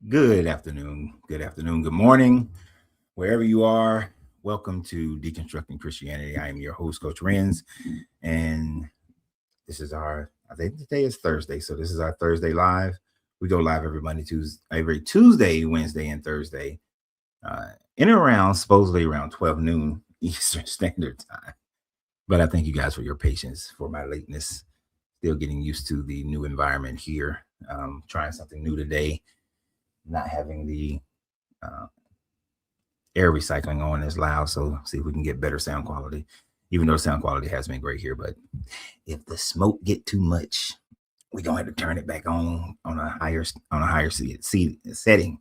Good afternoon, good morning, wherever you are. Welcome to Deconstructing Christianity. I am your host, Coach Renz, and I think today is Thursday, so this is our Thursday live. We go live every Tuesday, Wednesday, and Thursday, in and around, supposedly around 12 noon Eastern Standard Time. But I thank you guys for your patience for my lateness. Still getting used to the new environment here. Trying something new today, not having the uh, air recycling on as loud. So see if we can get better sound quality. Even though sound quality has been great here, but if the smoke get too much, we gonna have to turn it back on a higher setting.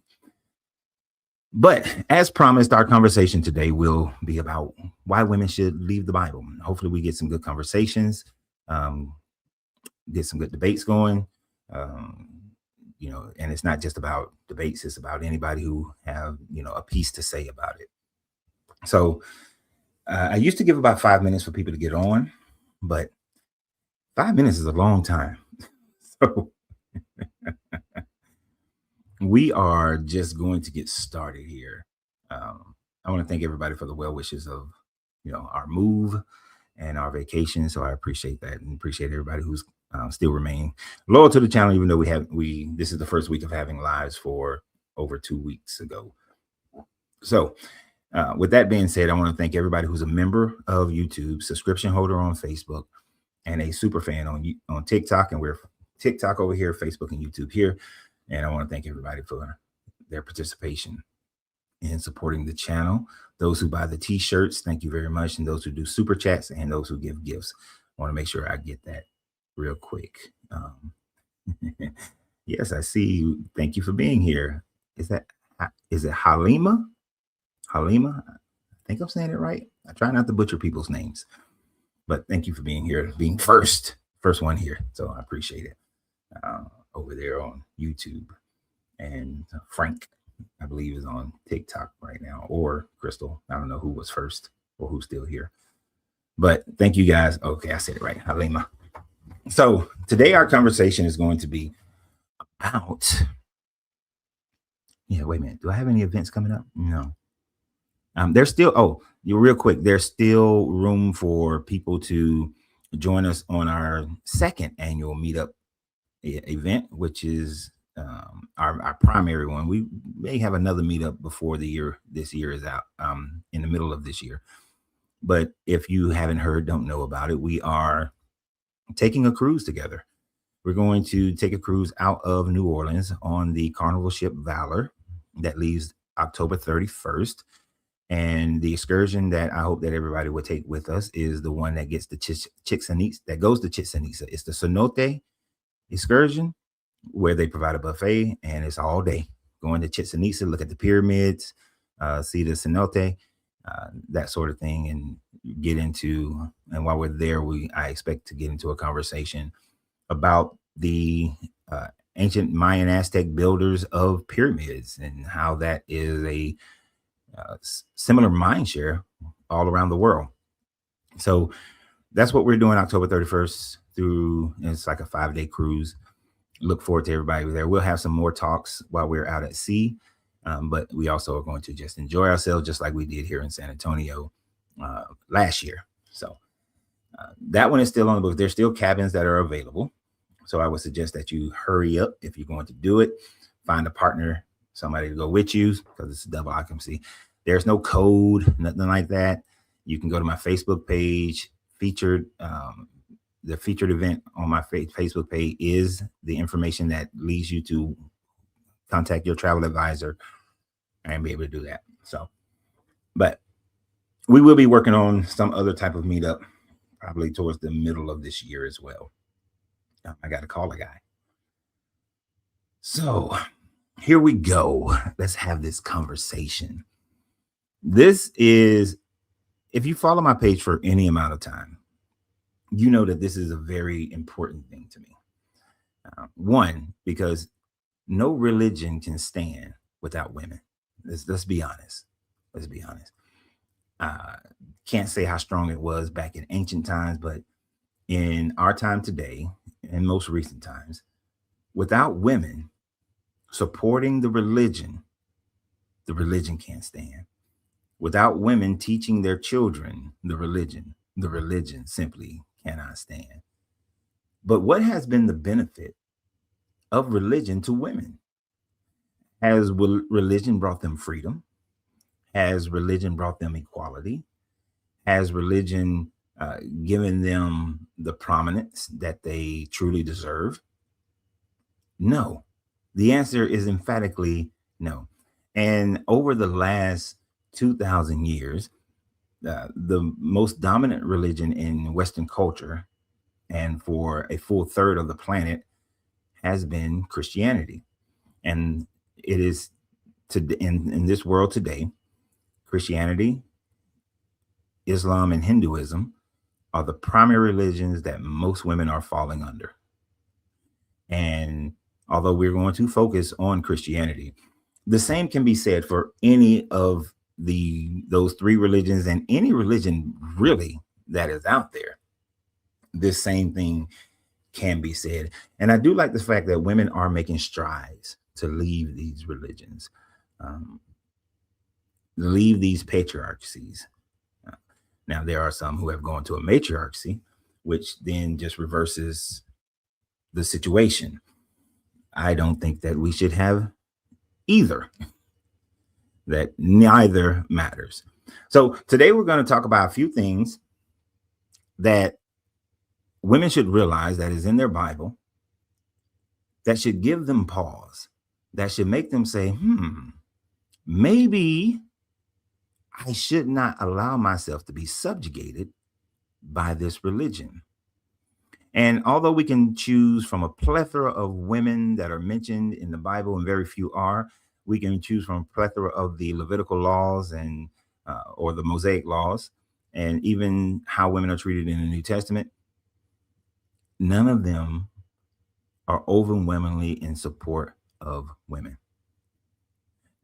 But as promised, our conversation today will be about why women should leave the Bible. Hopefully, we get some good conversations, um, get some good debates going. Um, and it's not just about debates; it's about anybody who have a piece to say about it. So I used to give about 5 minutes for people to get on, but 5 minutes is a long time. So we are just going to get started here. I want to thank everybody for the well wishes of, our move and our vacation. So I appreciate that and appreciate everybody who's still remain loyal to the channel, even though this is the first week of having lives for over 2 weeks ago. So with that being said, I want to thank everybody who's a member of YouTube, subscription holder on Facebook, and a super fan on TikTok. And we're TikTok over here, Facebook and YouTube here. And I want to thank everybody for their participation in supporting the channel. Those who buy the t-shirts, thank you very much. And those who do super chats and those who give gifts. I want to make sure I get that real quick. Yes, I see you. Thank you for being here. Is it Halima? Halima? I think I'm saying it right. I try not to butcher people's names. But thank you for being here, being first one here. So I appreciate it. Over there on YouTube. And Frank, I believe, is on TikTok right now, or Crystal. I don't know who was first or who's still here. But thank you guys. Okay, I said it right. Halima. So today our conversation is going to be about. Yeah, wait a minute. Do I have any events coming up? No. There's still. Oh, you real quick. There's still room for people to join us on our second annual meetup event, which is our primary one. We may have another meetup before this year is out, in the middle of this year. But if you haven't heard, don't know about it, we are taking a cruise together. We're going to take a cruise out of New Orleans on the Carnival ship Valor that leaves October 31st. And the excursion that I hope that everybody will take with us is the one that gets the Chichen Itza, that goes to Chichen Itza. It's the cenote excursion where they provide a buffet and it's all day. Going to Chichen Itza, look at the pyramids, see the cenote, that sort of thing, and and while we're there, I expect to get into a conversation about the ancient Mayan Aztec builders of pyramids and how that is a similar mind share all around the world. So that's what we're doing October 31st through. It's like a 5-day cruise. Look forward to everybody there. We'll have some more talks while we're out at sea, but we also are going to just enjoy ourselves just like we did here in San Antonio last year. So that one is still on the books. There's still cabins that are available. So I would suggest that you hurry up if you're going to do it. Find a partner, somebody to go with you, because it's double occupancy. There's no code, nothing like that. You can go to my Facebook page, the featured event on my Facebook page is the information that leads you to contact your travel advisor and be able to do that. So, but we will be working on some other type of meetup probably towards the middle of this year as well. I got to call a guy. So here we go. Let's have this conversation. This is, if you follow my page for any amount of time, you know that this is a very important thing to me. One, because no religion can stand without women. Let's be honest. Let's be honest. Can't say how strong it was back in ancient times, but in our time today, in most recent times, without women, supporting the religion can't stand. Without women teaching their children the religion simply cannot stand. But what has been the benefit of religion to women? Has religion brought them freedom? Has religion brought them equality? Has religion given them the prominence that they truly deserve? No. The answer is emphatically no. And over the last 2,000 years, the most dominant religion in Western culture and for a full third of the planet has been Christianity. And it is in this world today, Christianity, Islam, and Hinduism are the primary religions that most women are falling under. And although we're going to focus on Christianity, the same can be said for any of those three religions and any religion really that is out there. This same thing can be said. And I do like the fact that women are making strides to leave these religions, leave these patriarchies. Now, there are some who have gone to a matriarchy, which then just reverses the situation. I don't think that we should have either, that neither matters. So today we're going to talk about a few things that women should realize that is in their Bible, that should give them pause, that should make them say, maybe I should not allow myself to be subjugated by this religion. And although we can choose from a plethora of women that are mentioned in the Bible, and very few are, we can choose from a plethora of the Levitical laws and or the Mosaic laws, and even how women are treated in the New Testament. None of them are overwhelmingly in support of women.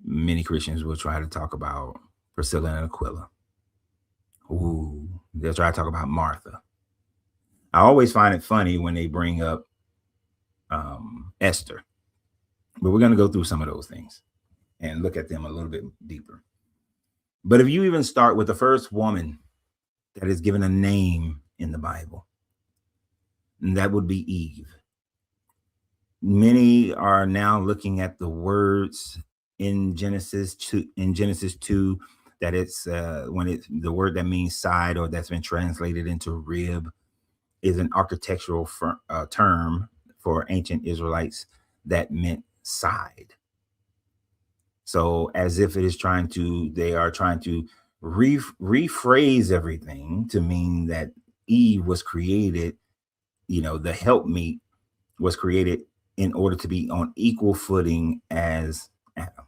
Many Christians will try to talk about Priscilla and Aquila. Ooh, they'll try to talk about Martha. I always find it funny when they bring up Esther, but we're going to go through some of those things and look at them a little bit deeper. But if you even start with the first woman that is given a name in the Bible, and that would be Eve. Many are now looking at the words in Genesis 2, that it's when it's the word that means side, or that's been translated into rib, is an architectural term for ancient Israelites that meant side. So as if they are trying to rephrase everything to mean that Eve was created, the helpmeet was created in order to be on equal footing as Adam.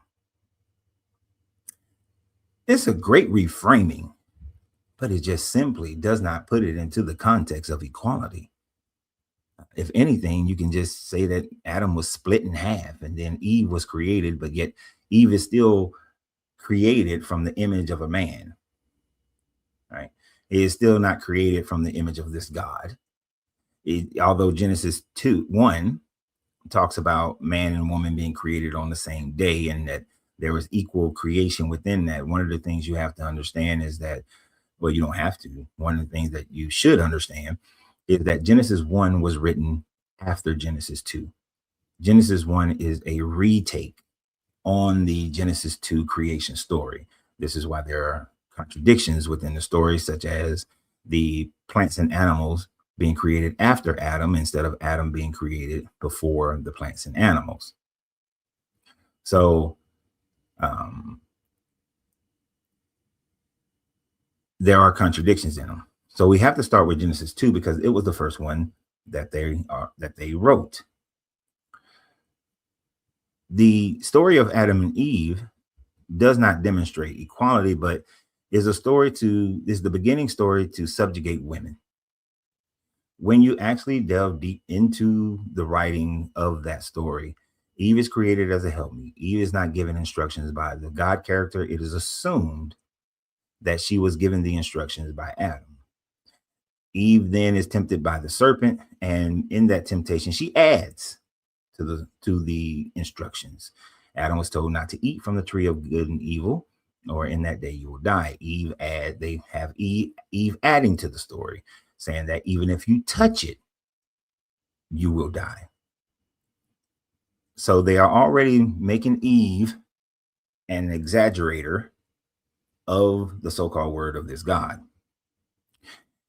It's a great reframing, but it just simply does not put it into the context of equality. If anything, you can just say that Adam was split in half and then Eve was created, but yet Eve is still created from the image of a man, right? It is still not created from the image of this God. Although Genesis 1 talks about man and woman being created on the same day and that there was equal creation within that. One of the things you have to understand is that, well, you don't have to. One of the things that you should understand is that Genesis 1 was written after Genesis 2. Genesis 1 is a retake on the Genesis 2 creation story. This is why there are contradictions within the story, such as the plants and animals being created after Adam instead of Adam being created before the plants and animals. So there are contradictions in them. So we have to start with Genesis 2 because it was the first one that they wrote. The story of Adam and Eve does not demonstrate equality, but is the beginning story to subjugate women. When you actually delve deep into the writing of that story, Eve is created as a helpmeet. Eve is not given instructions by the God character. It is assumed that she was given the instructions by Adam. Eve then is tempted by the serpent, and in that temptation, she adds to the instructions. Adam was told not to eat from the tree of good and evil, or in that day you will die. They have Eve adding to the story, saying that even if you touch it, you will die. So they are already making Eve an exaggerator of the so-called word of this God.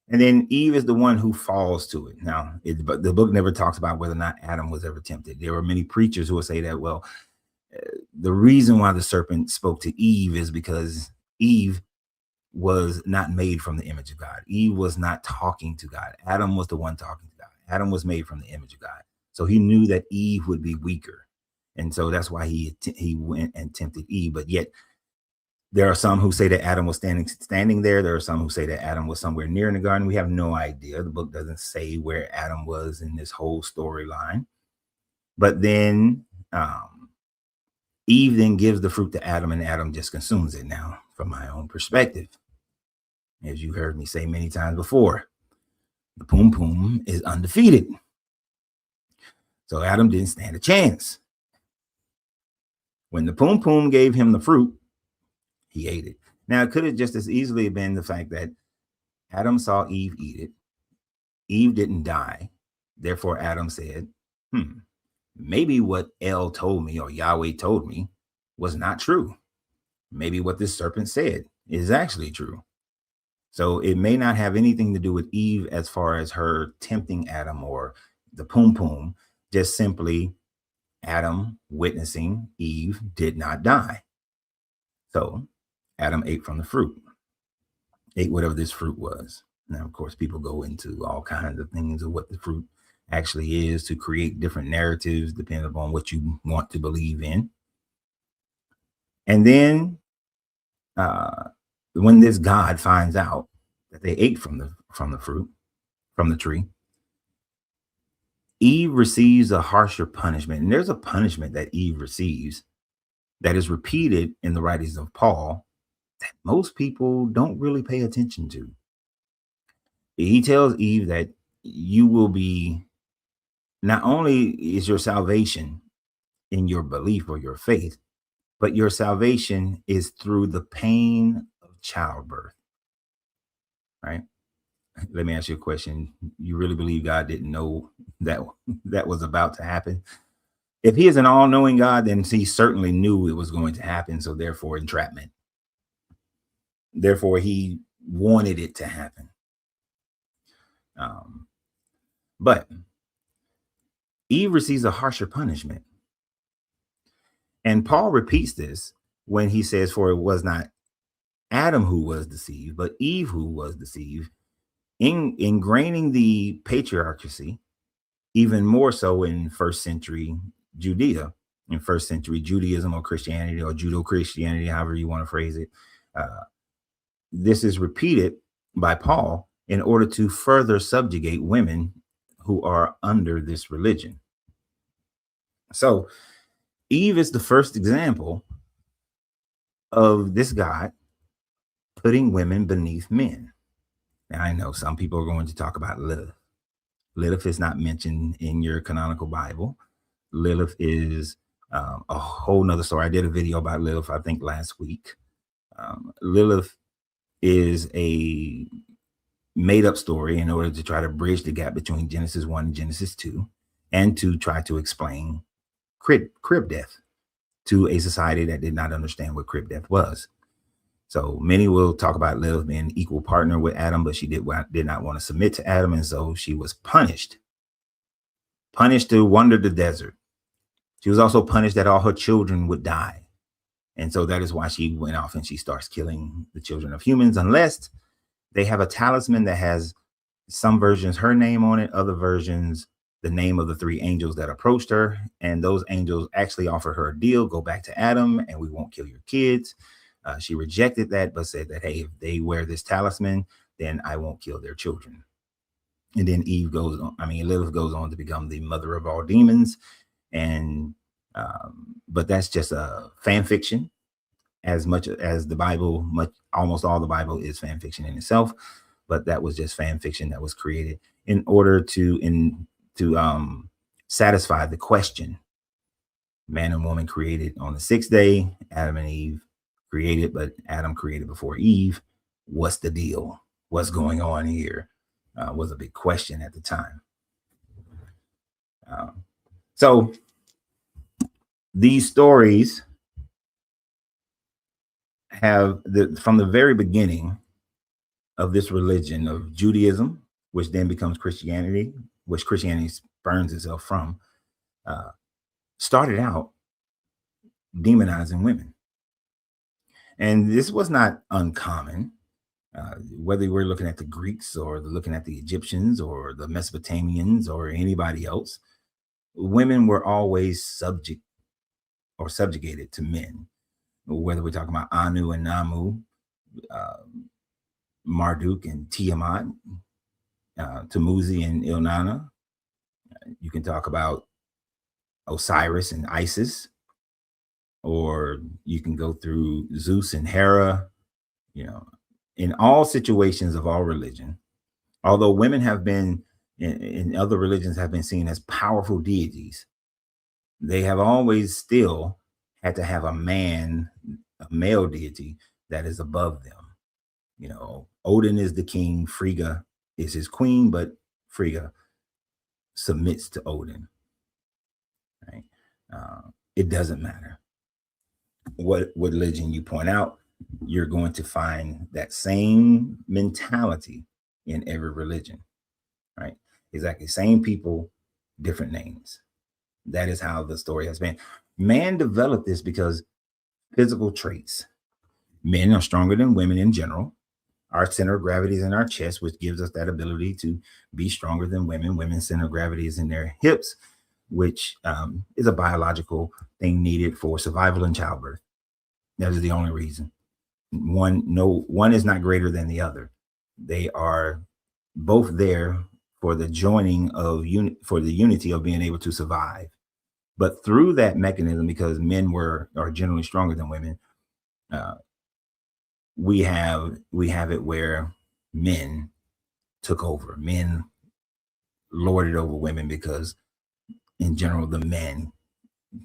And then Eve is the one who falls to it. Now, but the book never talks about whether or not Adam was ever tempted. There were many preachers who will say that, well, the reason why the serpent spoke to Eve is because Eve was not made from the image of God. Eve was not talking to God. Adam was the one talking to God. Adam was made from the image of God. So he knew that Eve would be weaker. And so that's why he went and tempted Eve. But yet there are some who say that Adam was standing there. There are some who say that Adam was somewhere near in the garden. We have no idea. The book doesn't say where Adam was in this whole storyline. But then Eve then gives the fruit to Adam, and Adam just consumes it. Now, from my own perspective, as you heard me say many times before, the Pum Pum is undefeated. So Adam didn't stand a chance. When the Pum Pum gave him the fruit, he ate it. Now, it could have just as easily been the fact that Adam saw Eve eat it. Eve didn't die. Therefore, Adam said, maybe what El told me or Yahweh told me was not true. Maybe what this serpent said is actually true. So it may not have anything to do with Eve as far as her tempting Adam or the Pum Pum, just simply Adam witnessing Eve did not die. So Adam ate from the fruit, ate whatever this fruit was. Now, of course, people go into all kinds of things of what the fruit actually is to create different narratives depending upon what you want to believe in. And then when this God finds out that they ate from the fruit, from the tree, Eve receives a harsher punishment. And there's a punishment that Eve receives that is repeated in the writings of Paul that most people don't really pay attention to. He tells Eve that you will be, not only is your salvation in your belief or your faith, but your salvation is through the pain of childbirth, right? Let me ask you a question. You really believe God didn't know that that was about to happen? If he is an all-knowing God, then he certainly knew it was going to happen. So therefore, entrapment. Therefore, he wanted it to happen. But Eve receives a harsher punishment. And Paul repeats this when he says, for it was not Adam who was deceived, but Eve who was deceived, ingraining the patriarchy even more so in first century Judea, in first century Judaism or Christianity or Judo-Christianity, however you want to phrase it. This is repeated by Paul in order to further subjugate women who are under this religion. So Eve is the first example of this God putting women beneath men. Now, I know some people are going to talk about Lilith. Lilith is not mentioned in your canonical Bible. Lilith is a whole nother story. I did a video about Lilith, I think last week. Lilith is a made up story in order to try to bridge the gap between Genesis 1 and Genesis 2, and to try to explain crib death to a society that did not understand what crib death was. So many will talk about Lilith being equal partner with Adam, but she did not want to submit to Adam. And so she was punished to wander the desert. She was also punished that all her children would die. And so that is why she went off and she starts killing the children of humans, unless they have a talisman that has some versions her name on it, other versions the name of the three angels that approached her. And those angels actually offered her a deal: go back to Adam and we won't kill your kids. She rejected that, but said that, hey, if they wear this talisman, then I won't kill their children. And then Lilith goes on to become the mother of all demons. And but that's just a fan fiction, as much as the Bible, almost all the Bible is fan fiction in itself. But that was just fan fiction that was created in order to satisfy the question. Man and woman created on the sixth day. Adam and Eve created, but Adam created before Eve. What's the deal? What's going on here? Was a big question at the time. So these stories have from the very beginning of this religion of Judaism, which then becomes Christianity, which Christianity spurns itself from, started out demonizing women. And this was not uncommon. Whether we're looking at the Greeks or looking at the Egyptians or the Mesopotamians or anybody else, women were always subjugated to men. Whether we're talking about Anu and Namu, Marduk and Tiamat, Tamuzi and Ilnana. You can talk about Osiris and Isis, or you can go through Zeus and Hera. In all situations of all religion, although women have been in other religions have been seen as powerful deities, they have always still had to have a male deity that is above them. Odin is the king, Frigga is his queen, but Frigga submits to Odin. Right? It doesn't matter what religion you point out, you're going to find that same mentality in every religion, right? Exactly. Same people, different names. That is how the story has been. Man developed this because physical traits. Men are stronger than women in general. Our center of gravity is in our chest, which gives us that ability to be stronger than women. Women's center of gravity is in their hips, which is a biological thing needed for survival and childbirth. That is the only reason. One is not greater than the other. They are both there for the joining of for the unity of being able to survive. But through that mechanism, because men are generally stronger than women, we have it where men took over. Men lorded over women because, in general, the men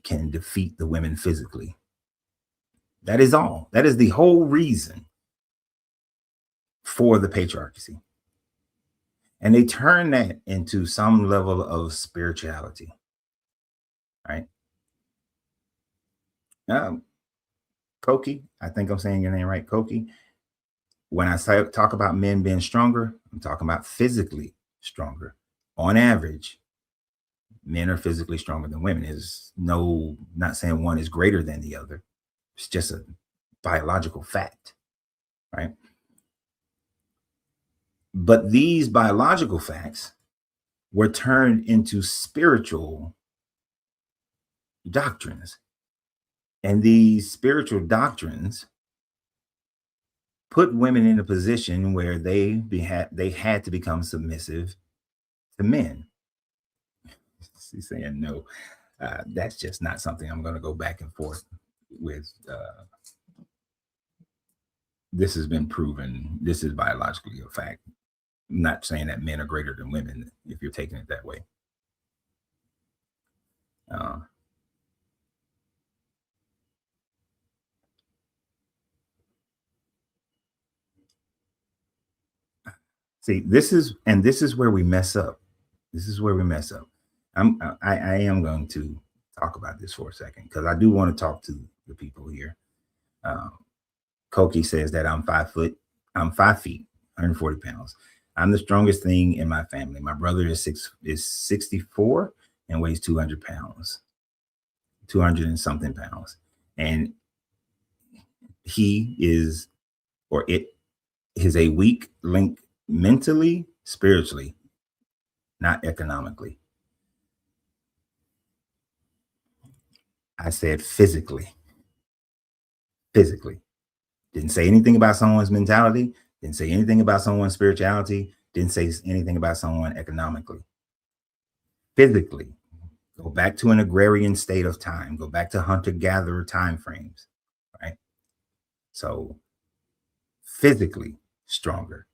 can defeat the women physically. That is all. That is the whole reason for the patriarchy. And they turn that into some level of spirituality, right? Koki, I think I'm saying your name right, Koki. When I talk about men being stronger, I'm talking about physically stronger. On average, men are physically stronger than women. Not saying one is greater than the other. It's just a biological fact, right? But these biological facts were turned into spiritual doctrines. And these spiritual doctrines put women in a position where they had to become submissive to men. She's saying no. That's just not something I'm going to go back and forth with. This has been proven. This is biologically a fact. I'm not saying that men are greater than women if you're taking it that way. See, this is where we mess up. This is where we mess up. I am going to talk about this for a second because I do want to talk to the people here. Koki says that I'm 5 feet, 140 pounds. I'm the strongest thing in my family. My brother is 64 and weighs 200 pounds, 200 and something pounds. And he is, or it is a weak link mentally, spiritually, not economically. I said physically. Physically. Didn't say anything about someone's mentality. Didn't say anything about someone's spirituality. Didn't say anything about someone economically. Physically. Go back to an agrarian state of time. Go back to hunter-gatherer time frames, right? So physically stronger.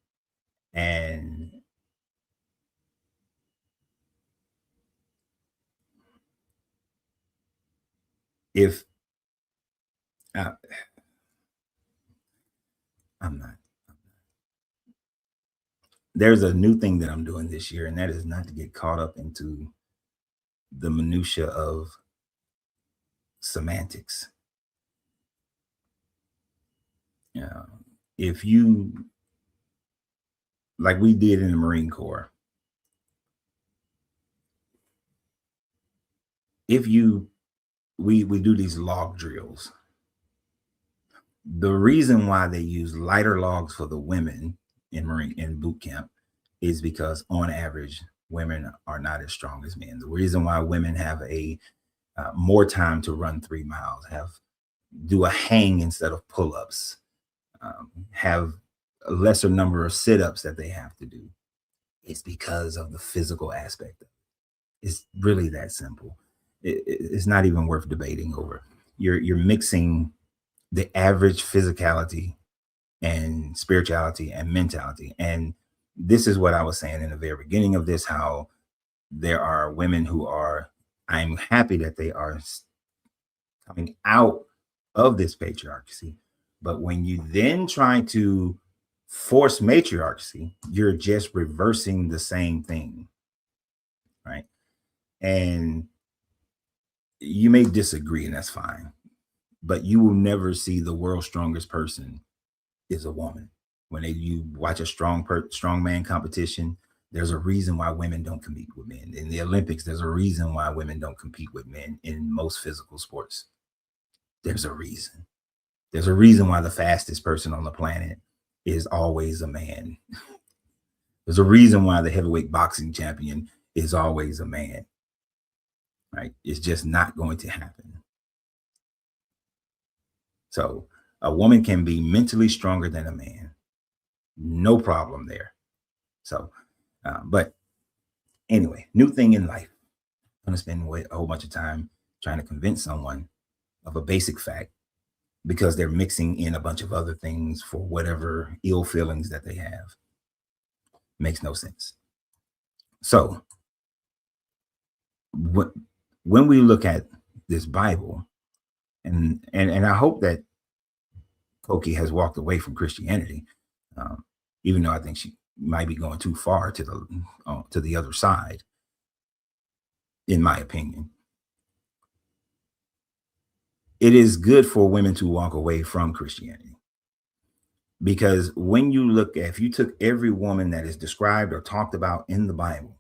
And If uh, I'm not, there's a new thing that I'm doing this year, and that is not to get caught up into the minutia of semantics. Uh, if you, like we did in the Marine Corps, if you, we do these log drills. The reason why they use lighter logs for the women in boot camp is because on average women are not as strong as men. The reason why women have a more time to run 3 miles, have do a hang instead of pull-ups, have a lesser number of sit-ups that they have to do. It's because of the physical aspect. It's really that simple. It's not even worth debating over. You're mixing the average physicality and spirituality and mentality. And this is what I was saying in the very beginning of this, how there are women who are, I'm happy that they are coming out of this patriarchy. But when you then try to force matriarchy, you're just reversing the same thing, right? And you may disagree, and that's fine, but you will never see the world's strongest person is a woman. When you watch a strong man competition, there's a reason why women don't compete with men. In the Olympics, there's a reason why women don't compete with men in most physical sports. There's a reason. There's a reason why the fastest person on the planet is always a man. There's a reason why the heavyweight boxing champion is always a man. Right? It's just not going to happen. So a woman can be mentally stronger than a man. No problem there. So, but anyway, new thing in life. I'm going to spend a whole bunch of time trying to convince someone of a basic fact because they're mixing in a bunch of other things for whatever ill feelings that they have. Makes no sense. So, when we look at this Bible, and I hope that Koki has walked away from Christianity, even though I think she might be going too far to the other side, in my opinion. It is good for women to walk away from Christianity because when you look at, if you took every woman that is described or talked about in the Bible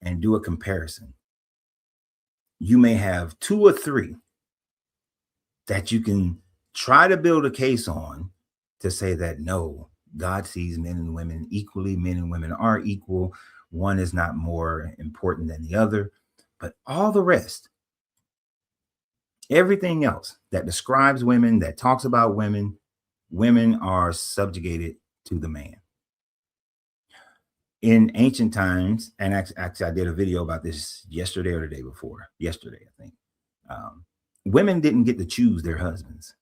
and do a comparison, you may have 2 or 3 that you can try to build a case on to say that no, God sees men and women equally. Men and women are equal. One is not more important than the other, but all the rest, everything else that describes women, that talks about women, women are subjugated to the man. In ancient times, and actually I did a video about this yesterday or the day before, yesterday, I think. Women didn't get to choose their husbands.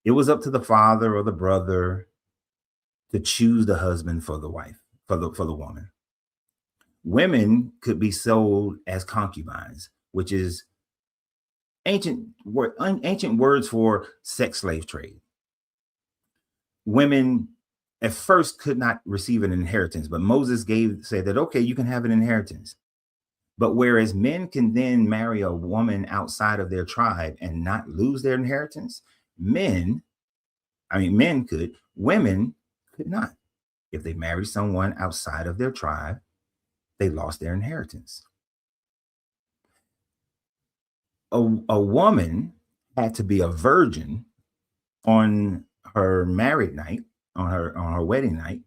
It was up to the father or the brother to choose the husband for the wife, for the woman. Women could be sold as concubines, which is ancient words for sex slave trade. Women at first could not receive an inheritance, but Moses said that, okay, you can have an inheritance. But whereas men can then marry a woman outside of their tribe and not lose their inheritance, men could, women could not. If they married someone outside of their tribe, they lost their inheritance. A woman had to be a virgin on her married night, on her wedding night.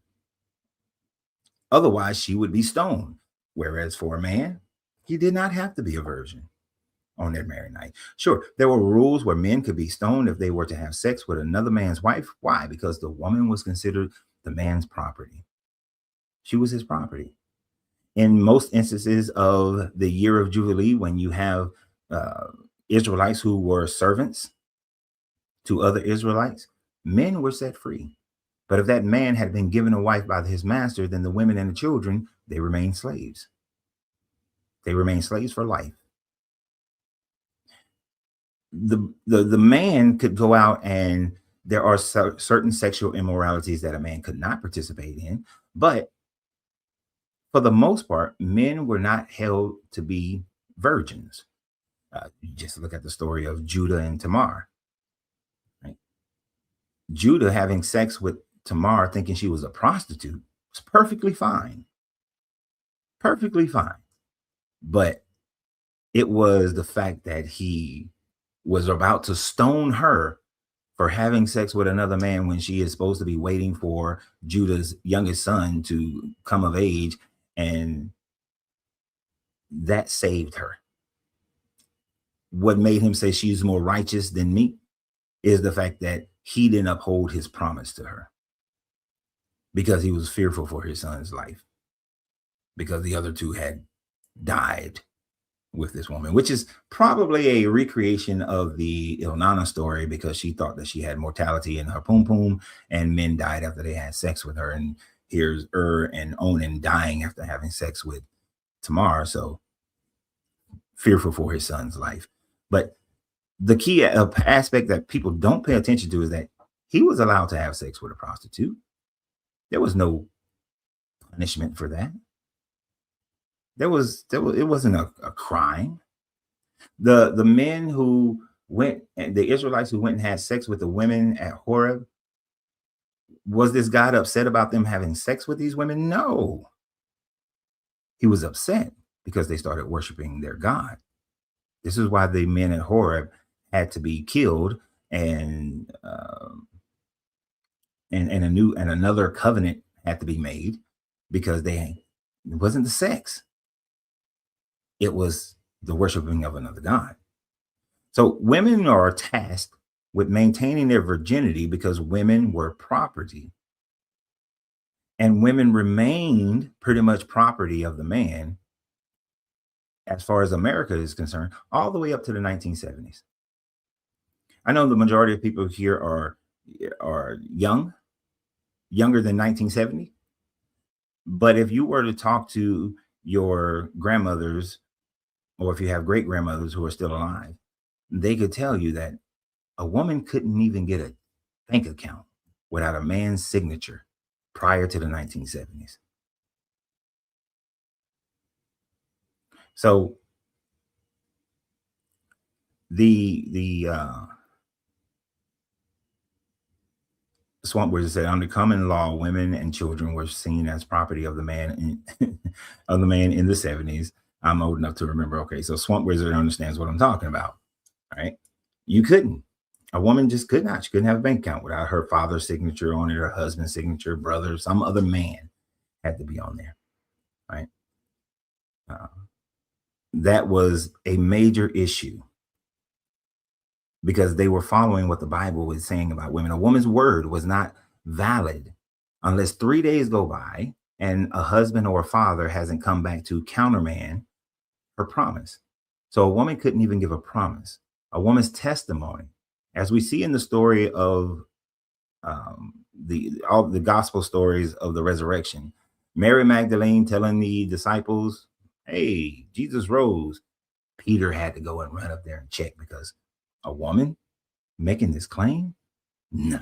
Otherwise, she would be stoned. Whereas for a man, he did not have to be a virgin on their married night. Sure, there were rules where men could be stoned if they were to have sex with another man's wife. Why? Because the woman was considered the man's property. She was his property. In most instances of the year of Jubilee, when you have Israelites who were servants to other Israelites, men were set free. But if that man had been given a wife by his master, then the women and the children, they remained slaves. They remained slaves for life. The man could go out, and there are certain sexual immoralities that a man could not participate in, but for the most part, men were not held to be virgins. You just look at the story of Judah and Tamar. Right? Judah having sex with Tamar, thinking she was a prostitute, was perfectly fine, perfectly fine. But it was the fact that he was about to stone her for having sex with another man when she is supposed to be waiting for Judah's youngest son to come of age, and that saved her. What made him say she's more righteous than me is the fact that he didn't uphold his promise to her because he was fearful for his son's life, because the other two had died with this woman, which is probably a recreation of the Ilnana story, because she thought that she had mortality in her poom poom, and men died after they had sex with her. And here's and Onan dying after having sex with Tamar, so fearful for his son's life. But the key aspect that people don't pay attention to is that he was allowed to have sex with a prostitute. There was no punishment for that. It wasn't a crime. The men who went, the Israelites who went and had sex with the women at Horeb, was this God upset about them having sex with these women? No. He was upset because they started worshiping their God. This is why the men at Horeb had to be killed, and another covenant had to be made, because it wasn't the sex. It was the worshiping of another God. So women are tasked with maintaining their virginity because women were property. And women remained pretty much property of the man, as far as America is concerned, all the way up to the 1970s. I know the majority of people here are younger than 1970. But if you were to talk to your grandmothers, or if you have great grandmothers who are still alive, they could tell you that a woman couldn't even get a bank account without a man's signature prior to the 1970s. So the Swamp Wizard said, under common law, women and children were seen as property of the man of the man in the 70s. I'm old enough to remember. Okay, so Swamp Wizard understands what I'm talking about. Right? You couldn't. A woman just could not. She couldn't have a bank account without her father's signature on it, her husband's signature, brother, some other man had to be on there. Right? That was a major issue, because they were following what the Bible was saying about women. A woman's word was not valid unless 3 days go by and a husband or a father hasn't come back to countermand her promise. So a woman couldn't even give a promise. A woman's testimony, as we see in the story of all the gospel stories of the resurrection, Mary Magdalene telling the disciples, "Hey, Jesus rose." Peter had to go and run up there and check, because a woman making this claim? No.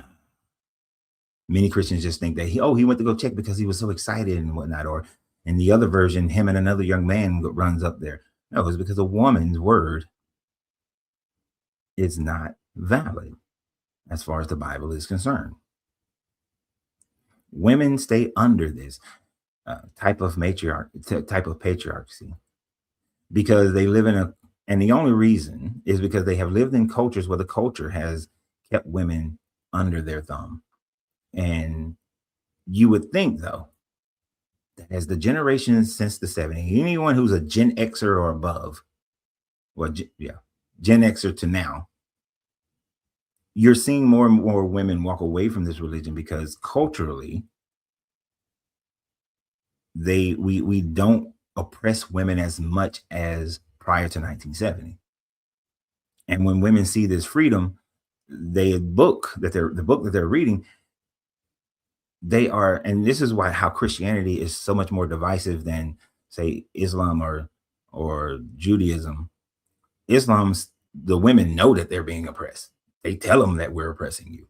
Many Christians just think that he went to go check because he was so excited and whatnot. Or in the other version, him and another young man runs up there. No, it's because a woman's word is not valid as far as the Bible is concerned. Women stay under this type of patriarchy, because they live in and the only reason is because they have lived in cultures where the culture has kept women under their thumb. And you would think, though, that as the generations since the 70s, anyone who's a Gen Xer or above, Gen Xer to now, you're seeing more and more women walk away from this religion, because culturally, we don't oppress women as much as prior to 1970. And when women see this freedom, the book that they're reading, they are, and this is why how Christianity is so much more divisive than, say, Islam or Judaism. Islam the women know that they're being oppressed. They tell them that we're oppressing you.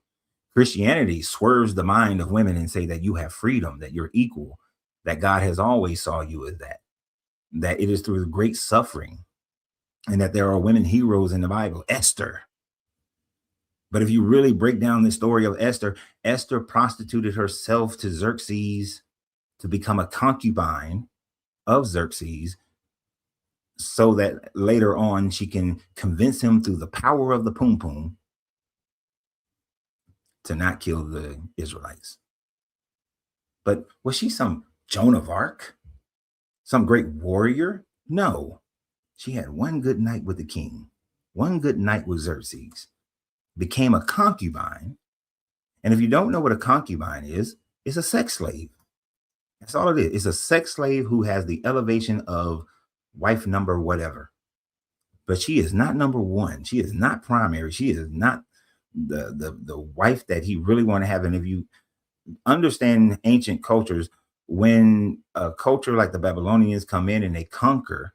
Christianity swerves the mind of women and say that you have freedom, that you're equal, that God has always saw you as that it is through great suffering, and that there are women heroes in the Bible. Esther. But if you really break down the story of Esther, Esther prostituted herself to Xerxes to become a concubine of Xerxes, so that later on she can convince him through the power of the pum pum to not kill the Israelites. But was she some Joan of Arc? Some great warrior? No. She had one good night with the king, one good night with Xerxes, became a concubine. And if you don't know what a concubine is, it's a sex slave. That's all it is. It's a sex slave who has the elevation of wife number whatever. But she is not number one. She is not primary. She is not the wife that he really want to have. And if you understand ancient cultures, when a culture like the Babylonians come in and they conquer,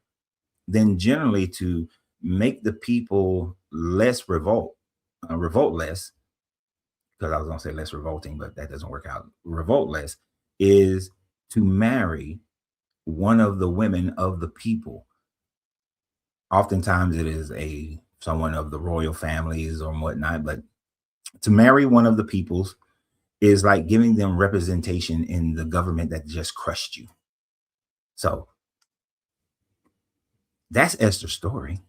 then generally to make the people less revolt less, because I was going to say less revolting, but that doesn't work out. Revolt less is to marry one of the women of the people. Oftentimes it is someone of the royal families or whatnot, but to marry one of the peoples is like giving them representation in the government that just crushed you. So that's Esther's story.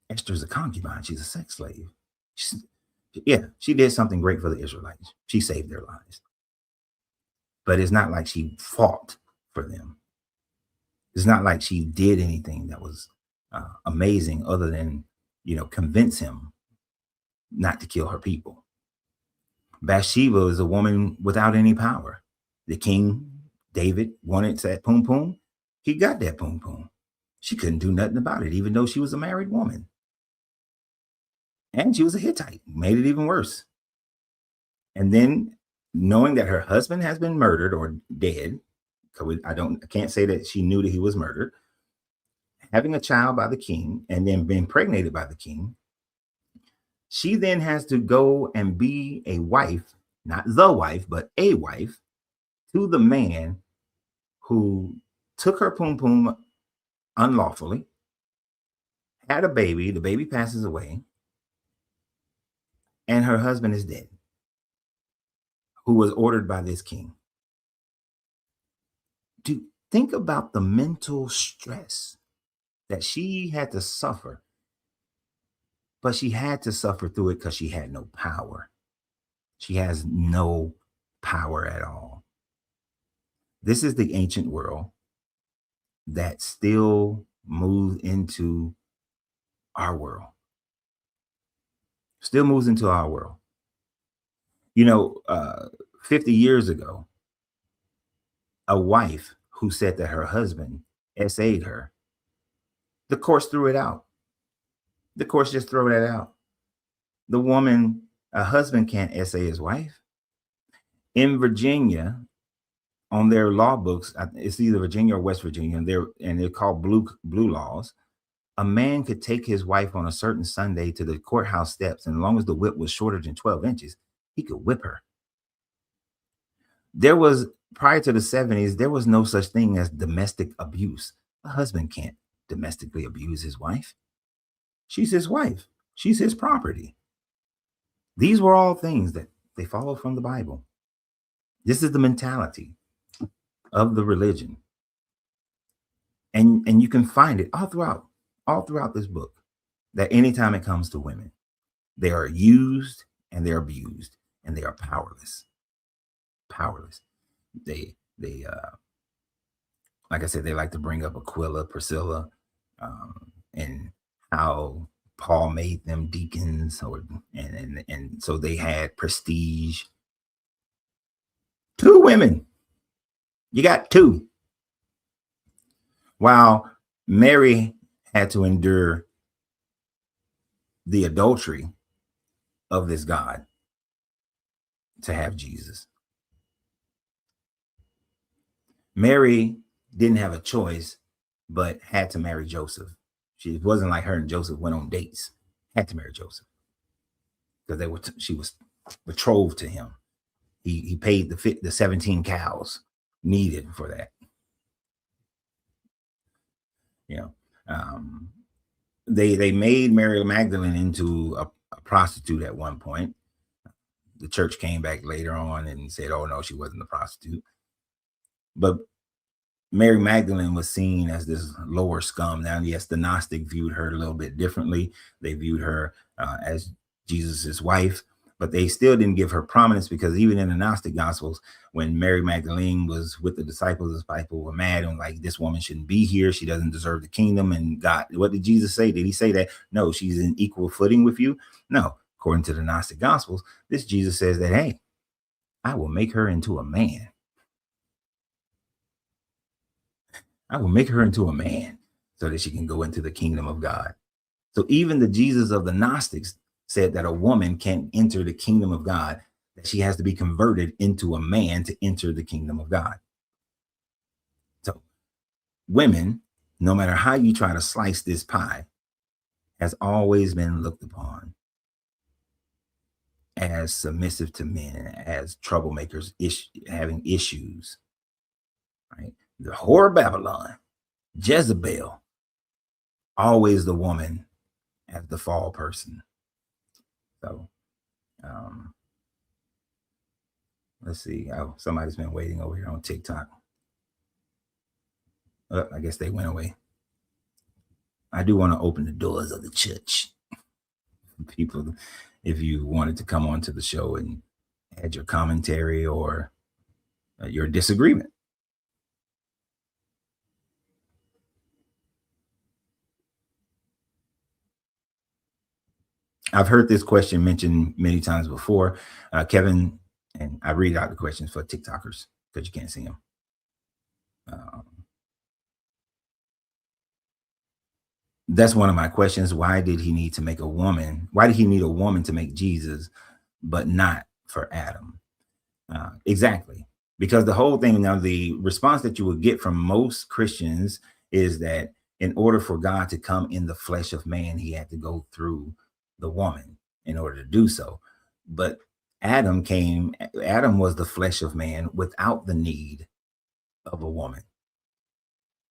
Esther's a concubine. She's a sex slave. She did something great for the Israelites. She saved their lives. But it's not like she fought for them. It's not like she did anything that was amazing other than, convince him not to kill her people. Bathsheba is a woman without any power. The king, David, wanted that pum pum. He got that pum pum. She couldn't do nothing about it, even though she was a married woman. And she was a Hittite, made it even worse. And then knowing that her husband has been murdered or dead, I can't say that she knew that he was murdered, having a child by the king and then being impregnated by the king, she then has to go and be a wife, not the wife, but a wife to the man who took her pum pum unlawfully, had a baby, the baby passes away, and her husband is dead, who was ordered by this king. Think about the mental stress that she had to suffer, but she had to suffer through it because she had no power. She has no power at all. This is the ancient world that still moves into our world. Still moves into our world. 50 years ago, a wife who said that her husband essayed her, the courts threw it out. The courts just throw that out. The woman, a husband can't essay his wife. In Virginia, on their law books, it's either Virginia or West Virginia, and they're called blue laws. A man could take his wife on a certain Sunday to the courthouse steps, and as long as the whip was shorter than 12 inches, he could whip her. Prior to the 70s, there was no such thing as domestic abuse. A husband can't domestically abuse his wife. She's his wife. She's his property. These were all things that they followed from the Bible. This is the mentality of the religion. And you can find it all throughout this book, that anytime it comes to women, they are used and they're abused and they are powerless. They like I said, they like to bring up Aquila, Priscilla, and how Paul made them deacons, and so they had prestige. 2 women. You got 2. While Mary had to endure the adultery of this God to have Jesus. Mary didn't have a choice, but had to marry Joseph. She wasn't like her and Joseph went on dates. Had to marry Joseph because she was betrothed to him. He paid the 17 cows needed for that. You know, they made Mary Magdalene into a prostitute at one point. The church came back later on and said, "Oh no, she wasn't a prostitute." But Mary Magdalene was seen as this lower scum. Now, yes, the Gnostic viewed her a little bit differently. They viewed her as Jesus's wife, but they still didn't give her prominence because even in the Gnostic Gospels, when Mary Magdalene was with the disciples were mad and like, this woman shouldn't be here. She doesn't deserve the kingdom. And God, what did Jesus say? Did he say that? No, she's in equal footing with you? No. According to the Gnostic Gospels, this Jesus says that, hey, I will make her into a man. I will make her into a man so that she can go into the kingdom of God. So even the Jesus of the Gnostics said that a woman can't enter the kingdom of God, that she has to be converted into a man to enter the kingdom of God. So women, no matter how you try to slice this pie, has always been looked upon as submissive to men, as troublemakers, having issues, right? The whore of Babylon, Jezebel, always the woman as the fall person. So let's see. Oh, somebody's been waiting over here on TikTok. I guess they went away. I do want to open the doors of the church. People, if you wanted to come onto the show and add your commentary or your disagreement. I've heard this question mentioned many times before, Kevin, and I read out the questions for TikTokers because you can't see them. That's one of my questions. Why did he need to make a woman? Why did he need a woman to make Jesus, but not for Adam? Exactly. Because the whole thing, now the response that you would get from most Christians is that in order for God to come in the flesh of man, he had to go through the woman in order to do so. But Adam was the flesh of man without the need of a woman.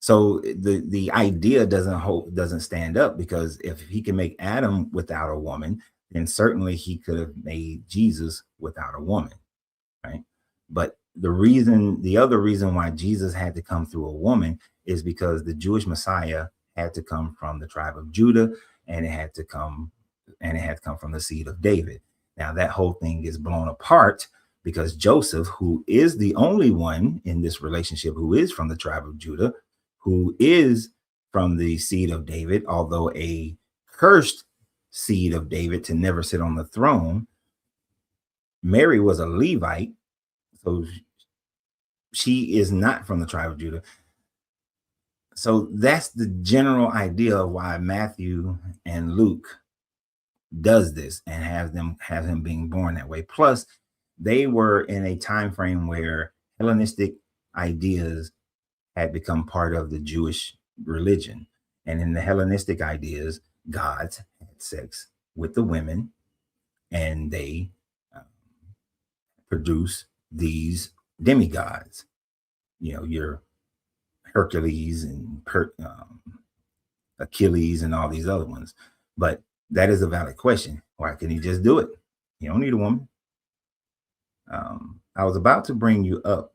So the idea doesn't stand up, because if he can make Adam without a woman, then certainly he could have made Jesus without a woman, right? But the other reason why Jesus had to come through a woman is because the Jewish Messiah had to come from the tribe of Judah, and it had to come from the seed of David. Now that whole thing is blown apart because Joseph, who is the only one in this relationship who is from the tribe of Judah, who is from the seed of David, although a cursed seed of David to never sit on the throne, Mary was a Levite, so she is not from the tribe of Judah. So that's the general idea of why Matthew and Luke does this and have him being born that way. Plus, they were in a time frame where Hellenistic ideas had become part of the Jewish religion. And in the Hellenistic ideas, gods had sex with the women, and they produce these demigods. You know, your Hercules and Achilles and all these other ones. But that is a valid question. Why can't he just do it? You don't need a woman. I was about to bring you up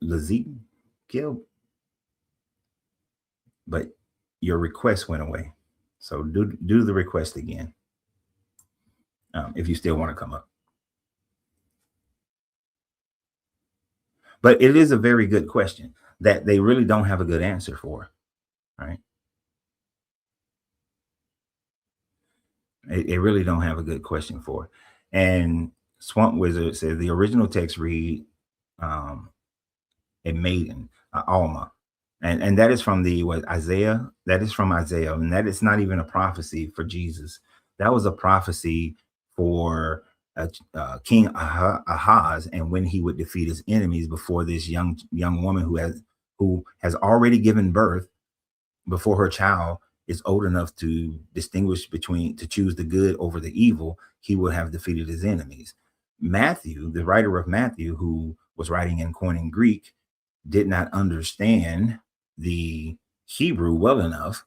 Ezekiel, but your request went away. So do the request again if you still want to come up. But it is a very good question that they really don't have a good answer for, right? It really don't have a good question for. And Swamp Wizard says the original text read a maiden, Alma. And that is from Isaiah. That is from Isaiah. And that is not even a prophecy for Jesus. That was a prophecy for King Ahaz, and when he would defeat his enemies before this young woman who who has already given birth before her child is old enough to distinguish between, to choose the good over the evil, he would have defeated his enemies. Matthew, the writer of Matthew, who was writing in Koine Greek, did not understand the Hebrew well enough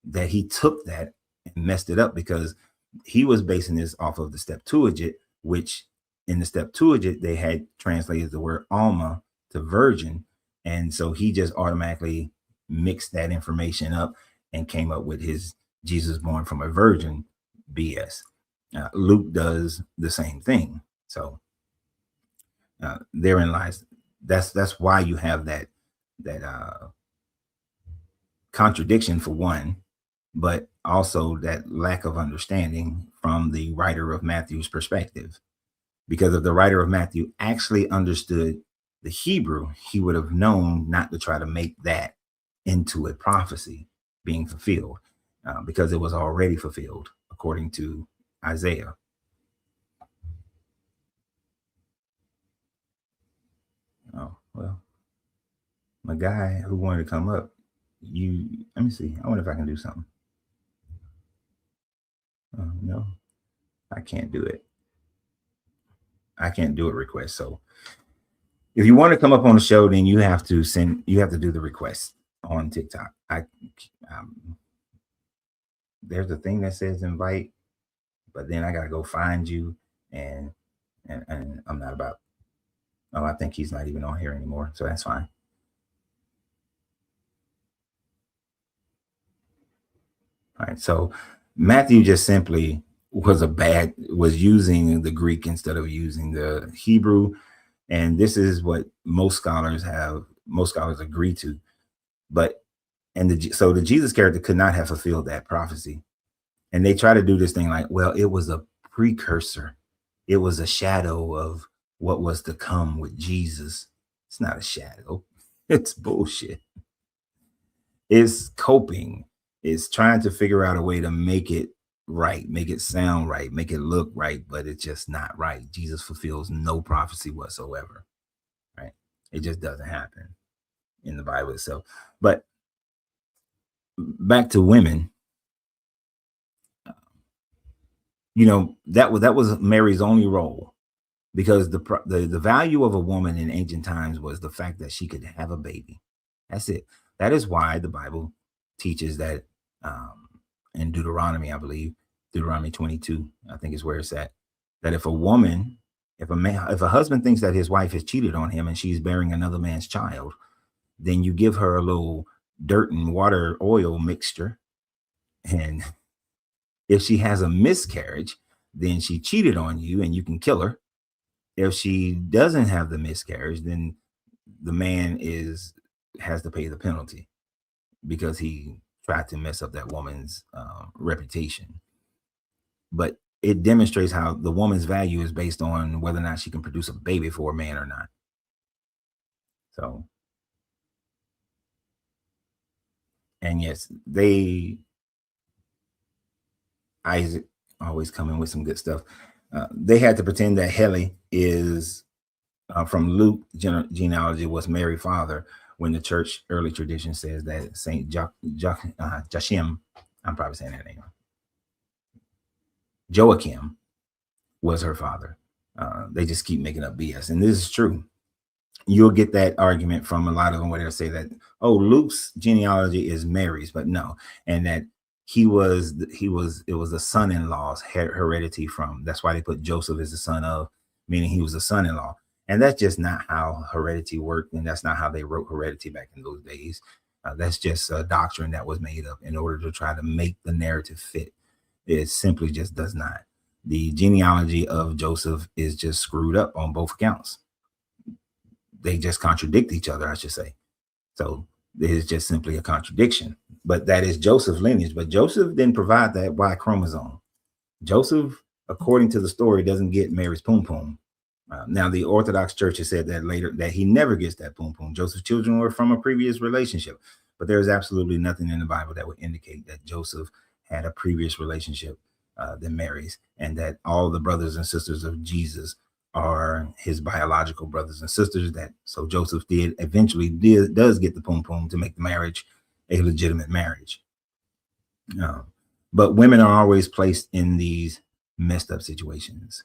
that he took that and messed it up, because he was basing this off of the Septuagint, which in the Septuagint they had translated the word Alma to virgin. And so he just automatically mixed that information up and came up with his Jesus born from a virgin BS. Luke does the same thing. So therein lies, that's why you have that contradiction for one, but also that lack of understanding from the writer of Matthew's perspective. Because if the writer of Matthew actually understood the Hebrew, he would have known not to try to make that into a prophecy being fulfilled, because it was already fulfilled according to Isaiah. Oh, well, my guy who wanted to come up, let me see. I wonder if I can do something. Oh, no, I can't do it. I can't do a request. So if you want to come up on the show, then you have to do the request on TikTok. There's a thing that says invite, but then I gotta go find you, and I'm not about. Oh, I think he's not even on here anymore, so that's fine. All right, so Matthew just simply was using the Greek instead of using the Hebrew, and this is what most scholars agree to. But so the Jesus character could not have fulfilled that prophecy, and they try to do this thing like, well, it was a precursor, it was a shadow of what was to come with Jesus. It's not a shadow. It's bullshit. It's coping. It's trying to figure out a way to make it right, make it sound right, make it look right, but it's just not right. Jesus fulfills no prophecy whatsoever, right? It just doesn't happen in the Bible itself. But back to women, that was Mary's only role, because the value of a woman in ancient times was the fact that she could have a baby. That's it. That is why the Bible teaches that in Deuteronomy, I believe, Deuteronomy 22, I think is where it's at, that if a husband thinks that his wife has cheated on him and she's bearing another man's child, then you give her a little dirt and water oil mixture, and if she has a miscarriage, then she cheated on you and you can kill her. If she doesn't have the miscarriage, then the man has to pay the penalty because he tried to mess up that woman's reputation. But it demonstrates how the woman's value is based on whether or not she can produce a baby for a man or not. So, and yes, Isaac always coming with some good stuff. They had to pretend that Heli is from Luke genealogy was Mary's father, when the church early tradition says that Saint Joachim, I'm probably saying that name, Joachim was her father. They just keep making up BS, and this is true. You'll get that argument from a lot of them where they'll say that, oh, Luke's genealogy is Mary's, but no, and that it was the son-in-law's heredity from. That's why they put Joseph as the son of, meaning he was a son-in-law. And that's just not how heredity worked, and that's not how they wrote heredity back in those days. That's just a doctrine that was made up in order to try to make the narrative fit. It simply just does not. The genealogy of Joseph is just screwed up on both accounts. They just contradict each other, I should say. So it is just simply a contradiction. But that is Joseph's lineage. But Joseph didn't provide that Y chromosome. Joseph, according to the story, doesn't get Mary's poom poom. Now, the Orthodox Church has said that later, that he never gets that poom poom. Joseph's children were from a previous relationship. But there's absolutely nothing in the Bible that would indicate that Joseph had a previous relationship than Mary's, and that all the brothers and sisters of Jesus are his biological brothers and sisters. That so Joseph does get the poom poom to make the marriage a legitimate marriage. But women are always placed in these messed up situations.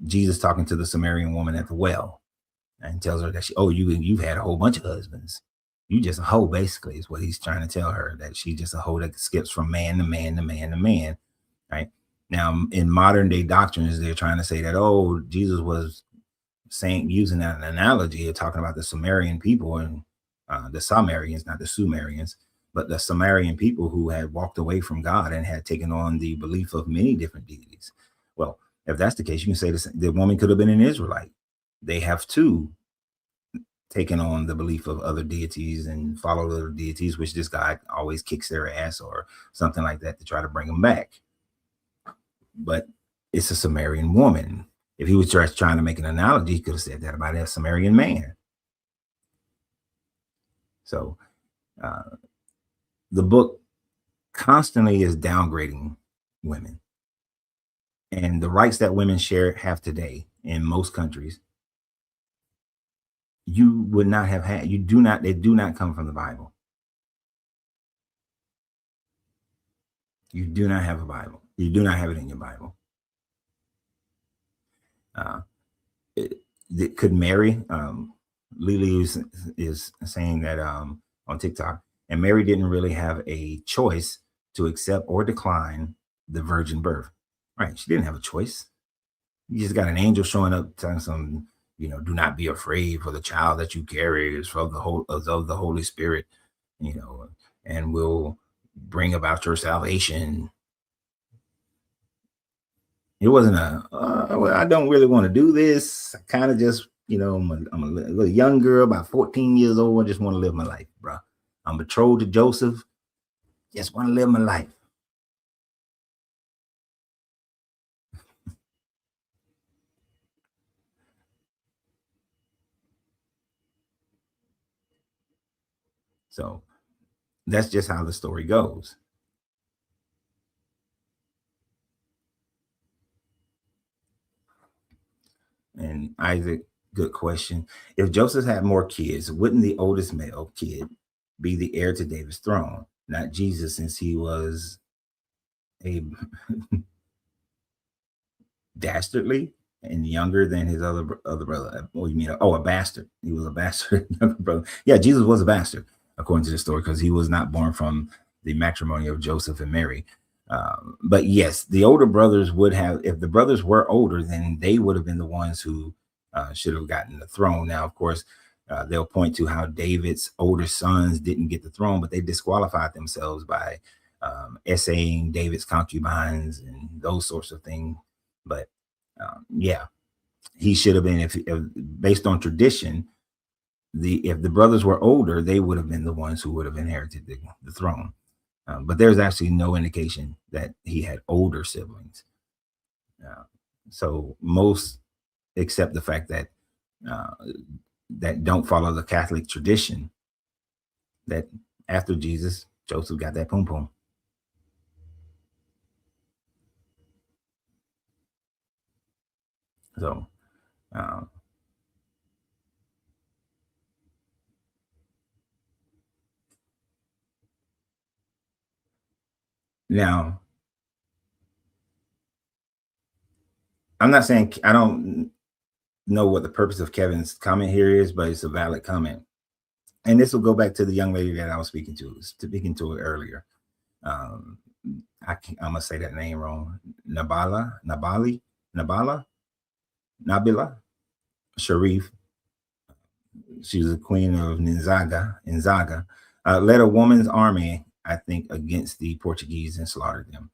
Jesus talking to the Samaritan woman at the well and tells her that you've had a whole bunch of husbands. You just a hoe, basically, is what he's trying to tell her, that she's just a hoe that skips from man to man to man to man. Right now, in modern day doctrines, they're trying to say that, Jesus was using that an analogy of talking about the Sumerian people and the Sumerians, not the Sumerians, but the Sumerian people who had walked away from God and had taken on the belief of many different deities. Well, if that's the case, you can say the woman could have been an Israelite. They have too taken on the belief of other deities and followed other deities, which this guy always kicks their ass or something like that to try to bring them back. But it's a Sumerian woman. If he was just trying to make an analogy, he could have said that about a Sumerian man. So the book constantly is downgrading women, and the rights that women have today in most countries, you would not have had. They do not come from the Bible. You do not have a Bible. You do not have it in your Bible. Could Mary, Lily is saying that on TikTok, and Mary didn't really have a choice to accept or decline the virgin birth. Right? She didn't have a choice. You just got an angel showing up telling some, do not be afraid, for the child that you carry is of the Holy Spirit, and will bring about your salvation. It wasn't I don't really want to do this. I kind of just, I'm a little young girl, about 14 years old. I just want to live my life, bro. I'm betrothed to Joseph. Just want to live my life. So that's just how the story goes. And Isaac, good question. If Joseph had more kids, wouldn't the oldest male kid be the heir to David's throne, not Jesus, since he was a dastardly and younger than his other brother? Oh, you mean a bastard? He was a bastard younger brother. Yeah, Jesus was a bastard according to the story, because he was not born from the matrimony of Joseph and Mary. But yes, the older brothers would have. If the brothers were older, then they would have been the ones who should have gotten the throne. Now, of course, they'll point to how David's older sons didn't get the throne, but they disqualified themselves by essaying David's concubines and those sorts of things. But yeah, he should have been. If based on tradition, if the brothers were older, they would have been the ones who would have inherited the throne. But there's actually no indication that he had older siblings. So most accept the fact that that don't follow the Catholic tradition, that after Jesus, Joseph got that poom poom. So now, I'm not saying, I don't know what the purpose of Kevin's comment here is, but it's a valid comment. And this will go back to the young lady that I was speaking to earlier. I'm gonna say that name wrong. Nabila Sharif. She was the queen of Nzaga, led a woman's army, I think, against the Portuguese and slaughtered them.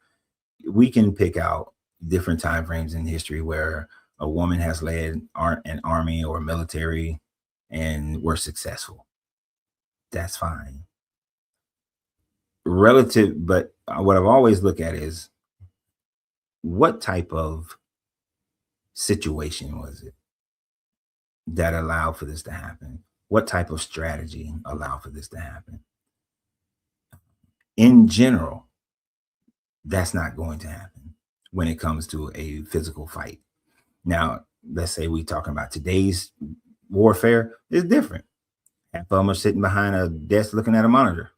We can pick out different time frames in history where a woman has led an army or military and were successful. That's fine. Relative, but what I've always looked at is, what type of situation was it that allowed for this to happen? What type of strategy allowed for this to happen? In general, that's not going to happen when it comes to a physical fight. Now, let's say we talking about today's warfare, is different. Half of them are sitting behind a desk looking at a monitor.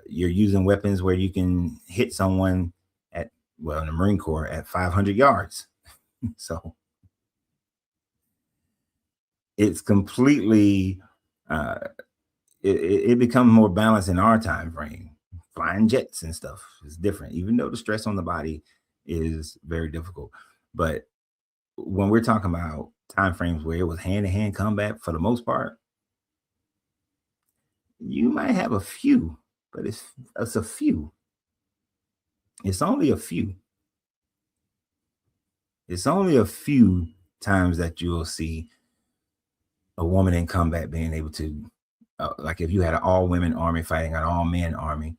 You're using weapons where you can hit someone at, well, in the Marine Corps at 500 yards. So it's completely, uh, it becomes more balanced in our time frame. Flying jets and stuff is different, even though the stress on the body is very difficult. But when we're talking about time frames where it was hand-to-hand combat for the most part, you might have a few, but it's a few. It's only a few. It's only a few times that you'll see a woman in combat being able to, like if you had an all women army fighting an all men army,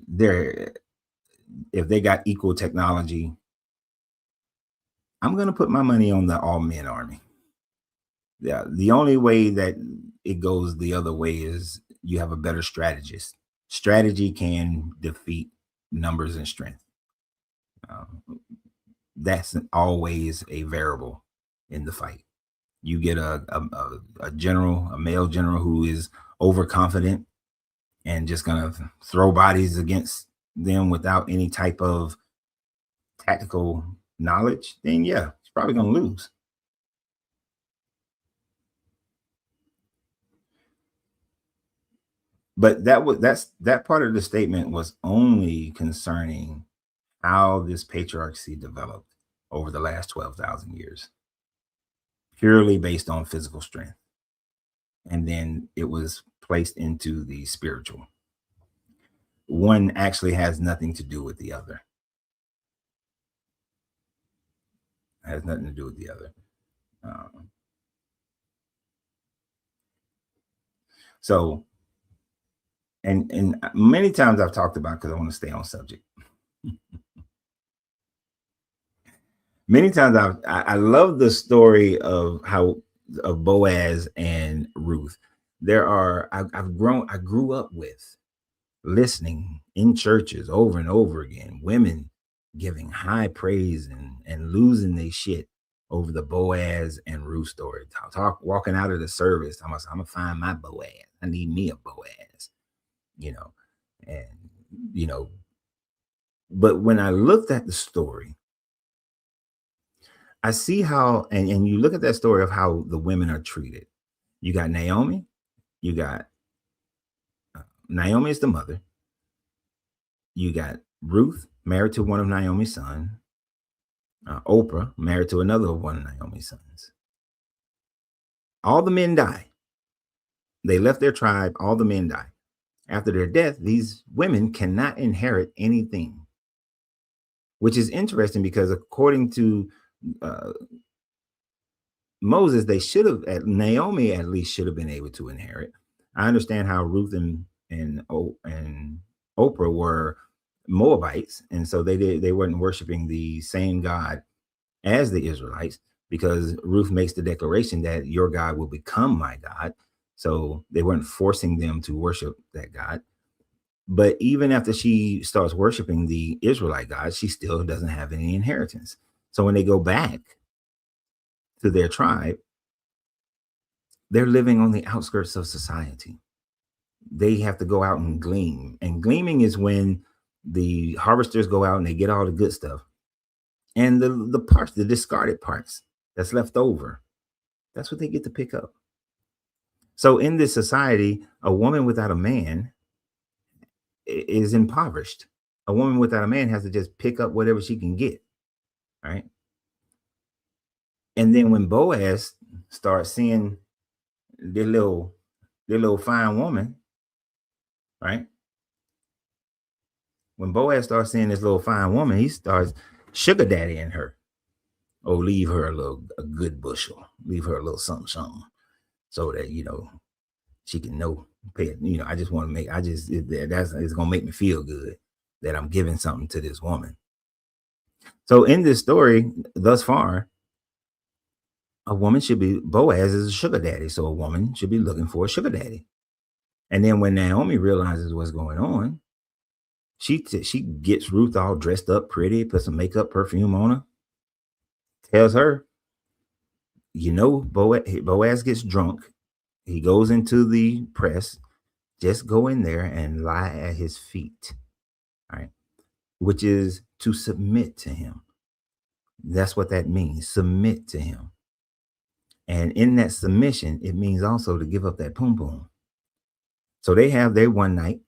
there, if they got equal technology, I'm going to put my money on the all men army. Yeah, the only way that it goes the other way is you have a better strategist. Strategy can defeat numbers and strength. Um, that's always a variable in the fight. You get a general, a male general who is overconfident and just gonna throw bodies against them without any type of tactical knowledge, then yeah, he's probably gonna lose. But that part of the statement was only concerning how this patriarchy developed over the last 12,000 years, purely based on physical strength. And then it was placed into the spiritual. One actually has nothing to do with the other. It has nothing to do with the other. Um, so, and many times I've talked about, because I want to stay on subject. Many times I love the story of how of Boaz and Ruth. There are I grew up with listening in churches over and over again, women giving high praise and losing their shit over the Boaz and Ruth story. Walking out of the service, I'm gonna find my Boaz. I need me a Boaz, you know, and you know. But when I looked at the story, I see how, and you look at that story of how the women are treated. You got Naomi, you got Naomi is the mother. You got Ruth, married to one of Naomi's sons. Oprah, married to another one of Naomi's sons. All the men die. They left their tribe. All the men die. After their death, these women cannot inherit anything, which is interesting because according to uh, Moses, they should have, Naomi at least should have been able to inherit. I understand how Ruth and Oprah were Moabites, and so they weren't worshiping the same God as the Israelites, because Ruth makes the declaration that your God will become my God. So they weren't forcing them to worship that God. But even after she starts worshiping the Israelite God, she still doesn't have any inheritance. So when they go back to their tribe, they're living on the outskirts of society. They have to go out and glean. And gleaning is when the harvesters go out and they get all the good stuff. And the parts, the discarded parts that's left over, that's what they get to pick up. So in this society, a woman without a man is impoverished. A woman without a man has to just pick up whatever she can get, right? And then when Boaz starts seeing their little fine woman, right? When Boaz starts seeing this little fine woman, he starts sugar daddying her. Oh, leave her a good bushel. Leave her a little something, something, so that she can know. Pay it. I just want to make. It's gonna make me feel good that I'm giving something to this woman. So in this story, thus far, a woman should be, Boaz is a sugar daddy, so a woman should be looking for a sugar daddy. And then when Naomi realizes what's going on, she gets Ruth all dressed up pretty, put some makeup, perfume on her, tells her, Boaz gets drunk. He goes into the press. Just go in there and lie at his feet. All right. Which is to submit to him. That's what that means. Submit to him. And in that submission, it means also to give up that poom poom. So they have their one night,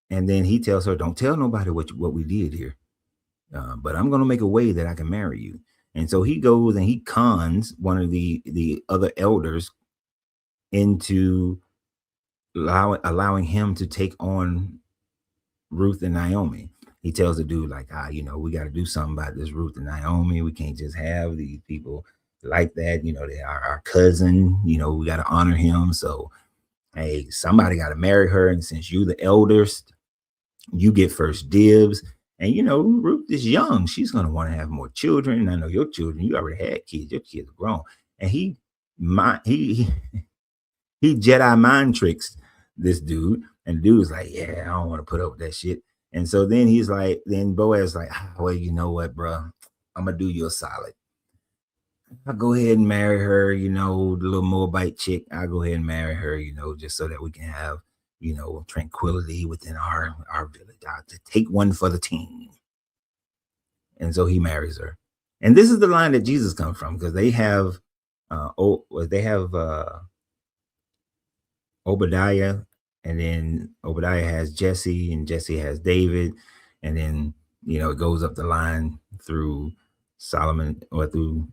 and then he tells her, "Don't tell nobody what we did here, but I'm going to make a way that I can marry you." And so he goes and he cons one of the other elders into allowing him to take on Ruth and Naomi. He tells the dude like, we got to do something about this Ruth and Naomi. We can't just have these people like that. They are our cousin. We got to honor him. So, hey, somebody got to marry her. And since you the elders, you get first dibs. And, Ruth is young. She's going to want to have more children. And I know your children, you already had kids. Your kids are grown. And he Jedi mind tricks this dude. And the dude's like, yeah, I don't want to put up with that shit. And so then then Boaz is like, well, you know what, bro? I'm going to do you a solid. I'll go ahead and marry her, the little Moabite chick. I'll go ahead and marry her, just so that we can have, tranquility within our village. To take one for the team. And so he marries her. And this is the line that Jesus comes from, because they have Obadiah, and then Obadiah has Jesse, and Jesse has David, and then it goes up the line through Solomon, or through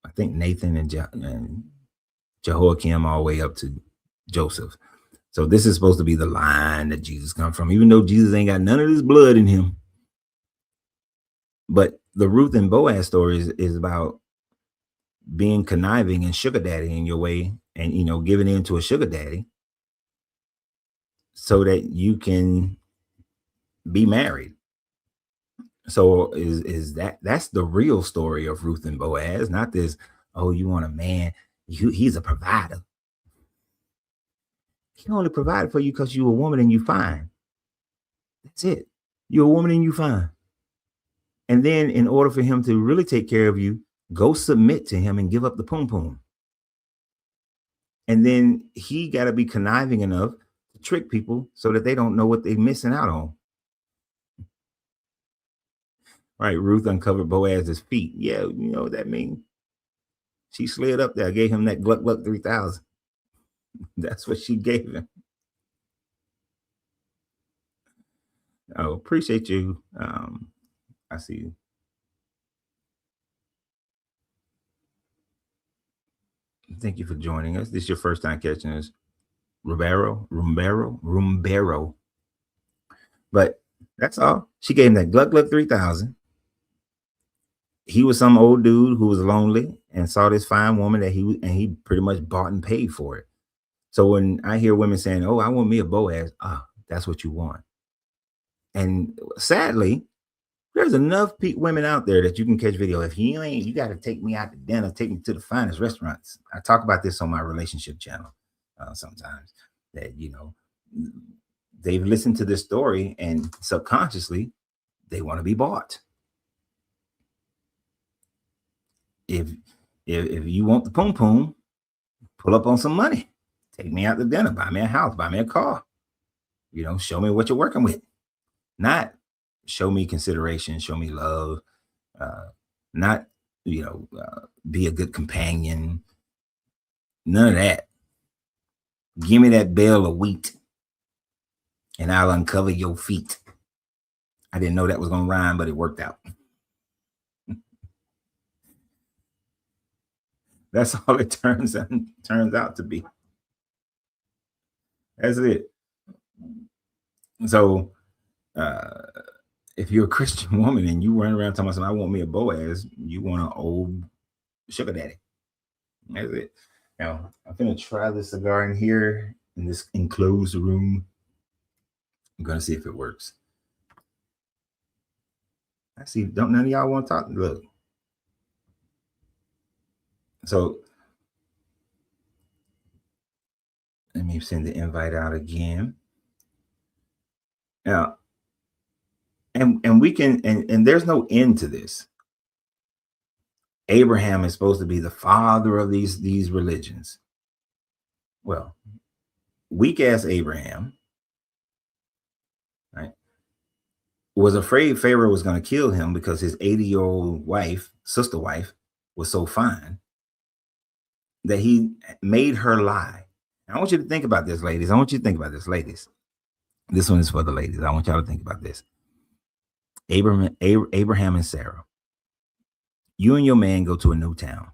I think Nathan and Jehoiakim, all the way up to Joseph. So this is supposed to be the line that Jesus comes from, even though Jesus ain't got none of this blood in him. But the Ruth and Boaz story is about being conniving and sugar daddy in your way, and giving in to a sugar daddy so that you can be married. So that's the real story of Ruth and Boaz, not this, oh, you want a man, he's a provider. He only provided for you because you're a woman and you fine. That's it. You're a woman and you fine. And then in order for him to really take care of you, go submit to him and give up the poom poom. And then he got to be conniving enough to trick people so that they don't know what they're missing out on. Right. Ruth uncovered Boaz's feet. Yeah. You know what that means? She slid up there, gave him that Gluck Gluck 3000. That's what she gave him. Oh, appreciate you. I see you. Thank you for joining us. This is your first time catching us. Rumbero. But that's all. She gave him that Gluck Gluck 3000. He was some old dude who was lonely and saw this fine woman that he pretty much bought and paid for it. So when I hear women saying, "Oh, I want me a Boaz," that's what you want. And sadly, there's enough women out there that you can catch video. If you ain't, you got to take me out to dinner, take me to the finest restaurants. I talk about this on my relationship channel sometimes, that they've listened to this story and subconsciously they want to be bought. If you want the poom poom, pull up on some money, take me out to dinner, buy me a house, buy me a car, show me what you're working with. Not show me consideration, show me love, not, be a good companion. None of that. Give me that bale of wheat and I'll uncover your feet. I didn't know that was going to rhyme, but it worked out. That's all it turns out to be. That's it. So, if you're a Christian woman and you run around talking about, I want me a Boaz, you want an old sugar daddy. That's it. Now, I'm going to try this cigar in here in this enclosed room. I'm going to see if it works. I see, don't none of y'all want to talk? Look. So, let me send the invite out again. Now, and we can, and there's no end to this. Abraham is supposed to be the father of these religions. Well, weak ass Abraham, right, was afraid Pharaoh was going to kill him because his 80-year-old wife, sister wife, was so fine that he made her lie. I want you to think about this, ladies. I want you to think about this, ladies. This one is for the ladies. I want y'all to think about this. Abraham and Sarah. You and your man go to a new town.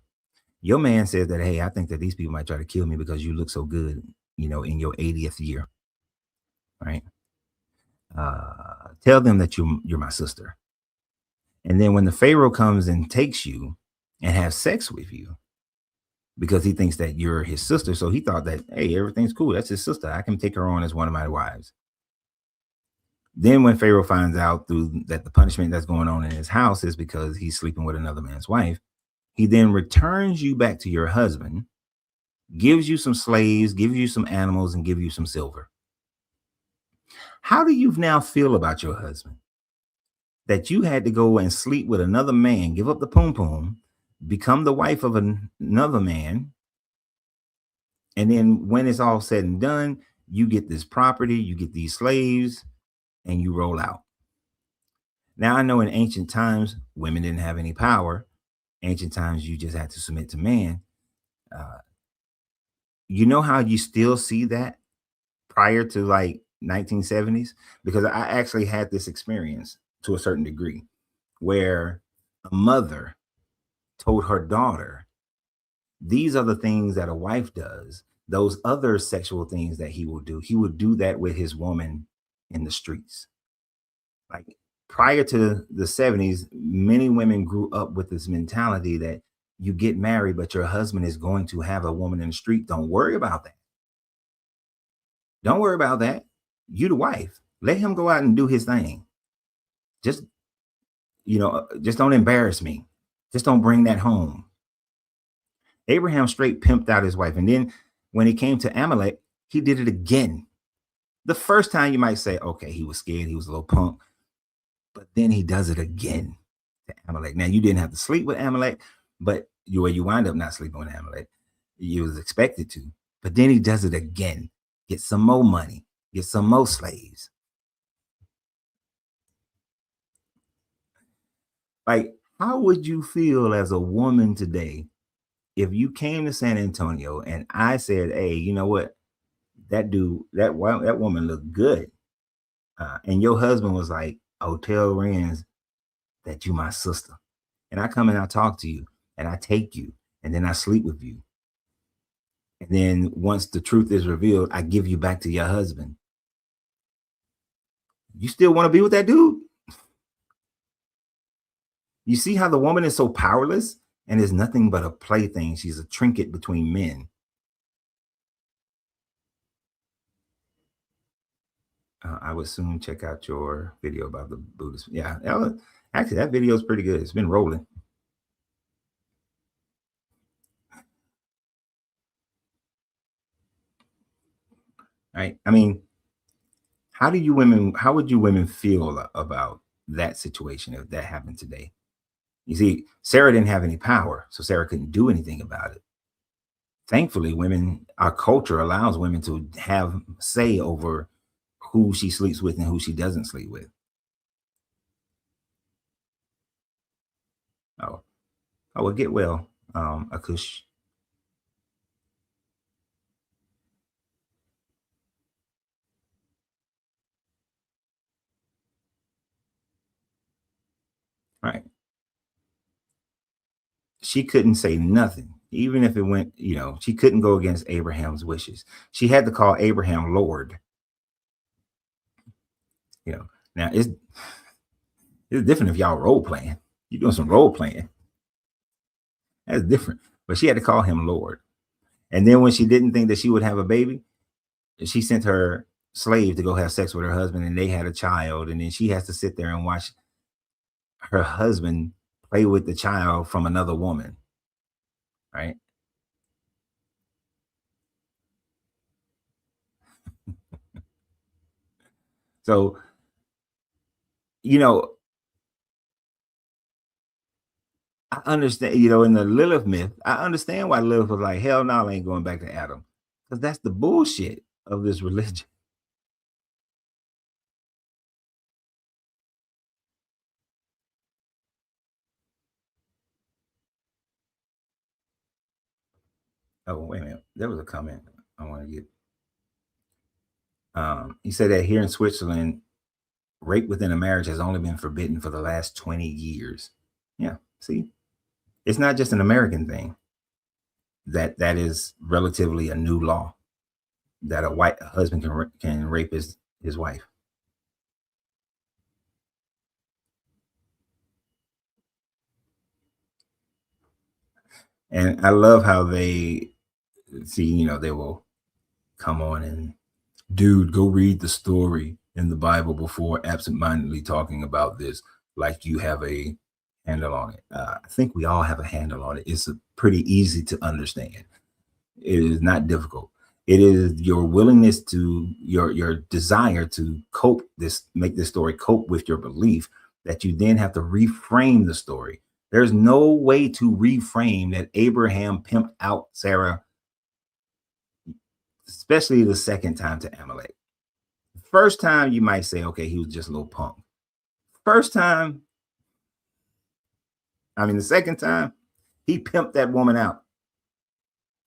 Your man says that, hey, I think that these people might try to kill me because you look so good, in your 80th year, right? Tell them that you're my sister. And then when the Pharaoh comes and takes you and has sex with you, because he thinks that you're his sister, so he thought that, hey, everything's cool. That's his sister. I can take her on as one of my wives. Then when Pharaoh finds out through that the punishment that's going on in his house is because he's sleeping with another man's wife, he then returns you back to your husband, gives you some slaves, gives you some animals, and give you some silver. How do you now feel about your husband? That you had to go and sleep with another man, give up the poom poom, become the wife of another man, and then when it's all said and done, you get this property, you get these slaves, and you roll out. Now, I know in ancient times, women didn't have any power. Ancient times, you just had to submit to man. Uh, you know how you still see that prior to like 1970s? Because I actually had this experience to a certain degree where a mother told her daughter, these are the things that a wife does. Those other sexual things that he would do that with his woman in the streets. Like prior to the 70s, many women grew up with this mentality that you get married, but your husband is going to have a woman in the street. Don't worry about that. Don't worry about that. You the wife. Let him go out and do his thing. Just, just don't embarrass me. Just don't bring that home. Abraham straight pimped out his wife. And then when he came to Amalek, he did it again. The first time you might say, okay, he was scared. He was a little punk. But then he does it again to Amalek. Now, you didn't have to sleep with Amalek, but you wind up not sleeping with Amalek. You was expected to. But then he does it again. Get some more money. Get some more slaves. Like, how would you feel as a woman today if you came to San Antonio and I said, hey, you know what? That dude, that woman looked good. And your husband was like, oh, tell Renz that you my sister. And I come and I talk to you and I take you and then I sleep with you. And then once the truth is revealed, I give you back to your husband. You still want to be with that dude? You see how the woman is so powerless and is nothing but a plaything. She's a trinket between men. I would soon check out your video about the Buddhist. Yeah, actually, that video is pretty good. It's been rolling. Right? I mean, how would you women feel about that situation if that happened today? You see, Sarah didn't have any power, so Sarah couldn't do anything about it. Thankfully, our culture allows women to have say over who she sleeps with and who she doesn't sleep with. Oh, I will get well, Akush. Right. She couldn't say nothing, even if it went, she couldn't go against Abraham's wishes. She had to call Abraham Lord. Now it's different if y'all role playing. You're doing some role playing. That's different. But she had to call him Lord. And then when she didn't think that she would have a baby, she sent her slave to go have sex with her husband and they had a child. And then she has to sit there and watch her husband play with the child from another woman. Right. So, you know, I understand, in the Lilith myth, I understand why Lilith was like, hell no, I ain't going back to Adam. Because that's the bullshit of this religion. Oh, wait a minute. There was a comment I want to get. He said that here in Switzerland, rape within a marriage has only been forbidden for the last 20 years. Yeah, see, it's not just an American thing. That is relatively a new law that a white husband can rape his wife. And I love how they see, they will come on and, dude, go read the story in the Bible before absentmindedly talking about this like you have a handle on it. I think we all have a handle on it. It's pretty easy to understand. It is not difficult. It is your willingness to your desire to make this story cope with your belief that you then have to reframe the story. There's no way to reframe that Abraham pimped out Sarah, especially the second time to Amalek. First time you might say, okay, he was just a little punk. First time, the second time, he pimped that woman out.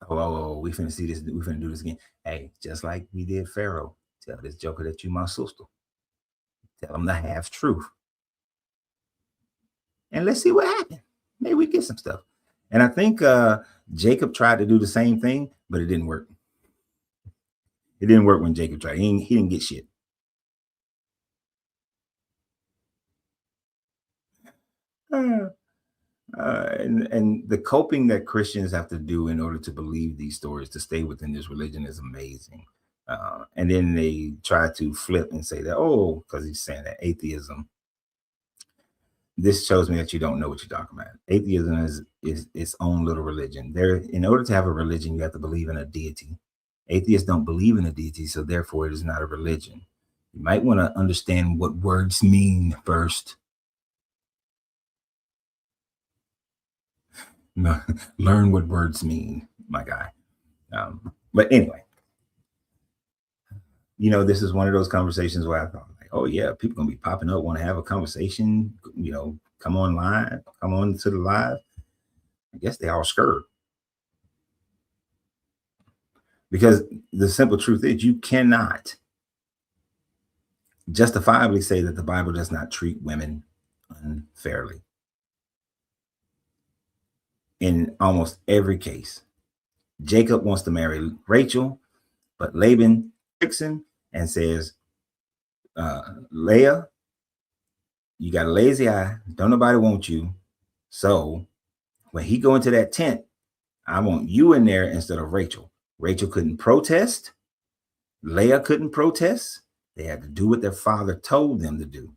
Oh, we finna see this. We finna do this again. Hey, just like we did Pharaoh. Tell this joker that you my sister. Tell him the half truth. And let's see what happened. Maybe we get some stuff. And I think Jacob tried to do the same thing, but it didn't work. It didn't work when Jacob tried. He didn't get shit. And the coping that Christians have to do in order to believe these stories, to stay within this religion, is amazing. And then they try to flip and say that, oh, because he's saying that atheism. This shows me that you don't know what you're talking about. Atheism is its own little religion. In order to have a religion, you have to believe in a deity. Atheists don't believe in a deity, so therefore it is not a religion. You might want to understand what words mean first. No, learn what words mean, my guy. But anyway, this is one of those conversations where I thought, like, oh yeah, people gonna be popping up, want to have a conversation. Come online, come on to the live. I guess they all scared, because the simple truth is you cannot justifiably say that the Bible does not treat women unfairly. In almost every case, Jacob wants to marry Rachel, but Laban tricks him and says, Leah, you got a lazy eye. Don't nobody want you. So when he go into that tent, I want you in there instead of Rachel. Rachel couldn't protest. Leah couldn't protest. They had to do what their father told them to do.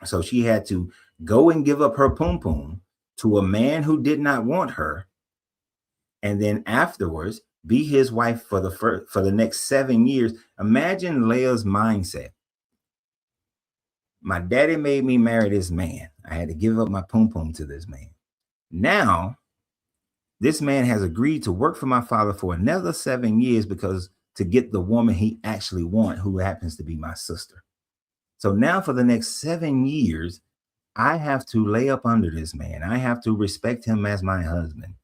So she had to go and give up her poom poom to a man who did not want her, and then afterwards be his wife for the next 7 years. Imagine Leah's mindset. My daddy made me marry this man. I had to give up my poom poom to this man. Now, this man has agreed to work for my father for another 7 years because to get the woman he actually wants, who happens to be my sister. So now for the next 7 years, I have to lay up under this man. I have to respect him as my husband.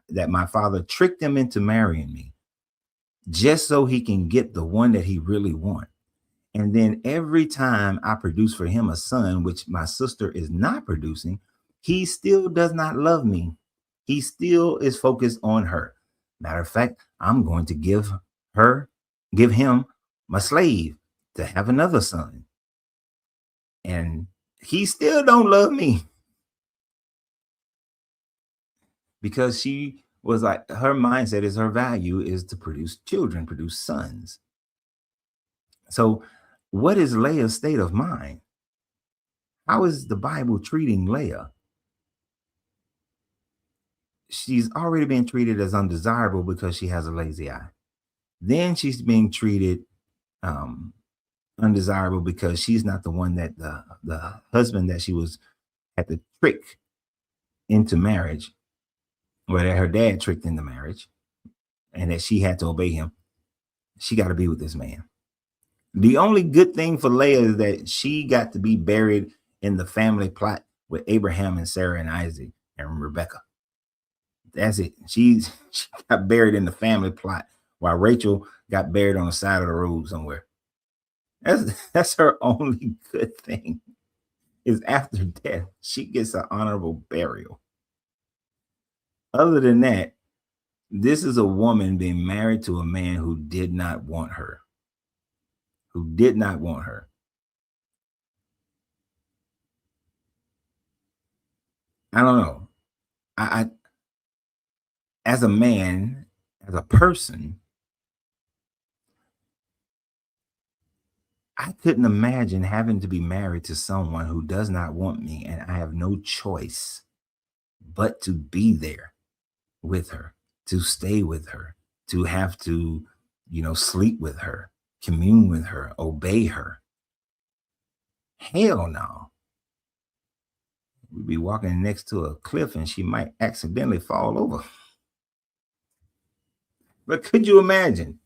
That my father tricked him into marrying me just so he can get the one that he really wants. And then every time I produce for him a son, which my sister is not producing, he still does not love me. He still is focused on her. Matter of fact, I'm going to give him my slave to have another son. And he still don't love me. Because she was like, her mindset is her value is to produce children, produce sons. So what is Leah's state of mind? How is the Bible treating Leah? She's already been treated as undesirable because she has a lazy eye. Then she's being treated undesirable because she's not the one that the husband that she had to trick into marriage, or that her dad tricked into marriage, and that she had to obey him, she got to be with this man. The only good thing for Leah is that she got to be buried in the family plot with Abraham and Sarah and Isaac and Rebecca. That's it. She got buried in the family plot while Rachel got buried on the side of the road somewhere. That's her only good thing, is after death, she gets an honorable burial. Other than that, this is a woman being married to a man who did not want her. Who did not want her. I don't know. I as a man, as a person, I couldn't imagine having to be married to someone who does not want me, and I have no choice but to be there with her, to stay with her, to have to, sleep with her, commune with her, obey her. Hell no. We'd be walking next to a cliff and she might accidentally fall over. But could you imagine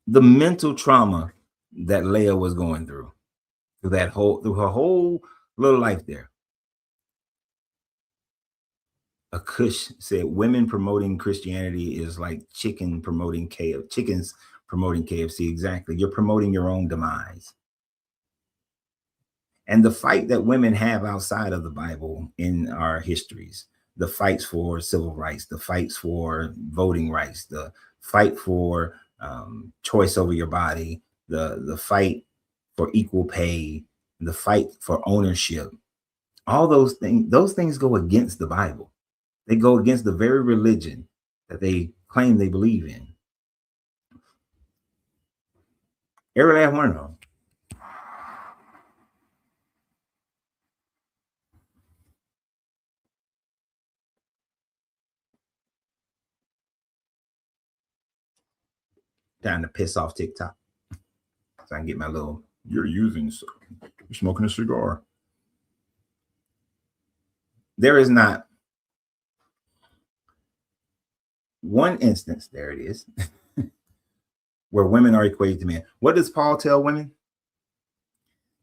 the mental trauma that Leah was going through through her whole little life there? A Kush said, women promoting Christianity is like chickens promoting KFC. Exactly. You're promoting your own demise. And the fight that women have outside of the Bible in our histories, the fights for civil rights, the fights for voting rights, the fight for choice over your body, the fight for equal pay, the fight for ownership, all those things go against the Bible. They go against the very religion that they claim they believe in. Every last one of them. Time to piss off TikTok so I can get my little, you're smoking a cigar. There is not one instance, there it is, where women are equated to men. What does Paul tell women?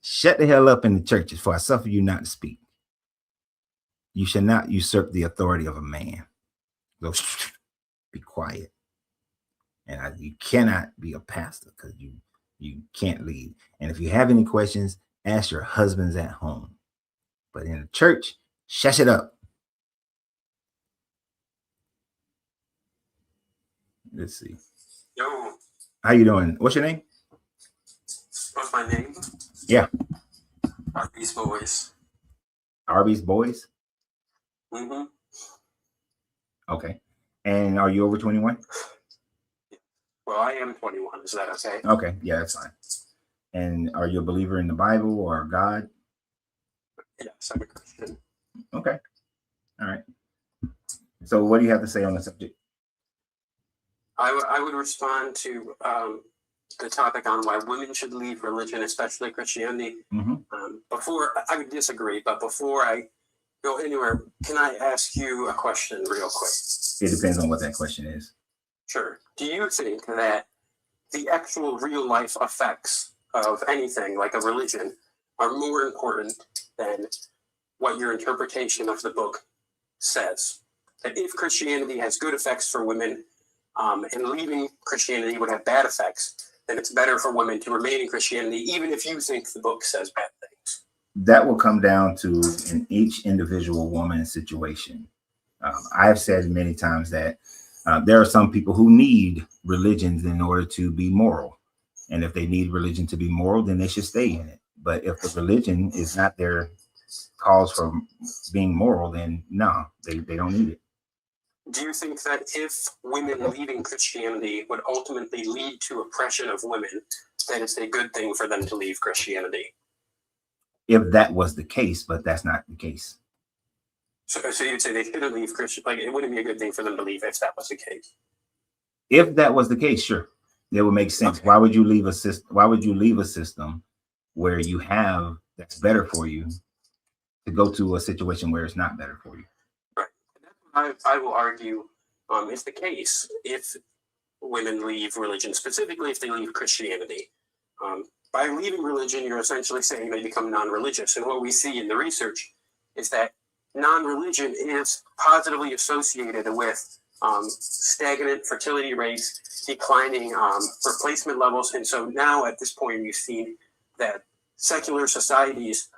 Shut the hell up in the churches, for I suffer you not to speak. You shall not usurp the authority of a man. So be quiet. And you cannot be a pastor because you can't lead. And if you have any questions, ask your husbands at home. But in the church, shush it up. Let's see. Yo. How you doing? What's your name? What's my name? Yeah. Arby's Boys. Arby's Boys? Mm-hmm. Okay. And are you over 21? Well, I am 21. Is that okay? Okay. Yeah, that's fine. And are you a believer in the Bible or God? Yes, I'm a Christian. Okay. All right. So what do you have to say on the subject? I would respond to the topic on why women should leave religion, especially Christianity. Mm-hmm. Before I would disagree, but before I go anywhere, can I ask you a question real quick? It depends on what that question is. Sure. Do you think that the actual real life effects of anything like a religion are more important than what your interpretation of the book says? That if Christianity has good effects for women, and leaving Christianity would have bad effects, then it's better for women to remain in Christianity, even if you think the book says bad things. That will come down to each individual woman's situation. I've said many times that there are some people who need religions in order to be moral. And if they need religion to be moral, then they should stay in it. But if the religion is not their cause for being moral, then no, they don't need it. Do you think that if women leaving Christianity would ultimately lead to oppression of women, then it's a good thing for them to leave Christianity? If that was the case, but that's not the case. So you'd say they shouldn't leave Christian, like it wouldn't be a good thing for them to leave if that was the case? If that was the case, sure, it would make sense. Okay. Why would you leave a system? Why would you leave a system where you have that's better for you to go to a situation where it's not better for you. Right. And that's what I will argue is the case if women leave religion, specifically if they leave Christianity. By leaving religion, you're essentially saying they become non-religious. And what we see in the research is that non-religion is positively associated with stagnant fertility rates, declining replacement levels. And so now at this point, we've seen that secular societies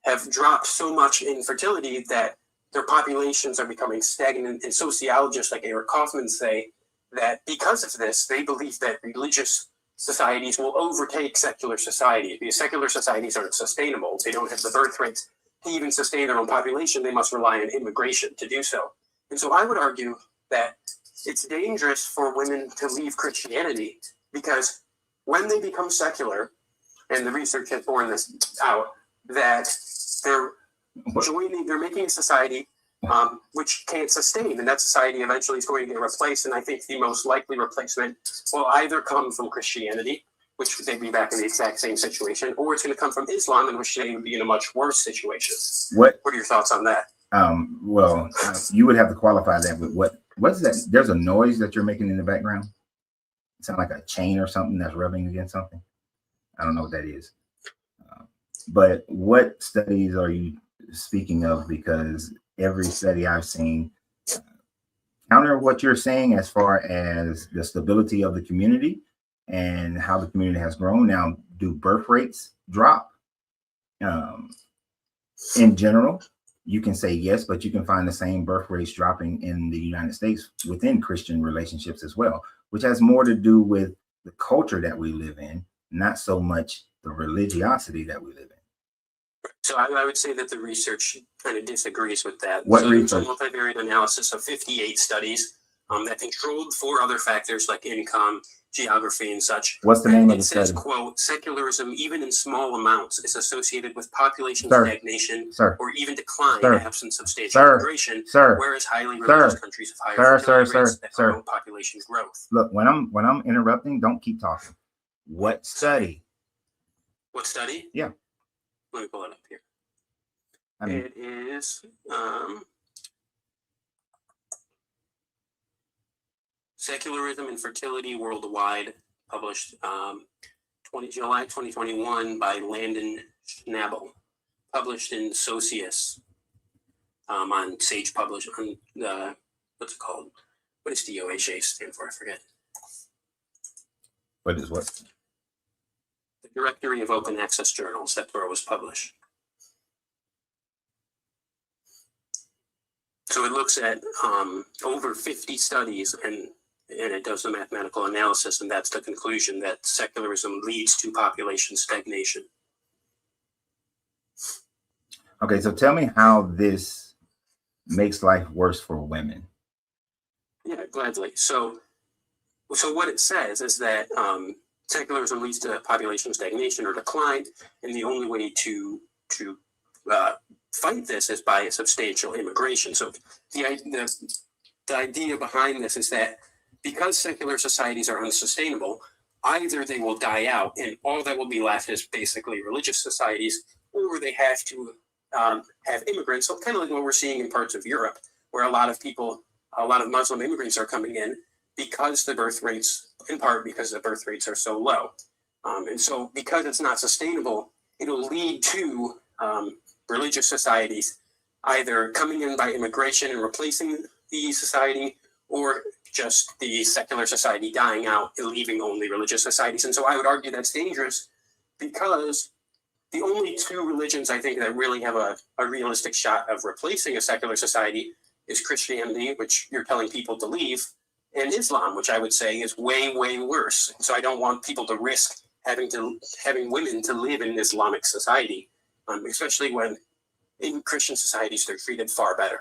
have dropped so much in fertility that their populations are becoming stagnant. And sociologists like Eric Kaufman say that because of this, they believe that religious societies will overtake secular societies because secular societies aren't sustainable. They don't have the birth rates to even sustain their own population. They must rely on immigration to do so. And so I would argue that it's dangerous for women to leave Christianity because when they become secular, and the research has borne this out, that they're making a society which can't sustain, and that society eventually is going to get replaced. And I think the most likely replacement will either come from Christianity, which they'd be back in the exact same situation, or it's going to come from Islam, in which they would be in a much worse situation. What are your thoughts on that? Well, you would have to qualify that with what's that? There's a noise that you're making in the background. It sounds like a chain or something that's rubbing against something. I don't know what that is. But what studies are you speaking of? Because every study I've seen counter what you're saying as far as the stability of the community and how the community has grown. Now, do birth rates drop? In general, you can say yes, but you can find the same birth rates dropping in the United States within Christian relationships as well, which has more to do with the culture that we live in, not so much the religiosity that we live in. So I would say that the research kind of disagrees with that. What research? It's a multivariate analysis of 58 studies that controlled 4 other factors like income, geography, and such. What's the name of the study? It says, quote, secularism, even in small amounts, is associated with population stagnation or even decline in absence of substantial immigration, whereas highly religious countries have higher fertility rates that promote population growth. Look, when I'm interrupting, don't keep talking. What study? What study? Yeah. Let me pull it up here. It is Secularism and Fertility Worldwide, published July 2021 by Landon Schnabel, published in Socius on Sage Publish on what's it called? What does DOHA stand for? I forget. What is what? The Directory of Open Access Journals. That's where it was published. So it looks at over 50 studies and it does the mathematical analysis, and that's the conclusion that secularism leads to population stagnation. Okay, so tell me how this makes life worse for women. Yeah, gladly. So what it says is that secularism leads to population stagnation or decline, and the only way to fight this is by a substantial immigration. So the idea behind this is that because secular societies are unsustainable, either they will die out and all that will be left is basically religious societies, or they have to have immigrants. So kind of like what we're seeing in parts of Europe, where a lot of Muslim immigrants are coming in because the birth rates, in part because the birth rates are so low. And so because it's not sustainable, it'll lead to religious societies either coming in by immigration and replacing the society, or just the secular society dying out and leaving only religious societies. And so I would argue that's dangerous because the only 2 religions I think that really have a realistic shot of replacing a secular society is Christianity, which you're telling people to leave, and Islam, which I would say is way, way worse. So I don't want people to risk having women to live in an Islamic society, especially when in Christian societies they're treated far better.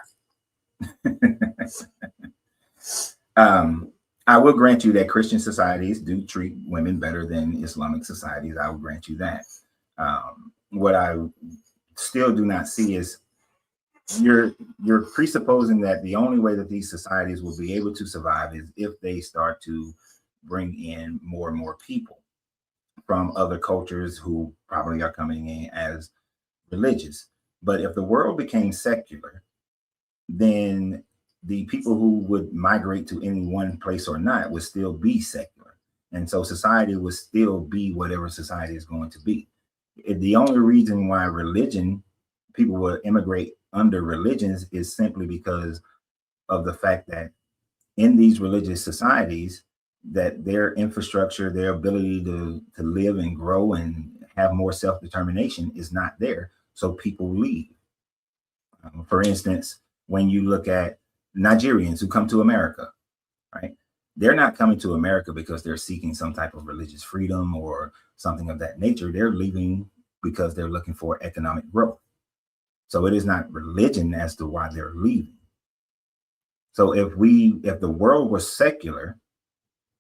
I will grant you that Christian societies do treat women better than Islamic societies. I will grant you that. What I still do not see is you're presupposing that the only way that these societies will be able to survive is if they start to bring in more and more people from other cultures who probably are coming in as religious. But if the world became secular, then the people who would migrate to any one place or not would still be secular. And so society would still be whatever society is going to be. The only reason why people will immigrate under religions is simply because of the fact that in these religious societies, that their infrastructure, their ability to live and grow and have more self-determination is not there. So people leave. For instance, when you look at Nigerians who come to America, right? They're not coming to America because they're seeking some type of religious freedom or something of that nature. They're leaving because they're looking for economic growth. So it is not religion as to why they're leaving. So if the world was secular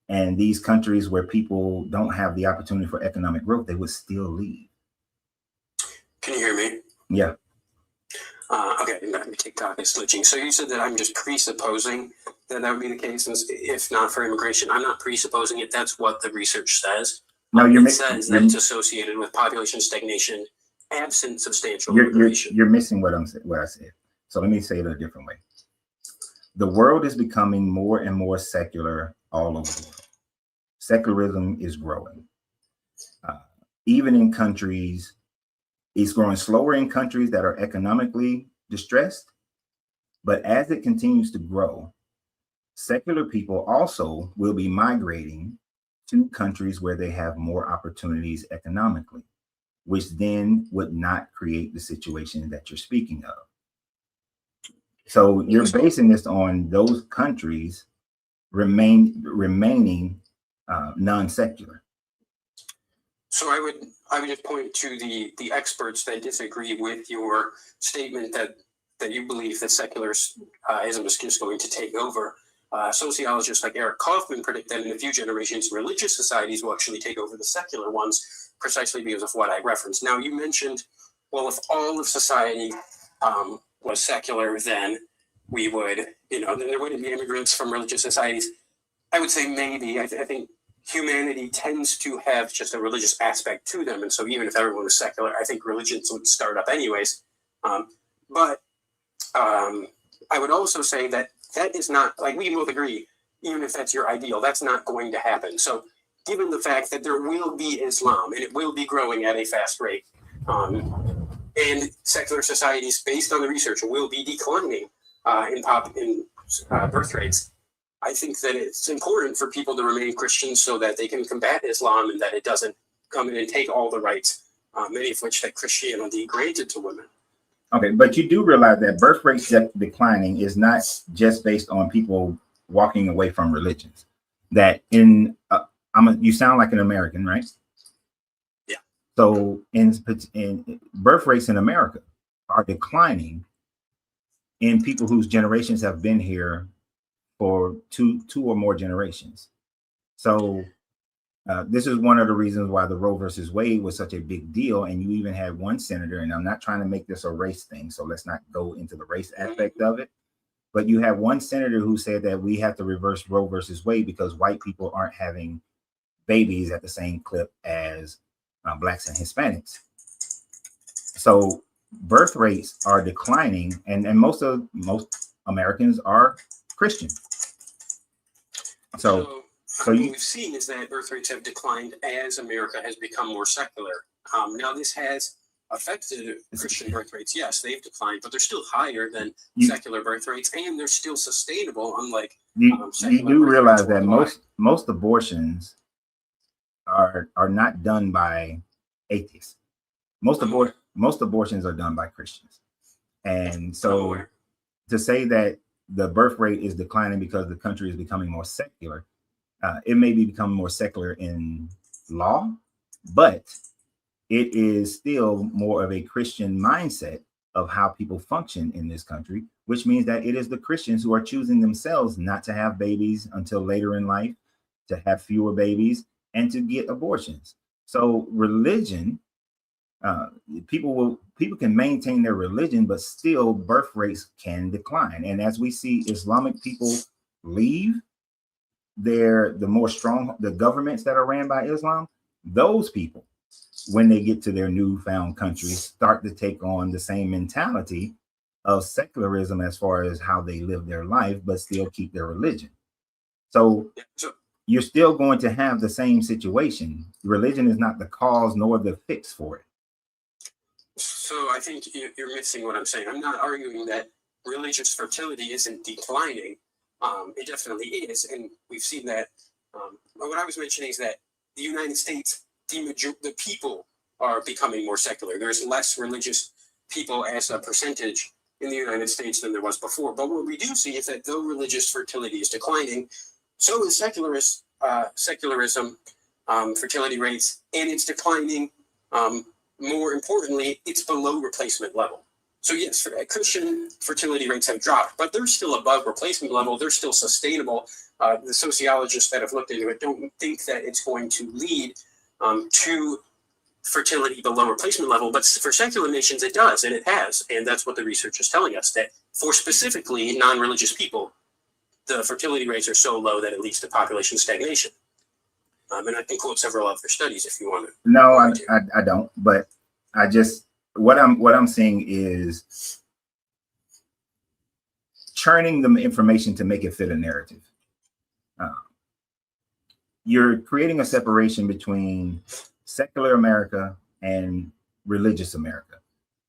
and these countries where people don't have the opportunity for economic growth, they would still leave. Can you hear me? Yeah. Okay, TikTok is glitching. So you said that I'm just presupposing that would be the case, and if not for immigration. I'm not presupposing it. That's what the research says. No, it says that it's associated with population stagnation, absent substantial immigration. You're missing what I said. So let me say it a different way. The world is becoming more and more secular all over the world. Secularism is growing. Even in countries, it's growing slower in countries that are economically distressed. But as it continues to grow, secular people also will be migrating to countries where they have more opportunities economically, which then would not create the situation that you're speaking of. So you're basing this on those countries remaining non-secular. So I would just point to the experts that disagree with your statement that you believe that secularism is just going to take over. Sociologists like Eric Kaufman predict that in a few generations, religious societies will actually take over the secular ones, precisely because of what I referenced. Now, you mentioned, well, if all of society was secular, then we would, then there wouldn't be immigrants from religious societies. I would say maybe. I think humanity tends to have just a religious aspect to them. And so even if everyone was secular, I think religions would start up anyways. But I would also say that is not, like we both agree, even if that's your ideal, that's not going to happen. So given the fact that there will be Islam and it will be growing at a fast rate, and secular societies, based on the research, will be declining in birth rates, I think that it's important for people to remain Christians so that they can combat Islam and that it doesn't come in and take all the rights, many of which that Christianity granted to women. Okay, but you do realize that birth rate declining is not just based on people walking away from religions. That you sound like an American, right? Yeah. So in birth rates in America are declining in people whose generations have been here for two or more generations. So this is one of the reasons why the Roe versus Wade was such a big deal. And you even had one senator, and I'm not trying to make this a race thing, so let's not go into the race aspect of it. But you have one senator who said that we have to reverse Roe versus Wade because white people aren't having babies at the same clip as Blacks and Hispanics. So birth rates are declining, and most Americans are Christian. So what we've seen is that birth rates have declined as America has become more secular. Now, this has affected Christian birth rates. Yes, they've declined, but they're still higher than secular birth rates, and they're still sustainable, unlike secular. You do realize that most abortions are not done by atheists. Most abortions are done by Christians. And so to say that the birth rate is declining because the country is becoming more secular, it may be becoming more secular in law, but it is still more of a Christian mindset of how people function in this country, which means that it is the Christians who are choosing themselves not to have babies until later in life, to have fewer babies, and to get abortions. So religion, people can maintain their religion, but still birth rates can decline. And as we see Islamic people leave, the governments that are ran by Islam, those people when they get to their newfound country, start to take on the same mentality of secularism as far as how they live their life, but still keep their religion. So you're still going to have the same situation. Religion is not the cause nor the fix for it. So I think you're missing what I'm saying. I'm not arguing that religious fertility isn't declining. It definitely is, and we've seen that. What I was mentioning is that the United States, the people are becoming more secular. There's less religious people as a percentage in the United States than there was before. But what we do see is that though religious fertility is declining, so is secularism, fertility rates, and it's declining. More importantly, it's below replacement level. So yes, Christian fertility rates have dropped, but they're still above replacement level. They're still sustainable. The sociologists that have looked into it don't think that it's going to lead to fertility below replacement level, but for secular nations it does, and it has. And that's what the research is telling us, that for specifically non-religious people, the fertility rates are so low that it leads to population stagnation. And I can quote several other studies if you want to. No, I don't. But I just what I'm seeing is churning the information to make it fit a narrative. You're creating a separation between secular America and religious America.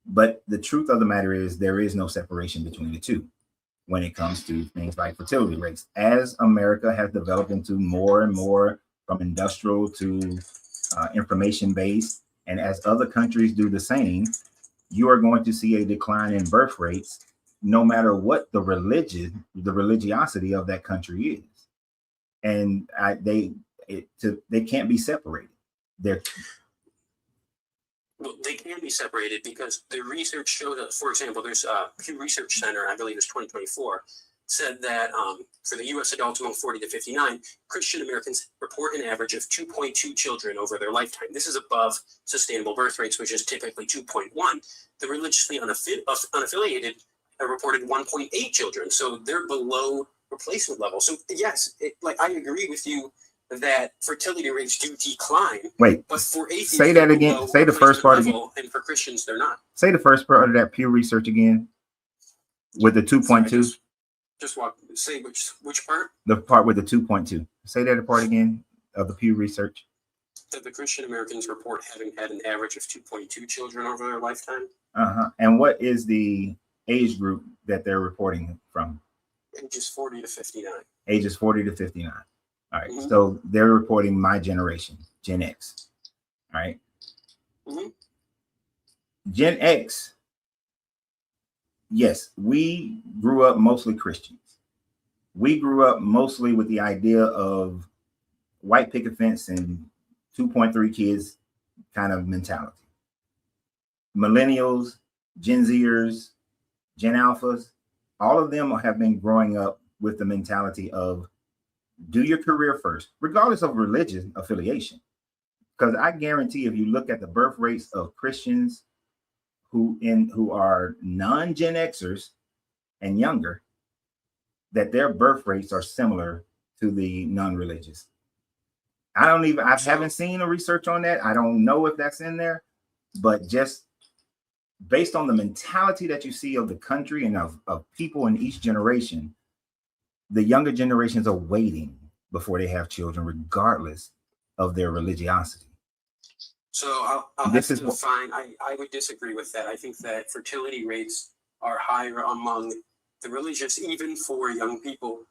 But the truth of the matter is there is no separation between the two when it comes to things like fertility rates. As America has developed into more and more from industrial to information-based, and as other countries do the same, you are going to see a decline in birth rates, no matter what the religiosity of that country is. And they can't be separated. Well, they can be separated because the research showed us, for example, there's a Pew Research Center, I believe it was 2024, said that for the U.S. adults among 40 to 59, Christian Americans report an average of 2.2 children over their lifetime. This is above sustainable birth rates, which is typically 2.1. The religiously unaffiliated reported 1.8 children, so they're below replacement level. So yes, I agree with you that fertility rates do decline. Wait, but for atheists, say that again. Say the first part again. And for Christians, they're not. Say the first part of that Pew Research again with the 2.2. Say which part? The part with the 2.2. Say that part again of the Pew Research. That the Christian Americans report having had an average of 2.2 children over their lifetime. And what is the age group that they're reporting from? Ages 40 to 59. Ages 40 to 59. All right. Mm-hmm. So they're reporting my generation, Gen X. All right. Mm-hmm. Gen X. Yes, we grew up mostly Christians. We grew up mostly with the idea of white picket fence and 2.3 kids kind of mentality. Millennials, Gen Zers, Gen Alphas, all of them have been growing up with the mentality of do your career first, regardless of religious affiliation. Because I guarantee if you look at the birth rates of Christians who are non-Gen Xers and younger, that their birth rates are similar to the non-religious. I haven't seen a research on that. I don't know if that's in there, but just based on the mentality that you see of the country and of people in each generation, the younger generations are waiting before they have children, regardless of their religiosity. So I'll have to define. I would disagree with that. I think that fertility rates are higher among the religious, even for young people.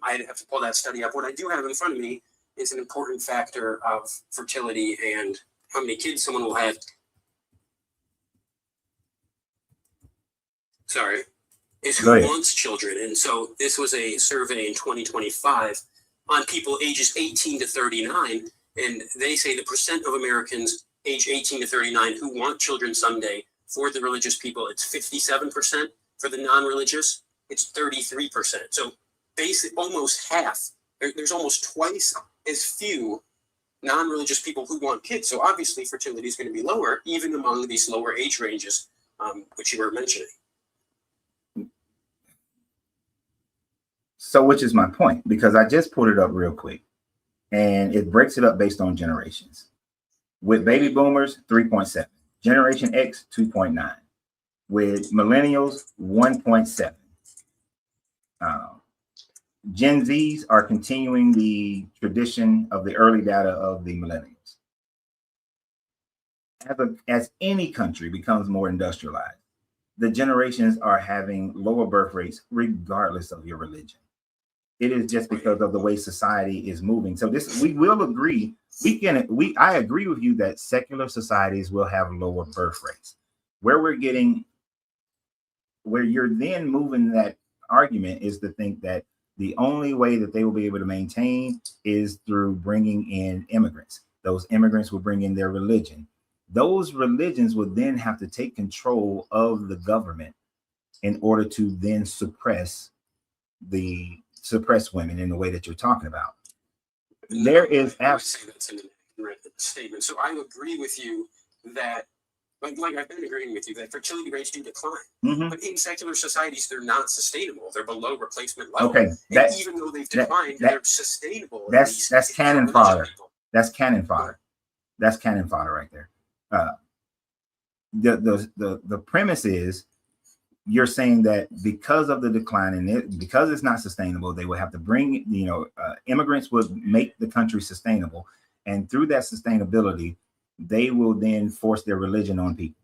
I'd have to pull that study up. What I do have in front of me is an important factor of fertility and how many kids someone will have. Sorry. Is who wants children. And so this was a survey in 2025 on people ages 18 to 39. And they say the percent of Americans age 18 to 39 who want children someday, for the religious people, it's 57%. For the non-religious, it's 33%. So basically almost half. There's almost twice as few non-religious people who want kids. So obviously fertility is going to be lower, even among these lower age ranges, which you were mentioning. So which is my point, because I just pulled it up real quick and it breaks it up based on generations. With baby boomers, 3.7. Generation X, 2.9. With millennials, 1.7. Gen Zs are continuing the tradition of the early data of the millennials. As any country becomes more industrialized, the generations are having lower birth rates regardless of your religion. It is just because of the way society is moving. So this, we will agree. I agree with you that secular societies will have lower birth rates. Where you're then moving that argument is to think that the only way that they will be able to maintain is through bringing in immigrants. Those immigrants will bring in their religion. Those religions would then have to take control of the government in order to then suppress women in the way that you're talking about. There is absolutely that's an inaccurate statement. So I agree with you that, like I've been agreeing with you that fertility rates do decline, but in secular societies they're not sustainable. They're below replacement level. Okay, and even though they've declined, they're sustainable. That's cannon fodder. That's cannon fodder. That's cannon fodder right there. The premise is you're saying that because of the decline in it, because it's not sustainable, they will have to bring, immigrants would make the country sustainable. And through that sustainability, they will then force their religion on people.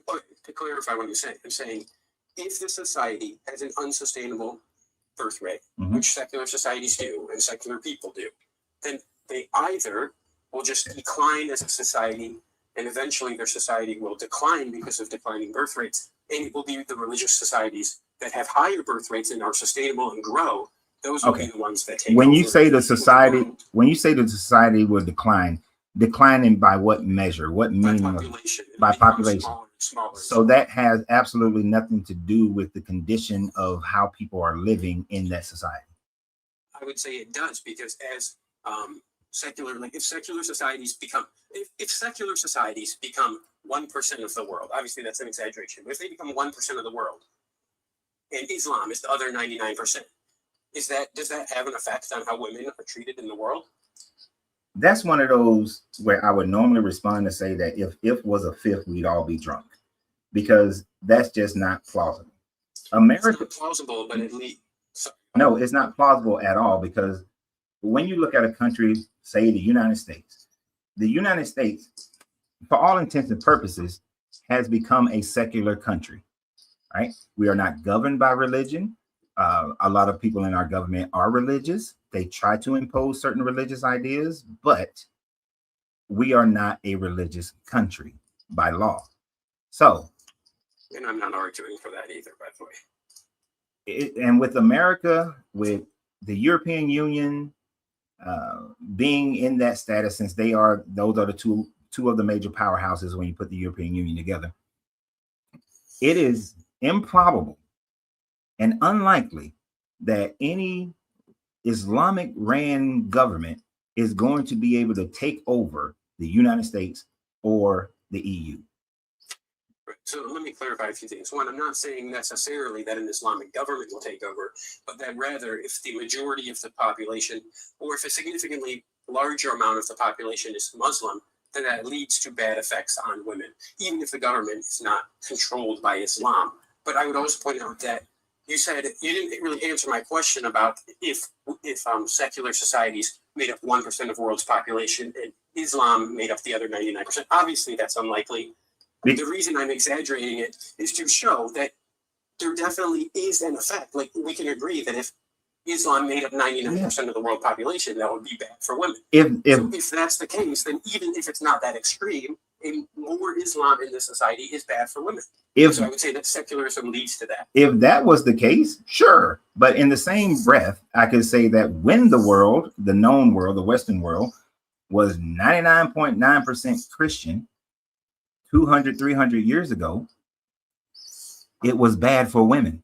But to clarify what you're saying, I'm saying if the society has an unsustainable birth rate, which secular societies do and secular people do, then they either will just decline as a society, and eventually their society will decline because of declining birth rates, and it will be the religious societies that have higher birth rates and are sustainable and grow. Those will be the ones that take. When you say the society will decline, declining by what measure? What meaning? By population. Smaller. So that has absolutely nothing to do with the condition of how people are living in that society. I would say it does, because as if secular societies become 1% of the world, obviously that's an exaggeration, but if they become 1% of the world and Islam is the other 99%, does that have an effect on how women are treated in the world? That's one of those where I would normally respond to say that if was a fifth, we'd all be drunk, because that's just not plausible. America, it's not plausible, but at least no, it's not plausible at all, because when you look at a country, say the United States, for all intents and purposes, has become a secular country, right? We are not governed by religion. A lot of people in our government are religious. They try to impose certain religious ideas, but we are not a religious country by law. So, and I'm not arguing for that either, by the way. And with America, with the European Union being in that status, since those are the two of the major powerhouses when you put the European Union together, it is improbable and unlikely that any Islamic ran government is going to be able to take over the United States or the EU. So let me clarify a few things. One, I'm not saying necessarily that an Islamic government will take over, but that rather if the majority of the population, or if a significantly larger amount of the population is Muslim, then that leads to bad effects on women, even if the government is not controlled by Islam. But I would also point out that you said you didn't really answer my question about if secular societies made up 1% of the world's population and Islam made up the other 99%. Obviously, that's unlikely. The reason I'm exaggerating it is to show that there definitely is an effect. Like, we can agree that if Islam made up 99% of the world population, that would be bad for women. If that's the case, then even if it's not that extreme, more Islam in this society is bad for women. So I would say that secularism leads to that. If that was the case, sure. But in the same breath, I could say that when the world, the known world, the Western world, was 99.9% Christian 200, 300 years ago, it was bad for women.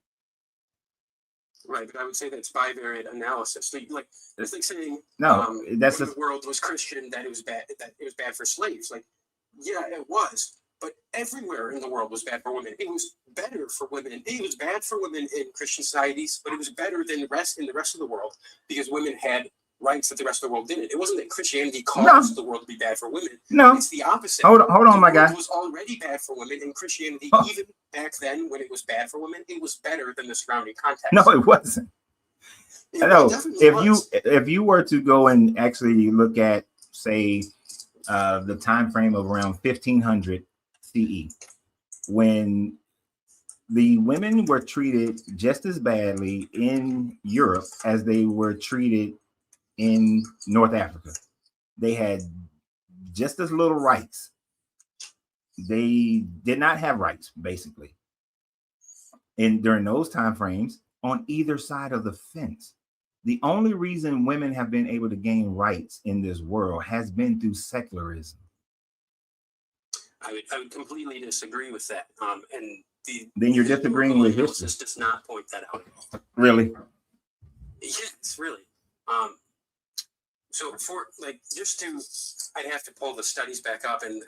Right, but I would say that's bivariate analysis. Like, it's like saying when the world was Christian, that it was bad for slaves. Like, yeah, it was, but everywhere in the world was bad for women. It was better for women. It was bad for women in Christian societies, but it was better than the rest of the world, because women had rights that the rest of the world didn't. It wasn't that Christianity caused the world to be bad for women. No, it's the opposite. Hold on, my guy. It was already bad for women, and Christianity, even back then when it was bad for women, it was better than the surrounding context. No, it wasn't. No, if you were to go and actually look at, say, the time frame of around 1500 CE, when the women were treated just as badly in Europe as they were treated in North Africa. They had just as little rights. They did not have rights, basically. And during those time frames, on either side of the fence, the only reason women have been able to gain rights in this world has been through secularism. I would completely disagree with that. Then you're disagreeing with history. Does not point that out. Really? Yes, really. So for I'd have to pull the studies back up and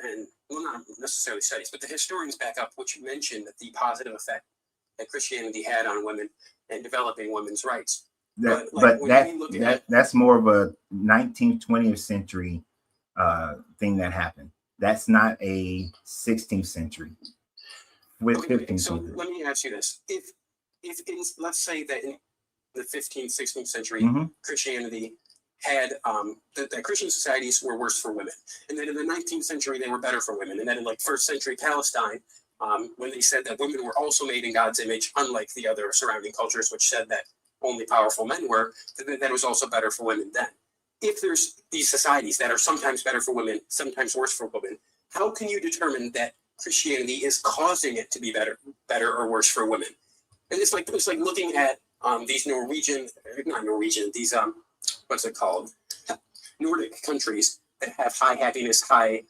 well, not necessarily studies, but the historians back up, which mentioned that the positive effect that Christianity had on women and developing women's rights. That's more of a 19th, 20th century thing that happened. That's not a 16th century. So let me ask you this: if let's say that in the 15th, 16th century, Christianity had that Christian societies were worse for women, and then in the 19th century they were better for women, and then in first century Palestine, when they said that women were also made in God's image, unlike the other surrounding cultures, which said that only powerful men were, that was also better for women then. If there's these societies that are sometimes better for women, sometimes worse for women, how can you determine that Christianity is causing it to be better or worse for women? And it's like looking at these what's it called? Nordic countries that have high happiness, high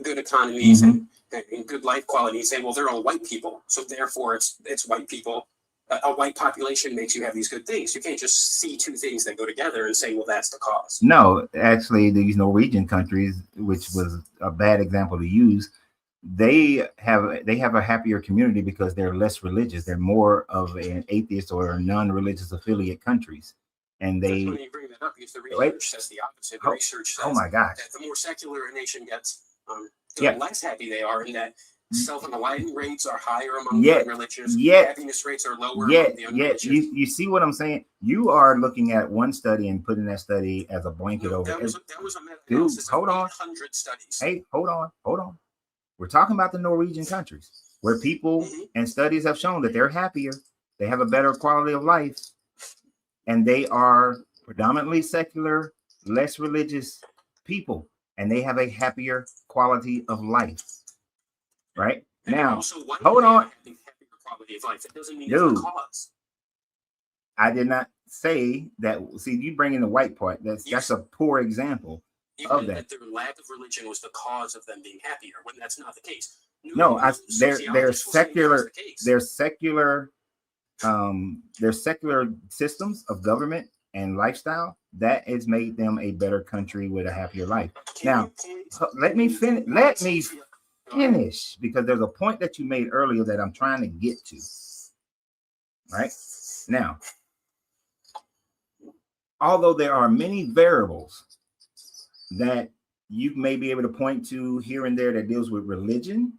good economies and good life quality, and say, well, they're all white people, so therefore it's white people. A white population makes you have these good things. You can't just see two things that go together and say, well, that's the cause. No, actually, these Norwegian countries, which was a bad example to use, they have a happier community because they're less religious. They're more of an atheist or non-religious affiliate countries. And they, when you bring that up, because the research says the opposite. The research says that the more secular a nation gets, the less happy they are, and that self-enlightenment rates are higher among the unreligious. Happiness rates are lower among the unreligious. You see what I'm saying? You are looking at one study and putting that study as a blanket over. That was a meta-analysis of 800 studies. Hey, hold on. We're talking about the Norwegian countries where people and studies have shown that they're happier, they have a better quality of life, and they are predominantly secular, less religious people, and they have a happier quality of life. Right? And now, hold on. Quality of life. It doesn't mean it's the cause. I did not say that. See, you bring in the white part. That's a poor example of that. Their lack of religion was the cause of them being happier, when that's not the case. They're secular. Their secular systems of government and lifestyle that has made them a better country with a happier life. Now, let me finish. Finish, because there's a point that you made earlier that I'm trying to get to. Right now, although there are many variables that you may be able to point to here and there that deals with religion,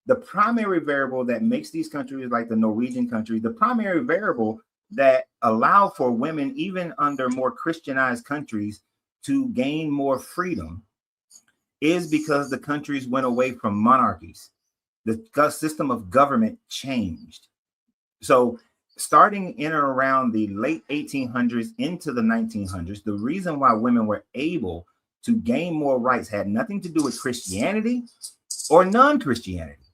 the primary variable that makes these countries like the Norwegian country, the primary variable that allow for women, even under more Christianized countries, to gain more freedom is because the countries went away from monarchies. The system of government changed. So starting in or around the late 1800s into the 1900s, the reason why women were able to gain more rights had nothing to do with Christianity or non-Christianity,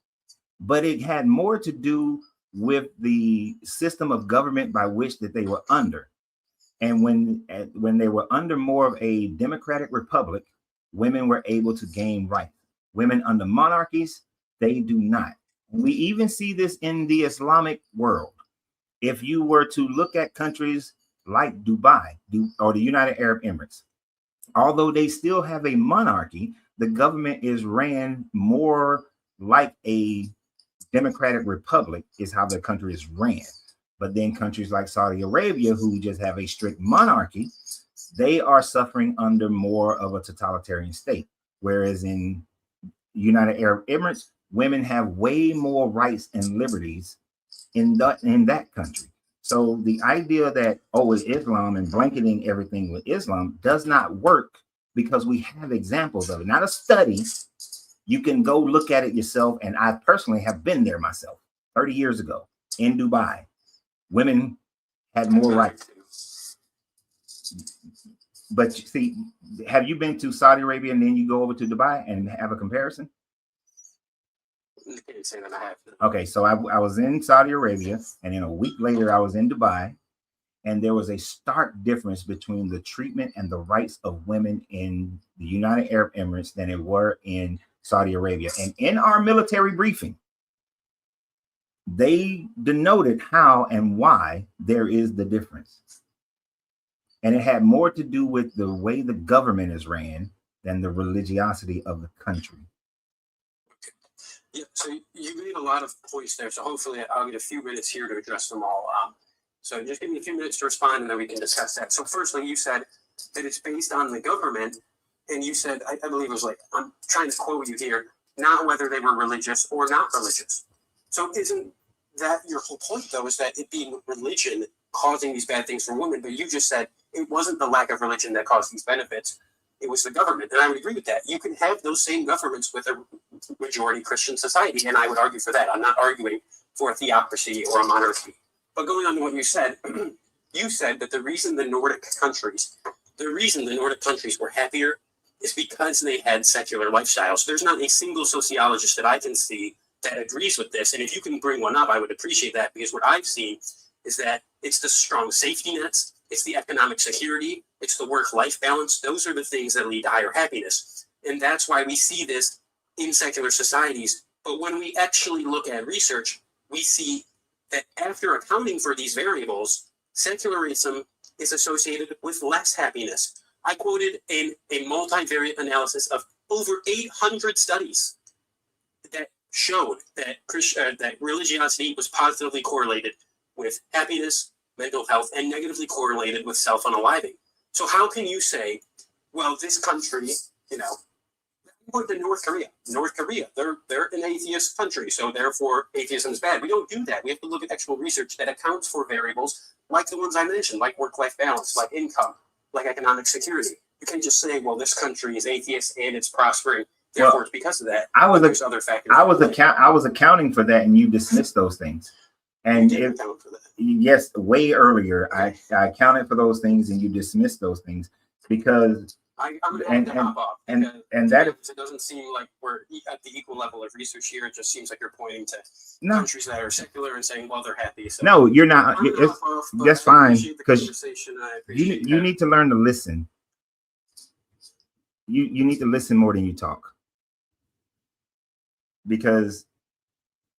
but it had more to do with the system of government by which that they were under. And when they were under more of a democratic republic, women were able to gain rights. Women under monarchies, they do not. We even see this in the Islamic world. If you were to look at countries like Dubai or the United Arab Emirates, although they still have a monarchy, the government is ran more like a democratic republic is how the country is ran. But then countries like Saudi Arabia, who just have a strict monarchy, they are suffering under more of a totalitarian state. Whereas in United Arab Emirates, women have way more rights and liberties in that country. So the idea that, oh, it's Islam and blanketing everything with Islam does not work, because we have examples of it. Not a study. You can go look at it yourself. And I personally have been there myself 30 years ago in Dubai. Women had more rights. But you see, have you been to Saudi Arabia and then you go over to Dubai and have a comparison? I can't say that I have. Okay, so I was in Saudi Arabia, and then a week later I was in Dubai, and there was a stark difference between the treatment and the rights of women in the United Arab Emirates than it were in Saudi Arabia. And in our military briefing, they denoted how and why there is the difference. And it had more to do with the way the government is ran than the religiosity of the country. Yeah, so you made a lot of points there. So hopefully I'll get a few minutes here to address them all. So just give me a few minutes to respond, and then we can discuss that. So firstly, you said that it's based on the government. And you said, I believe it was like, I'm trying to quote you here, not whether they were religious or not religious. So isn't that your whole point, though, is that it being religion causing these bad things for women? But you just said it wasn't the lack of religion that caused these benefits. It was the government. And I would agree with that. You can have those same governments with a majority Christian society. And I would argue for that. I'm not arguing for a theocracy or a monarchy. But going on to what you said that the reason the Nordic countries were happier is because they had secular lifestyles. There's not a single sociologist that I can see that agrees with this. And if you can bring one up, I would appreciate that, because what I've seen is that it's the strong safety nets, it's the economic security, it's the work-life balance. Those are the things that lead to higher happiness. And that's why we see this in secular societies. But when we actually look at research, we see that after accounting for these variables, secularism is associated with less happiness. I quoted in a multivariate analysis of over 800 studies that showed that that religiosity was positively correlated with happiness, mental health, and negatively correlated with self-unaliving. So how can you say, well, this country, go to North Korea. North Korea, they're an atheist country, so therefore atheism is bad. We don't do that. We have to look at actual research that accounts for variables like the ones I mentioned, like work-life balance, like income, like economic security. You can't just say, well, this country is atheist and it's prospering, therefore it's because of that. There's other factors. I was accounting for that, and you dismissed those things. And yes, way earlier, I accounted for those things, and you dismissed those things because I'm going to hop off. And that it doesn't seem like we're at the equal level of research here. It just seems like you're pointing to countries that are secular and saying, well, they're happy. So no, you're not. That's fine, because you need to learn to listen. You need to listen more than you talk, because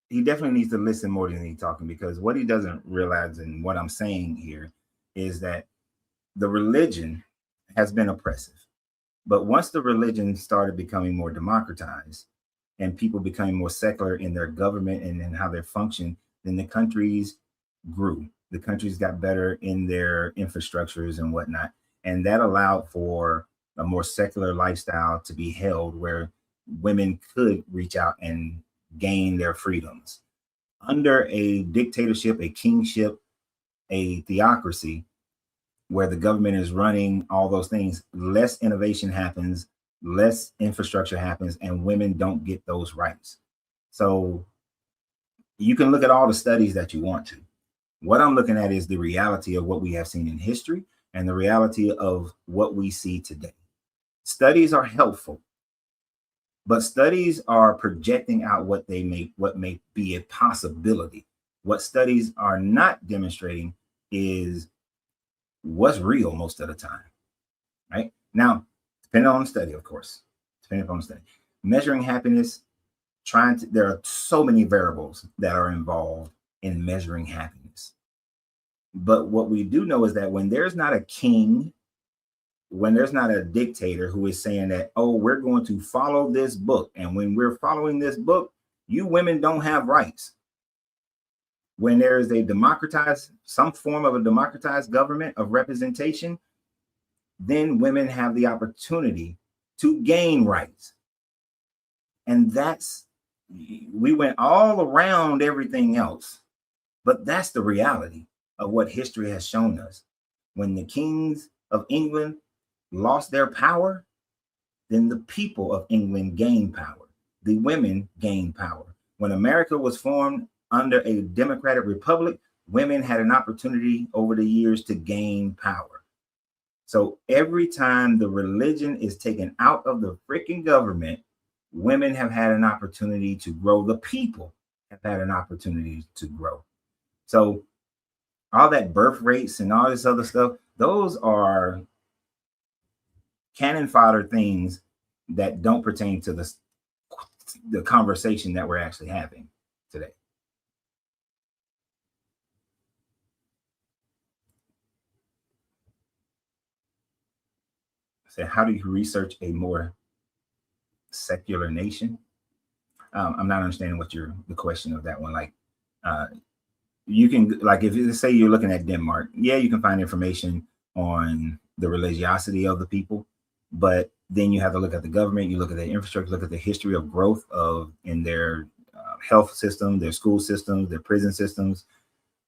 he definitely needs to listen more than he's talking, because what he doesn't realize, and what I'm saying here, is that the religion has been oppressive. But once the religion started becoming more democratized and people becoming more secular in their government and in how they function, then the countries grew. The countries got better in their infrastructures and whatnot. And that allowed for a more secular lifestyle to be held, where women could reach out and gain their freedoms. Under a dictatorship, a kingship, a theocracy, where the government is running all those things, less innovation happens, less infrastructure happens, and women don't get those rights. So you can look at all the studies that you want to. What I'm looking at is the reality of what we have seen in history and the reality of what we see today. Studies are helpful, but studies are projecting out what may be a possibility. What studies are not demonstrating is what's real most of the time, right? Now, depending on the study, of course, measuring happiness, there are so many variables that are involved in measuring happiness. But what we do know is that when there's not a king, when there's not a dictator who is saying that, oh, we're going to follow this book, and when we're following this book, you women don't have rights. when there is a democratized, some form of a democratized government of representation, then women have the opportunity to gain rights. And we went all around everything else, but that's the reality of what history has shown us. When the kings of England lost their power, then the people of England gained power. The women gained power. When America was formed under a democratic republic, women had an opportunity over the years to gain power. So every time the religion is taken out of the freaking government, women have had an opportunity to grow. The people have had an opportunity to grow. So all that birth rates and all this other stuff, those are cannon fodder things that don't pertain to the conversation that we're actually having today. So how do you research a more secular nation? I'm not understanding what the question of that one. Like, you can, like, if you say you're looking at Denmark, yeah, you can find information on the religiosity of the people, but then you have to look at the government, you look at the infrastructure, look at the history of growth in their health system, their school systems, their prison systems.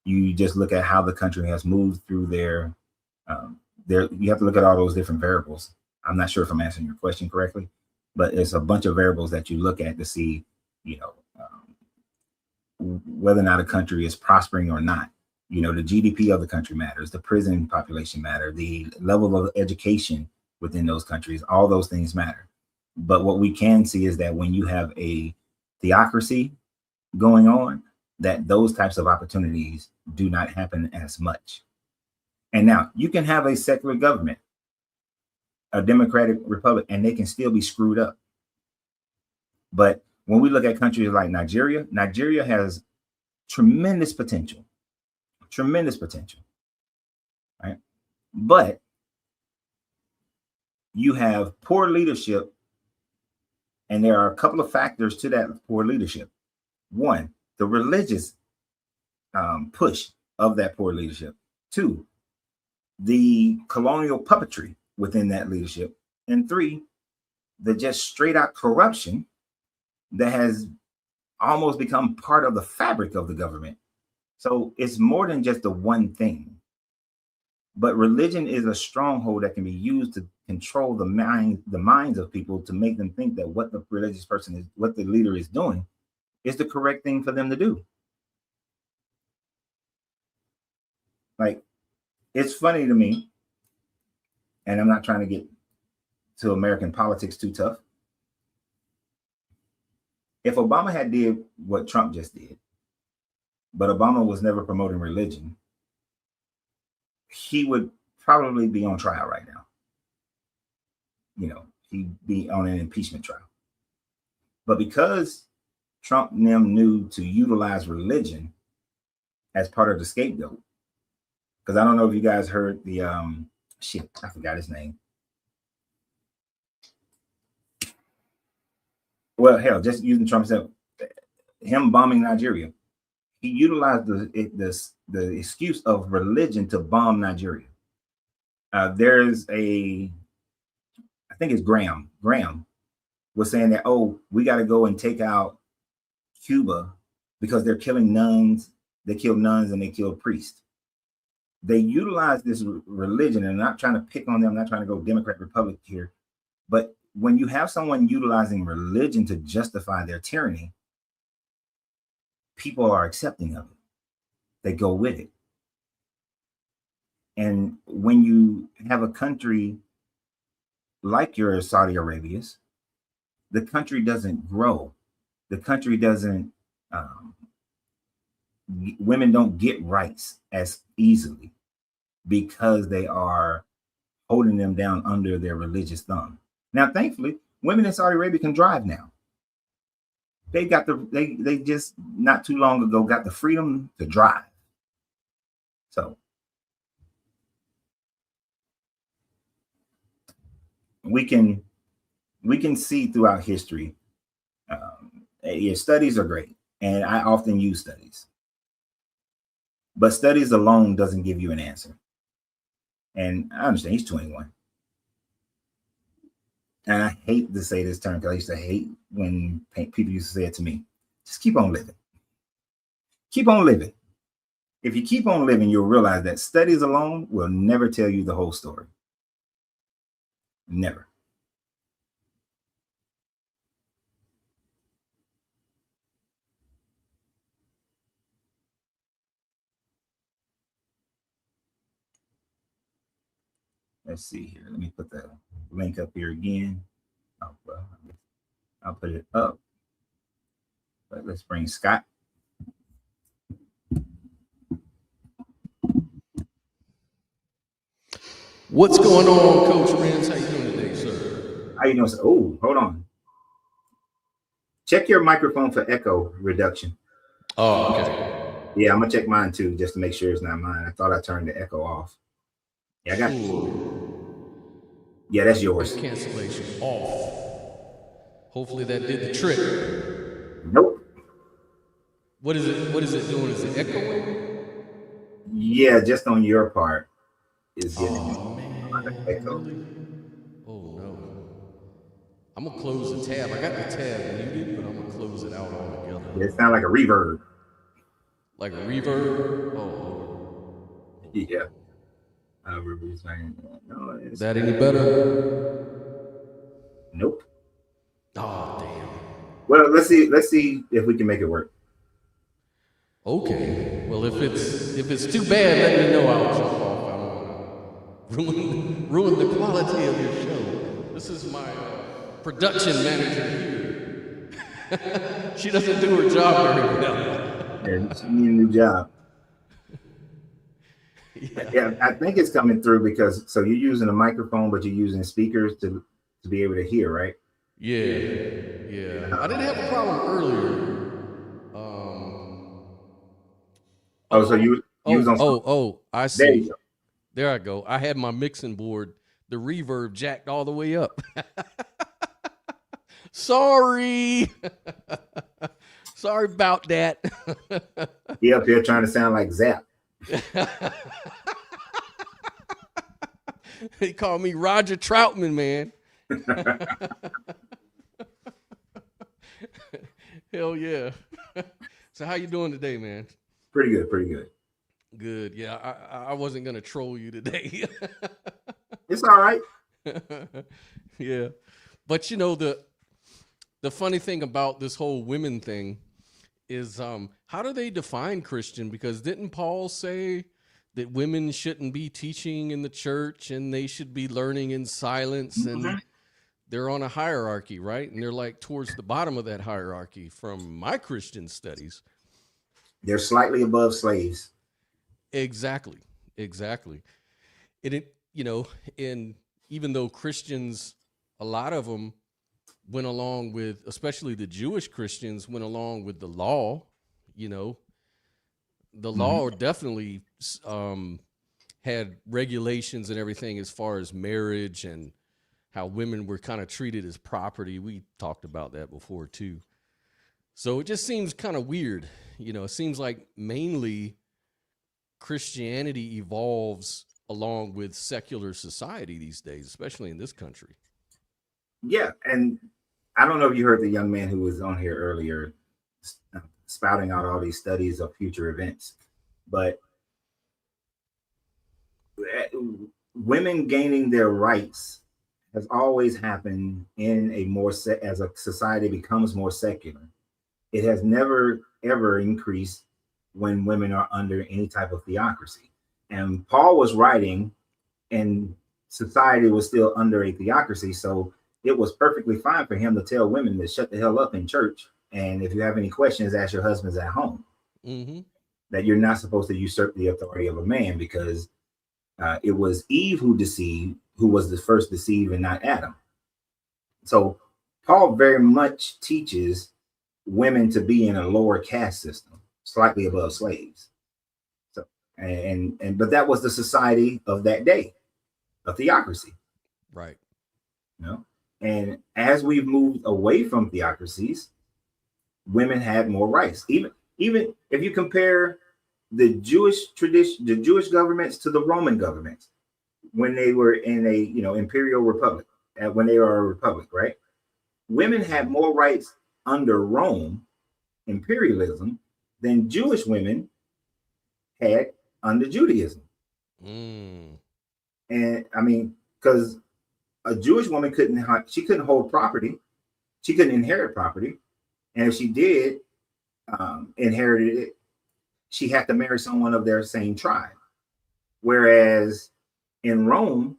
You just look at how the country has moved through their you have to look at all those different variables. I'm not sure if I'm answering your question correctly, but it's a bunch of variables that you look at to see, whether or not a country is prospering or not. The GDP of the country matters, the prison population matter, the level of education within those countries, all those things matter. But what we can see is that when you have a theocracy going on, that those types of opportunities do not happen as much. And now you can have a secular government, a democratic republic, and they can still be screwed up. But when we look at countries like Nigeria, Nigeria has tremendous potential, right? But you have poor leadership, and there are a couple of factors to that poor leadership. One, the religious push of that poor leadership. Two, the colonial puppetry within that leadership. And three, the just straight out corruption that has almost become part of the fabric of the government. So it's more than just the one thing. But religion is a stronghold that can be used to control the minds of people, to make them think that what the religious person is, what the leader is doing, is the correct thing for them to do. Like, it's funny to me, and I'm not trying to get to American politics too tough. If Obama had did what Trump just did, but Obama was never promoting religion, he would probably be on trial right now. He'd be on an impeachment trial. But because Trump and them knew to utilize religion as part of the scapegoat, because I don't know if you guys heard the I forgot his name. Well, hell, just using Trump's him bombing Nigeria. He utilized the excuse of religion to bomb Nigeria. There's I think it's Graham. Graham was saying that, we got to go and take out Cuba because they're killing nuns. They kill nuns and they kill priests. They utilize this religion, and I'm not trying to pick on them. I'm not trying to go Democrat, Republic here. But when you have someone utilizing religion to justify their tyranny, people are accepting of it. They go with it. And when you have a country like your Saudi Arabia's, the country doesn't grow. The country doesn't, women don't get rights as easily because they are holding them down under their religious thumb. Now, thankfully, women in Saudi Arabia can drive now. They just not too long ago got the freedom to drive. So we can see throughout history. Studies are great, and I often use studies. But studies alone doesn't give you an answer. And I understand he's 21. And I hate to say this term because I used to hate when people used to say it to me. Just keep on living. Keep on living. If you keep on living, you'll realize that studies alone will never tell you the whole story. Never. Let's see here. Let me put the link up here again. Oh, well, I'll put it up. But let's bring Scott. What's going on, Coach Renz? How you doing today, sir? How you doing? Oh, hold on. Check your microphone for echo reduction. Oh, okay. Yeah, I'm gonna check mine too, just to make sure it's not mine. I thought I turned the echo off. Yeah, I got. Yeah, that's yours. Cancellation off. Hopefully that did the trick. Nope. What is it? What is it doing? Is it echoing? Yeah, just on your part is getting echo. Really? Oh no. I'm gonna close the tab. I got the tab muted, but I'm gonna close it out altogether. Yeah, it sounds like a reverb. Like a reverb? Oh. Yeah. No, is that any better? Nope. Oh damn. Well, let's see if we can make it work. Okay. Well, if it's too bad, let me know. I'll jump off. I don't want to ruin the quality of your show. This is my production manager here. She doesn't do her job very well. Yeah, she needs a new job. Yeah, I think it's coming through because so you're using a microphone, but you're using speakers to be able to hear, right? Yeah. I didn't have a problem earlier. So you was on. I see. There I go. I had my mixing board, the reverb jacked all the way up. Sorry. Sorry about that. He up here trying to sound like Zap. They call me Roger Troutman, man. Hell yeah. So how you doing today, man? Pretty good. Good. Yeah, I wasn't gonna troll you today. It's all right. Yeah. But you know, the funny thing about this whole women thing is how do they define Christian? Because didn't Paul say that women shouldn't be teaching in the church and they should be learning in silence? And they're on a hierarchy, right? And they're like towards the bottom of that hierarchy from my Christian studies. They're slightly above slaves. Exactly. It you know, and even though Christians, a lot of them went along with, especially the Jewish Christians, went along with the law, you know, the law definitely had regulations and everything as far as marriage and how women were kind of treated as property. We talked about that before too. So it just seems kind of weird. You know, it seems like mainly Christianity evolves along with secular society these days, especially in this country. Yeah. And I don't know if you heard the young man who was on here earlier spouting out all these studies of future events, but women gaining their rights has always happened in a more as a society becomes more secular. It has never ever increased when women are under any type of theocracy. And Paul was writing and society was still under a theocracy. So it was perfectly fine for him to tell women to shut the hell up in church. And if you have any questions, ask your husbands at home. That you're not supposed to usurp the authority of a man, because it was Eve who was the first deceived and not Adam. So Paul very much teaches women to be in a lower caste system, slightly above slaves. So but that was the society of that day, a theocracy. Right. You know? And as we've moved away from theocracies, women had more rights. Even if you compare the Jewish tradition, the Jewish governments to the Roman governments when they were in a imperial republic, when they were a republic, right? Women had more rights under Rome imperialism than Jewish women had under Judaism. And I mean, because a Jewish woman couldn't hold property, she couldn't inherit property, and if she did inherited it, she had to marry someone of their same tribe. Whereas in Rome,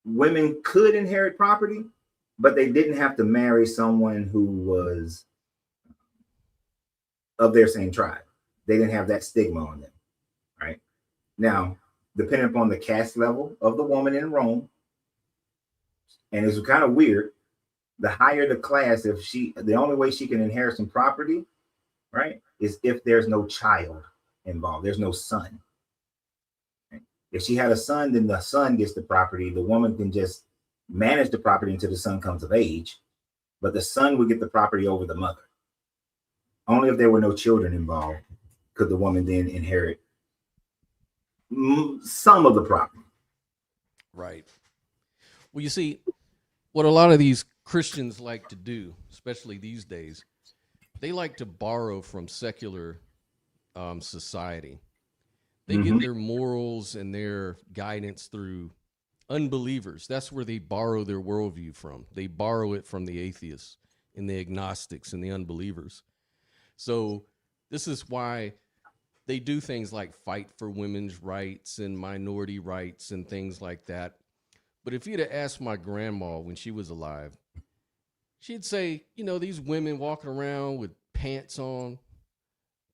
women could inherit property, but they didn't have to marry someone who was of their same tribe. They didn't have that stigma on them, right? Now, depending upon the caste level of the woman in Rome, and it's kind of weird, the higher the class, the only way she can inherit some property, right, is if there's no child involved, there's no son. Right? If she had a son, then the son gets the property. The woman can just manage the property until the son comes of age, but the son would get the property over the mother. Only if there were no children involved could the woman then inherit some of the property. Right. Well, you see, what a lot of these Christians like to do, especially these days, they like to borrow from secular society. They get their morals and their guidance through unbelievers. That's where they borrow their worldview from. They borrow it from the atheists and the agnostics and the unbelievers. So this is why they do things like fight for women's rights and minority rights and things like that. But if you'd have asked my grandma when she was alive, she'd say, these women walking around with pants on,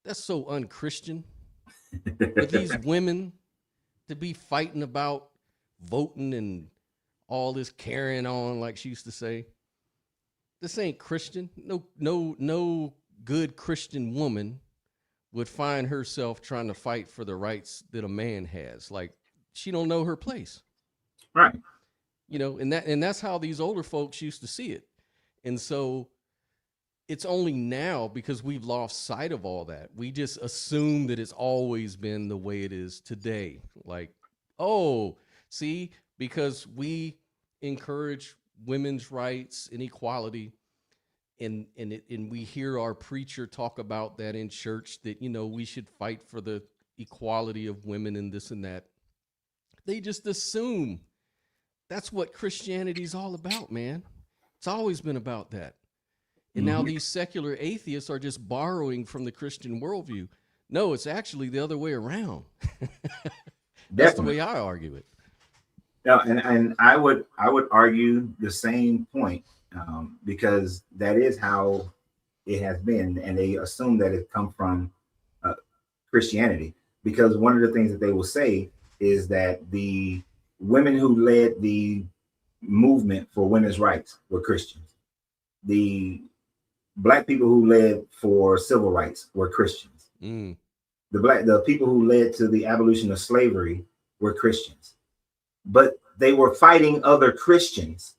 that's so unchristian. But these women to be fighting about voting and all this carrying on, like she used to say, this ain't Christian. No good Christian woman would find herself trying to fight for the rights that a man has. Like, she don't know her place. Right. And that's how these older folks used to see it. And so it's only now, because we've lost sight of all that, we just assume that it's always been the way it is today. Like, oh, see, because we encourage women's rights and equality, and we hear our preacher talk about that in church, that, we should fight for the equality of women and this and that. They just assume that's what Christianity is all about, man. It's always been about that. And now these secular atheists are just borrowing from the Christian worldview. No, it's actually the other way around. That's the way I argue it. No, and I would argue the same point, because that is how it has been, and they assume that it comes from Christianity. Because one of the things that they will say is that the women who led the movement for women's rights were Christians. The Black people who led for civil rights were Christians. The people who led to the abolition of slavery were Christians, but they were fighting other Christians.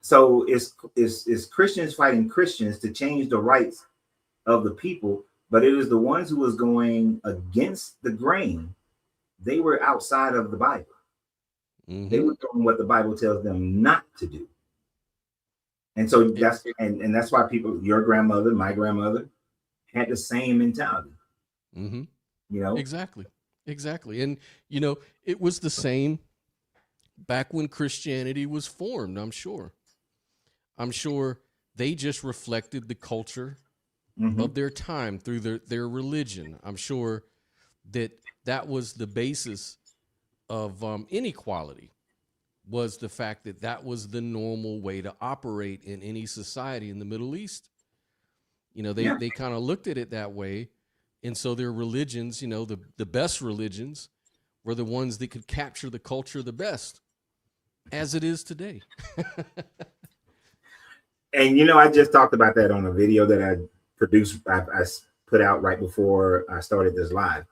So it's Christians fighting Christians to change the rights of the people, but it is the ones who was going against the grain. They were outside of the Bible. They were doing what the Bible tells them not to do. And so that's why people, your grandmother, my grandmother, had the same mentality. Exactly. And it was the same back when Christianity was formed. I'm sure they just reflected the culture of their time through their religion. I'm sure that was the basis of inequality, was the fact that was the normal way to operate in any society in the Middle East. They kind of looked at it that way. And so their religions, the best religions were the ones that could capture the culture the best, as it is today. And, I just talked about that on a video that I produced, I put out right before I started this live,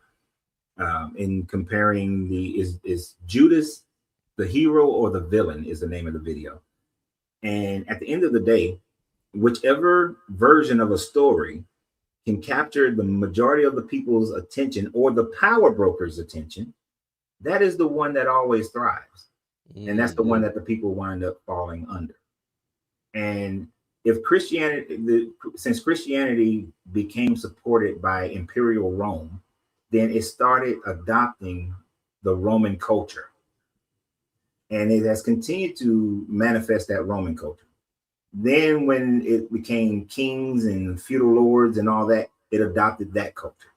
in comparing is Judas the hero or the villain is the name of the video. And at the end of the day, whichever version of a story can capture the majority of the people's attention or the power broker's attention, that is the one that always thrives. And that's the one that the people wind up falling under. And if since Christianity became supported by imperial Rome, then it started adopting the Roman culture. And it has continued to manifest that Roman culture. Then when it became kings and feudal lords and all that, it adopted that culture.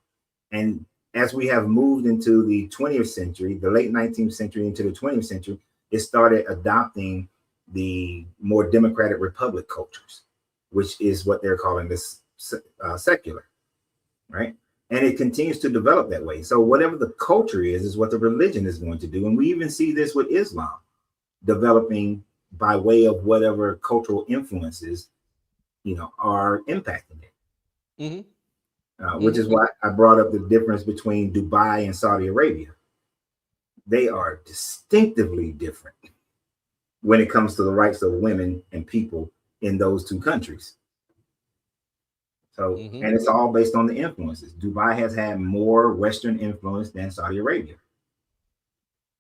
And as we have moved into the 20th century, the late 19th century into the 20th century, it started adopting the more democratic republic cultures, which is what they're calling this secular, right? And it continues to develop that way. So whatever the culture is what the religion is going to do. And we even see this with Islam developing by way of whatever cultural influences, are impacting it. Which is why I brought up the difference between Dubai and Saudi Arabia. They are distinctively different when it comes to the rights of women and people in those two countries. So, and it's all based on the influences. Dubai has had more Western influence than Saudi Arabia.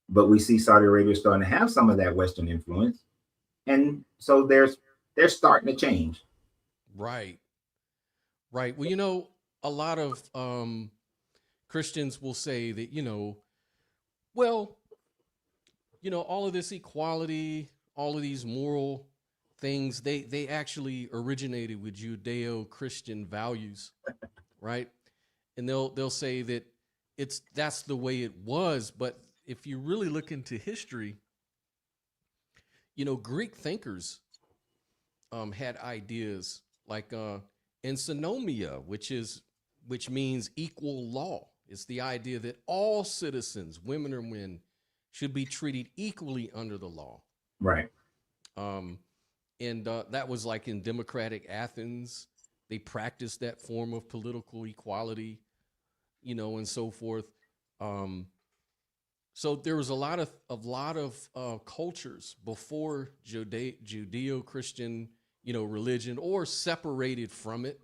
But we see Saudi Arabia starting to have some of that Western influence. And so they're starting to change. Right. Well, a lot of Christians will say that, all of this equality, all of these moral things, they actually originated with Judeo-Christian values, right? And they'll say that that's the way it was. But if you really look into history, Greek thinkers had ideas like ensonomia, which means equal law. It's the idea that all citizens, women or men, should be treated equally under the law. Right. And that was like in democratic Athens. They practiced that form of political equality, and so forth. So there was a lot of cultures before Judeo-Christian, religion, or separated from it,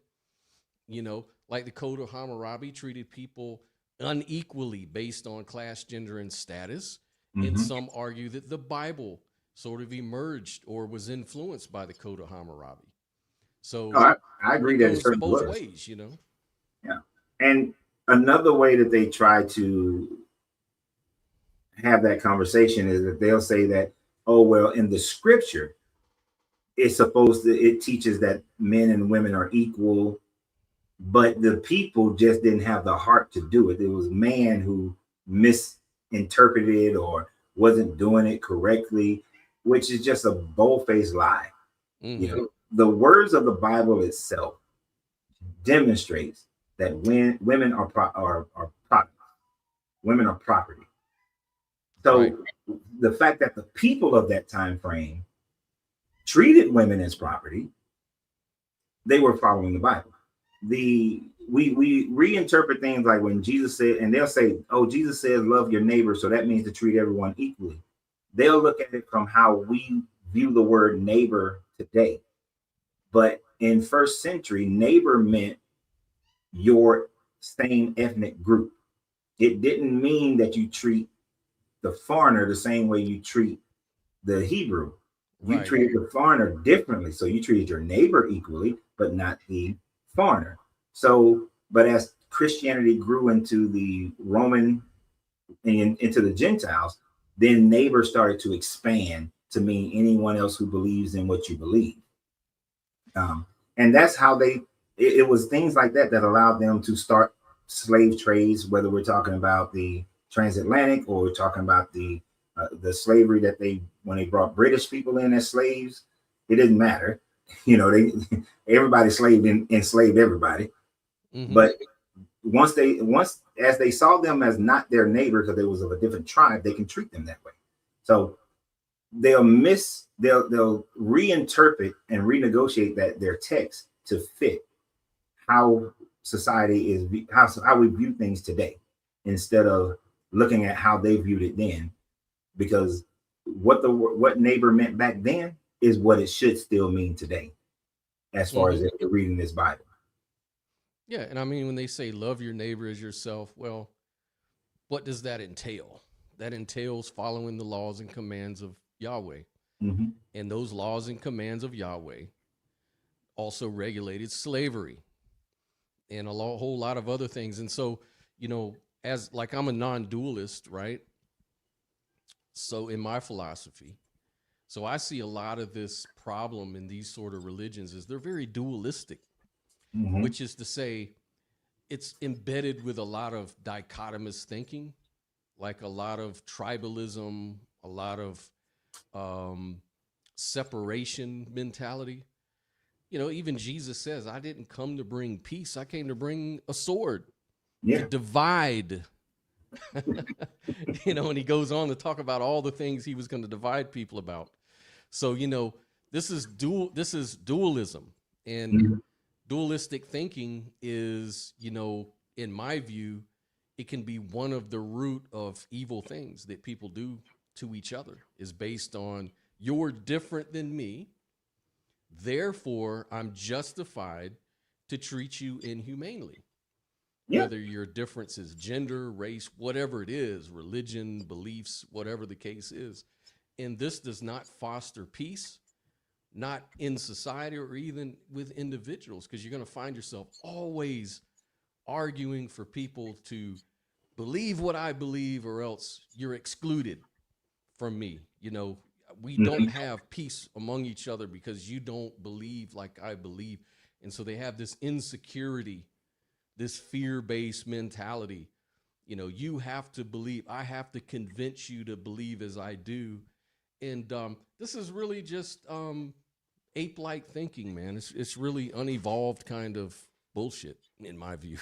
like the Code of Hammurabi treated people unequally based on class, gender, and status. And some argue that the Bible sort of emerged or was influenced by the Code of Hammurabi. So I agree that it certainly both was. ways, Yeah. And another way that they try to have that conversation is that they'll say that, oh, well, in the scripture, it teaches that men and women are equal, but the people just didn't have the heart to do it. It was man who misinterpreted or wasn't doing it correctly, which is just a bold-faced lie. The words of the Bible itself demonstrates that women are property. Women are property. So the fact that the people of that time frame treated women as property, they were following the Bible. We reinterpret things like when Jesus said, and they'll say, oh, Jesus says love your neighbor, so that means to treat everyone equally. They'll look at it from how we view the word neighbor today. But in first century, neighbor meant your same ethnic group. It didn't mean that you treat the foreigner the same way you treat the Hebrew. You treated the foreigner differently. So you treated your neighbor equally, but not the foreigner. So, but as Christianity grew into the Roman and into the Gentiles, then neighbor started to expand to mean anyone else who believes in what you believe. And that's how it was things like that allowed them to start slave trades, whether we're talking about the transatlantic or we're talking about the slavery that when they brought British people in as slaves, it didn't matter. Everybody enslaved everybody. But once as they saw them as not their neighbor because they was of a different tribe, they can treat them that way. So they'll reinterpret and renegotiate their text to fit how society is, how we view things today, instead of looking at how they viewed it then, because what neighbor meant back then is what it should still mean today, as far as if you're reading this Bible. Yeah, and I mean when they say love your neighbor as yourself, well, what does that entail? That entails following the laws and commands of Yahweh. Hmm. And those laws and commands of Yahweh also regulated slavery and whole lot of other things. And so, you know, as like I'm a non-dualist, right? So in my philosophy, so I see a lot of this problem in these sort of religions is they're very dualistic, Hmm. which is to say it's embedded with a lot of dichotomous thinking, like a lot of tribalism, a lot of um, separation mentality. You know, even Jesus says, I didn't come to bring peace. I came to bring a sword to Yeah. divide. You know, and he goes on to talk about all the things he was going to divide people about. So, you know, this is dualism. And Mhm. dualistic thinking is, you know, in my view, it can be one of the root of evil things that people do to each other is based on you're different than me. Therefore, I'm justified to treat you inhumanely, Yeah. whether your difference is gender, race, whatever it is, religion, beliefs, whatever the case is. And this does not foster peace, not in society or even with individuals, because you're going to find yourself always arguing for people to believe what I believe, or else you're excluded from me. You know, we don't Mhm. have peace among each other because you don't believe like I believe. And so they have this insecurity, this fear-based mentality. You know, you have to believe, I have to convince you to believe as I do. And this is really just ape-like thinking, man. It's really unevolved kind of bullshit in my view.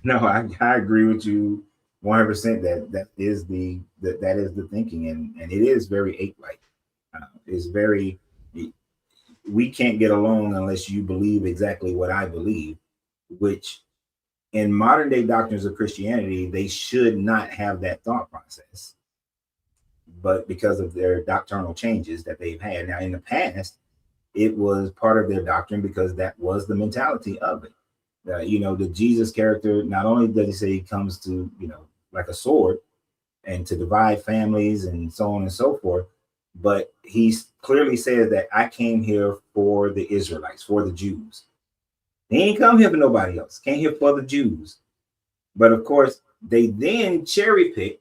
No, I agree with you 100%. That is that is the thinking, and it is very ape like. It's very, we can't get along unless you believe exactly what I believe, which in modern day doctrines of Christianity they should not have that thought process, but because of their doctrinal changes that they've had now in the past, it was part of their doctrine because that was the mentality of it. You know, the Jesus character, not only does he say he comes to, you know, like a sword and to divide families and so on and so forth, but he clearly says that I came here for the Israelites, for the Jews. He ain't come here for nobody else. Came here for the Jews. But of course, they then cherry pick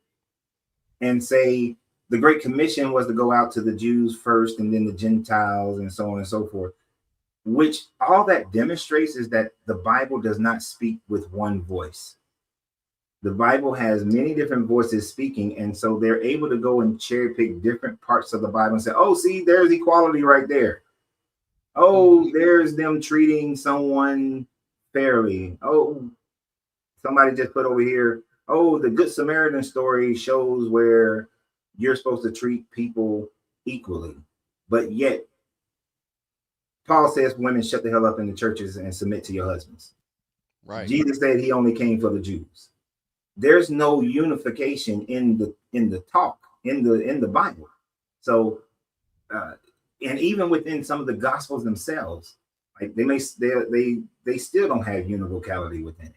and say the Great Commission was to go out to the Jews first and then the Gentiles and so on and so forth, which all that demonstrates is that the Bible does not speak with one voice. The Bible has many different voices speaking, and so they're able to go and cherry pick different parts of the Bible and say, oh, see, there's equality right there. Oh, there's them treating someone fairly. Oh, somebody just put over here, oh, the Good Samaritan story shows where you're supposed to treat people equally. But yet, Paul says women shut the hell up in the churches and submit to your husbands. Right. Jesus said he only came for the Jews. There's no unification in the talk in the Bible. So, and even within some of the Gospels themselves, like they still don't have univocality within it.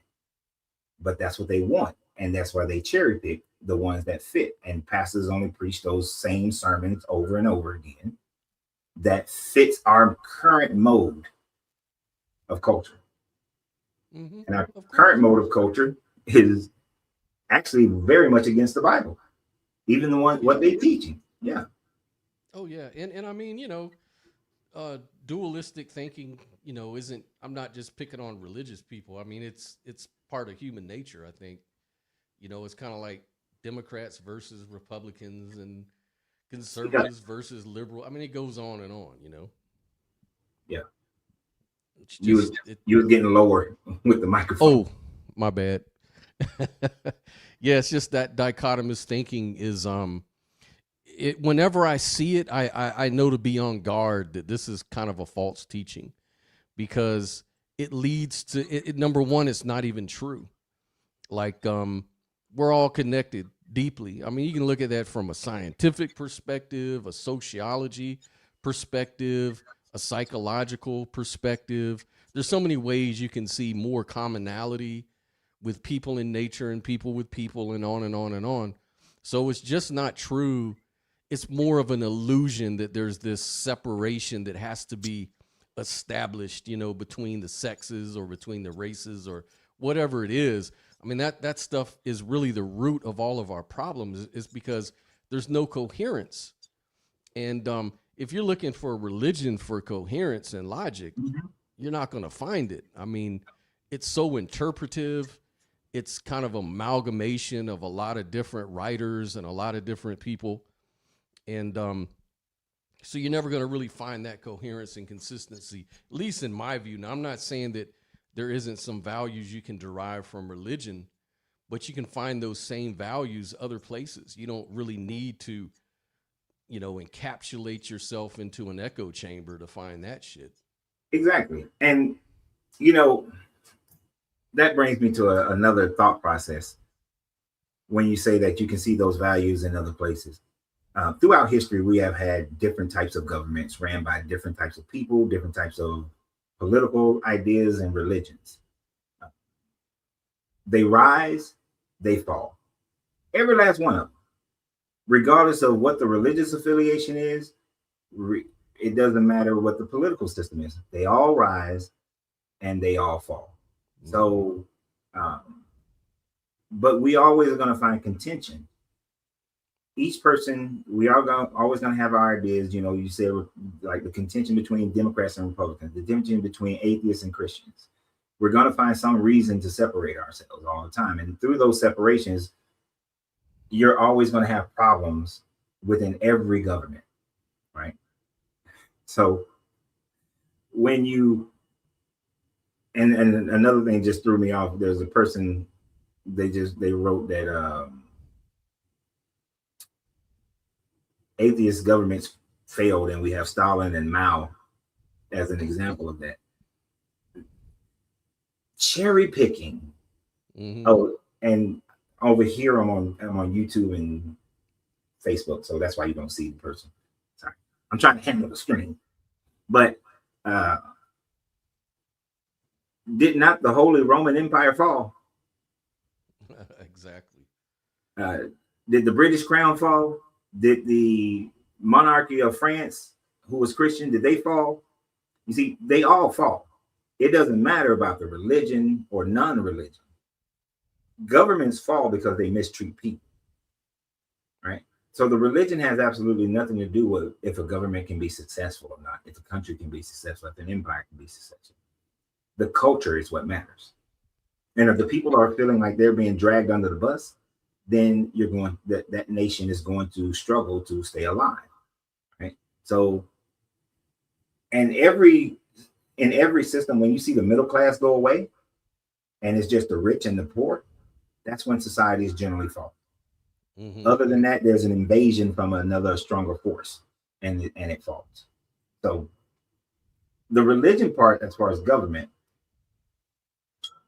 But that's what they want, and that's why they cherry pick the ones that fit. And pastors only preach those same sermons over and over again that fits our current mode of culture. Mm-hmm. And our Of current course. mode of culture is actually very much against the Bible, even the Oh one what yeah. they teaching. Yeah. Oh yeah. And I mean, you know, dualistic thinking, you know, isn't, I'm not just picking on religious people. I mean, it's part of human nature, I think. You know, it's kind of like Democrats versus Republicans and Yeah. conservatives versus liberal. I mean, it goes on and on, you know. Yeah. It's You was just it. you was getting lower with the microphone. Oh, my bad. Yeah, it's just that dichotomous thinking is it, whenever I see it, I know to be on guard that this is kind of a false teaching, because it leads to number one, it's not even true. Like we're all connected deeply. I mean, you can look at that from a scientific perspective, a sociology perspective, a a psychological perspective. There's so many ways you can see more commonality with people in nature and people with people and on and on and on. So it's just not true. It's more of an illusion that there's this separation that has to be established, between the sexes or between the races or whatever it is. I mean, that stuff is really the root of all of our problems, is because there's no coherence. And if you're looking for a religion for coherence and logic, you're not going to find it. I mean, it's so interpretive. It's kind of amalgamation of a lot of different writers and a lot of different people. And so you're never going to really find that coherence and consistency, at least in my view. Now, I'm not saying that there isn't some values you can derive from religion, but you can find those same values other places. You don't really need to, encapsulate yourself into an echo chamber to find that shit. Exactly. And, that brings me to another thought process when you say that you can see those values in other places. Throughout history, we have had different types of governments ran by different types of people, different types of political ideas and religions. They rise, they fall. Every last one of them. Regardless of what the religious affiliation is, it doesn't matter what the political system is. They all rise and they all fall. So, but we always are going to find contention. Each person, we are always going to have our ideas. You say like the contention between Democrats and Republicans, the contention between atheists and Christians. We're going to find some reason to separate ourselves all the time. And through those separations, you're always going to have problems within every government, right? So when you, and another thing just threw me off. There's a person, they wrote that atheist governments failed, and we have Stalin and Mao as an example of that. Cherry picking. Oh, and over here I'm on YouTube and Facebook, so that's why you don't see the person. Sorry, I'm trying to handle the screen. But did not the Holy Roman Empire fall? Exactly. Did the British crown fall? Did the monarchy of France, who was Christian, did they fall? You see, they all fall. It doesn't matter about the religion or non-religion. Governments fall because they mistreat people, right? So the religion has absolutely nothing to do with if a government can be successful or not, if a country can be successful, if an empire can be successful. The culture is what matters. And if the people are feeling like they're being dragged under the bus, then that nation is going to struggle to stay alive, right? So, and in every system, when you see the middle class go away, and it's just the rich and the poor, that's when societies generally fall. Other than that, there's an invasion from another stronger force, and it falls. So, the religion part, as far as government,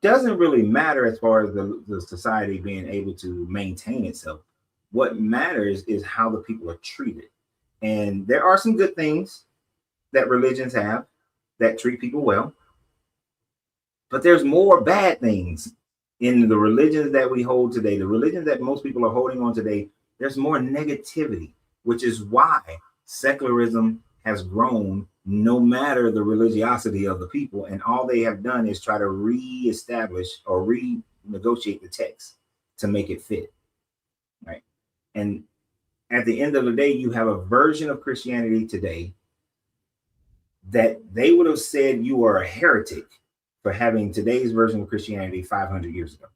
doesn't really matter as far as the society being able to maintain itself. What matters is how the people are treated. And there are some good things that religions have that treat people well, but there's more bad things in the religions that we hold today. The religions that most people are holding on today, there's more negativity, which is why secularism has grown no matter the religiosity of the people. And all they have done is try to reestablish or renegotiate the text to make it fit, right? And at the end of the day, you have a version of Christianity today that they would have said you are a heretic for having today's version of Christianity 500 years ago,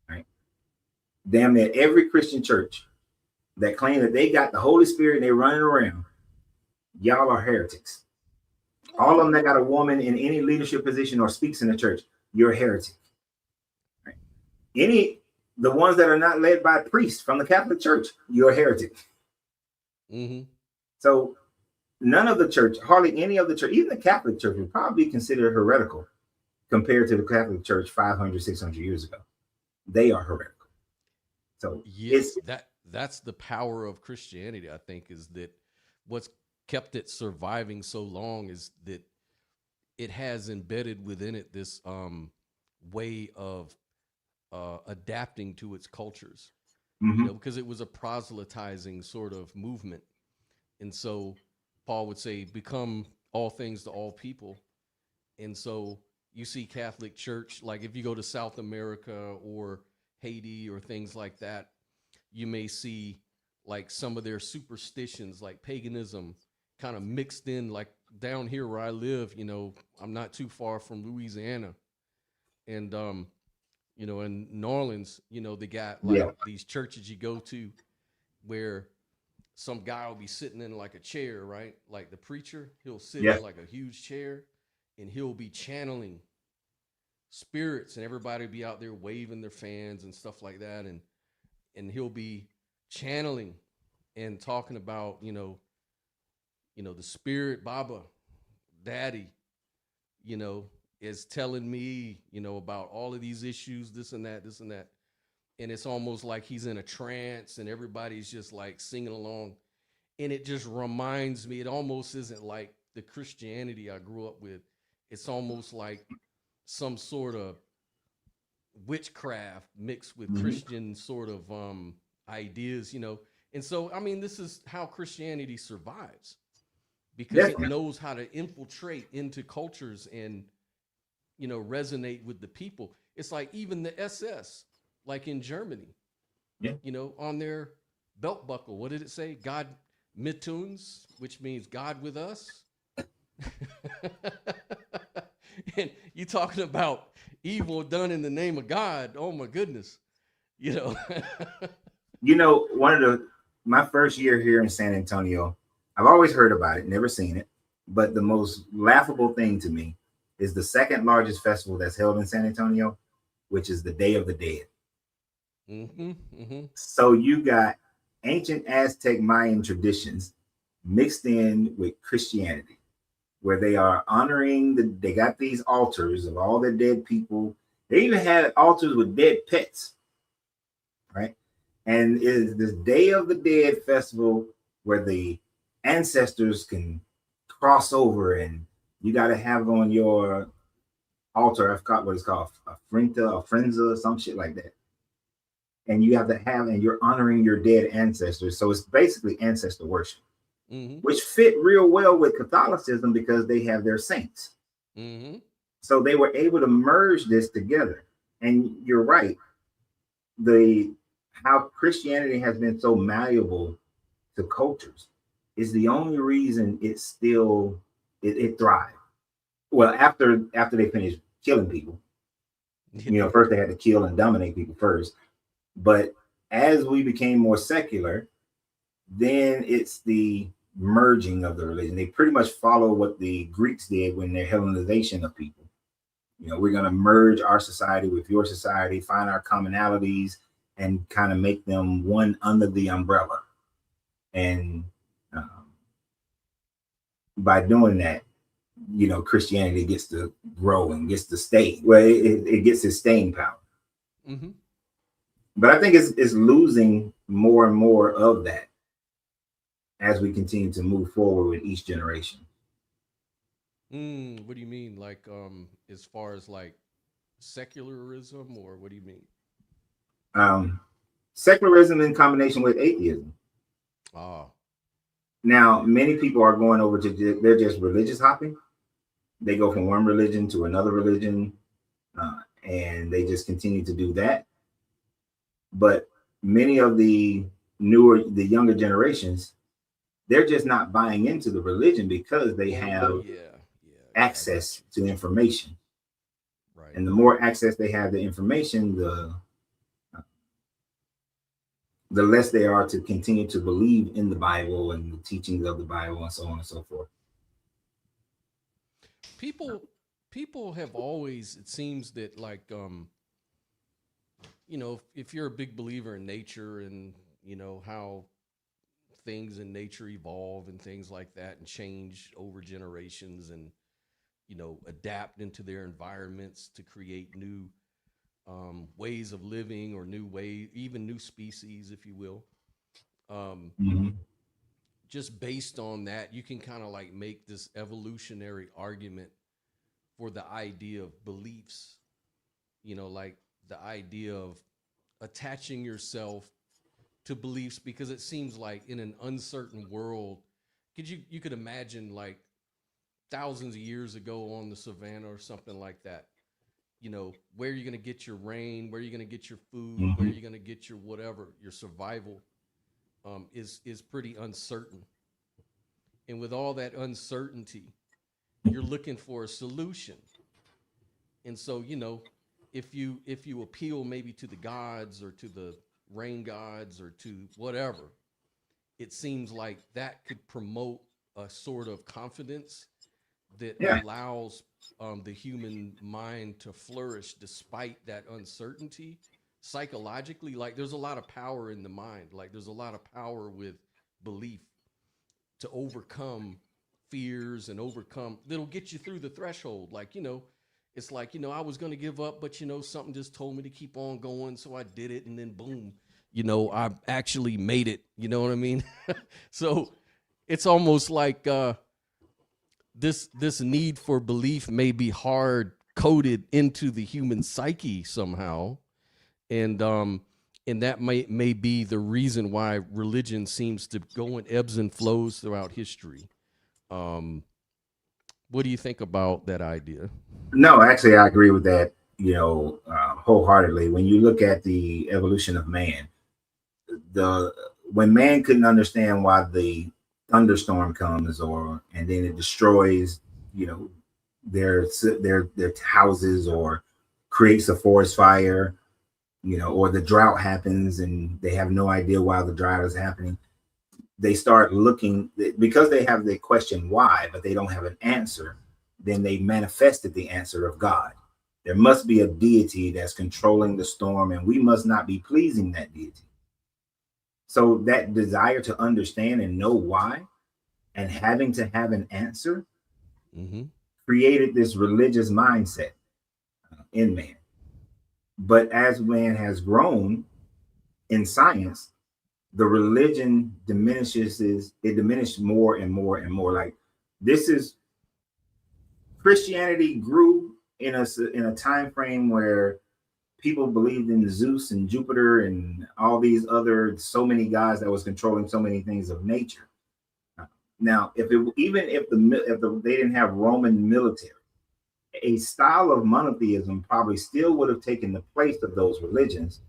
right? Damn near every Christian church that claim that they got the Holy Spirit and they're running around, y'all are heretics. All of them that got a woman in any leadership position or speaks in the church, you're a heretic. Right? The ones that are not led by priests from the Catholic Church, you're a heretic. So none of the church, hardly any of the church, even the Catholic Church would probably be considered heretical compared to the Catholic Church 500, 600 years ago. They are heretical. So yes, that's the power of Christianity, I think, is that what's kept it surviving so long is that it has embedded within it this way of adapting to its cultures, Hmm. because it was a proselytizing sort of movement. And so Paul would say, become all things to all people. And so you see Catholic Church, like if you go to South America or Haiti or things like that, you may see like some of their superstitions, like paganism, kind of mixed in. Like down here where I live, I'm not too far from Louisiana. And, in New Orleans, they got like Yeah. these churches you go to where some guy will be sitting in like a chair, right? Like the preacher, he'll sit Yeah. in like a huge chair and he'll be channeling spirits, and everybody will be out there waving their fans and stuff like that. And he'll be channeling and talking about, the spirit Baba, Daddy, you know, is telling me, about all of these issues, this and that, this and that. And it's almost like he's in a trance and everybody's just like singing along. And it just reminds me, it almost isn't like the Christianity I grew up with. It's almost like some sort of witchcraft mixed with Hmm. Christian sort of ideas. And so, I mean, this is how Christianity survives because it Definitely. knows how to infiltrate into cultures and, resonate with the people. It's like even the SS, like in Germany, Yeah. on their belt buckle, what did it say? God mit uns, which means God with us. And you talking about evil done in the name of God. Oh my goodness. You know. One of my first year here in San Antonio, I've always heard about it, never seen it. But the most laughable thing to me is the second largest festival that's held in San Antonio, which is the Day of the Dead. Mm-hmm, mm-hmm. So you got ancient Aztec Mayan traditions mixed in with Christianity, where they are honoring they got these altars of all the dead people. They even had altars with dead pets, right? And it is this Day of the Dead festival where the ancestors can cross over, and you got to have on your altar, I forgot what it's called, a frenza, some shit like that. And you have to have, and you're honoring your dead ancestors. So it's basically ancestor worship, Mm-hmm. which fit real well with Catholicism because they have their saints. Mm-hmm. So they were able to merge this together. And you're right. How Christianity has been so malleable to cultures is the only reason it thrived. Well, after they finished killing people, first they had to kill and dominate people first. But as we became more secular, then it's the merging of the religion. They pretty much follow what the Greeks did when their Hellenization of people. We're going to merge our society with your society, find our commonalities, and kind of make them one under the umbrella. And by doing that, Christianity gets to grow and gets to stay. Well, it gets its staying power. Mm-hmm. But I think it's losing more and more of that as we continue to move forward with each generation. What do you mean? Like, as far as like secularism, or what do you mean? Secularism in combination with atheism. Ah. Now, many people are going over they're just religious hopping. They go from one religion to another religion, and they just continue to do that. But many of the younger generations, they're just not buying into the religion because they have access to information. Right. And the more access they have to information, the less they are to continue to believe in the Bible and the teachings of the Bible and so on and so forth. People have always, it seems that like, if you're a big believer in nature and, how things in nature evolve and things like that and change over generations and, adapt into their environments to create new ways of living or even new species, if you will. Mm-hmm. just based on that, you can kind of like make this evolutionary argument for the idea of beliefs, like the idea of attaching yourself to beliefs, because it seems like in an uncertain world, you could imagine like thousands of years ago on the savannah or something like that, where you're going to get your rain, where you're going to get your food, where you're going to get your whatever, your survival is pretty uncertain. And with all that uncertainty, you're looking for a solution. And so, if you appeal maybe to the gods or to the rain gods or to whatever, it seems like that could promote a sort of confidence that allows the human mind to flourish despite that uncertainty. Psychologically, like there's a lot of power in the mind. Like there's a lot of power with belief to overcome fears and that'll get you through the threshold. Like, it's like, I was going to give up, but something just told me to keep on going. So I did it. And then boom, I actually made it. You know what I mean? So it's almost like this need for belief may be hard coded into the human psyche somehow. And that may be the reason why religion seems to go in ebbs and flows throughout history. What do you think about that idea? No, actually, I agree with that, wholeheartedly. When you look at the evolution of man, when man couldn't understand why the thunderstorm comes and then it destroys, their houses or creates a forest fire, or the drought happens and they have no idea why the drought is happening. They start looking, because they have the question why, but they don't have an answer. Then they manifested the answer of God. There must be a deity that's controlling the storm, and we must not be pleasing that deity. So that desire to understand and know why, and having to have an answer, created this religious mindset in man. But as man has grown in science, the religion diminished more and more and more. Like Christianity grew in a time frame where people believed in Zeus and Jupiter and all these so many gods that was controlling so many things of nature. Now, if they didn't have Roman military, a style of monotheism probably still would have taken the place of those religions,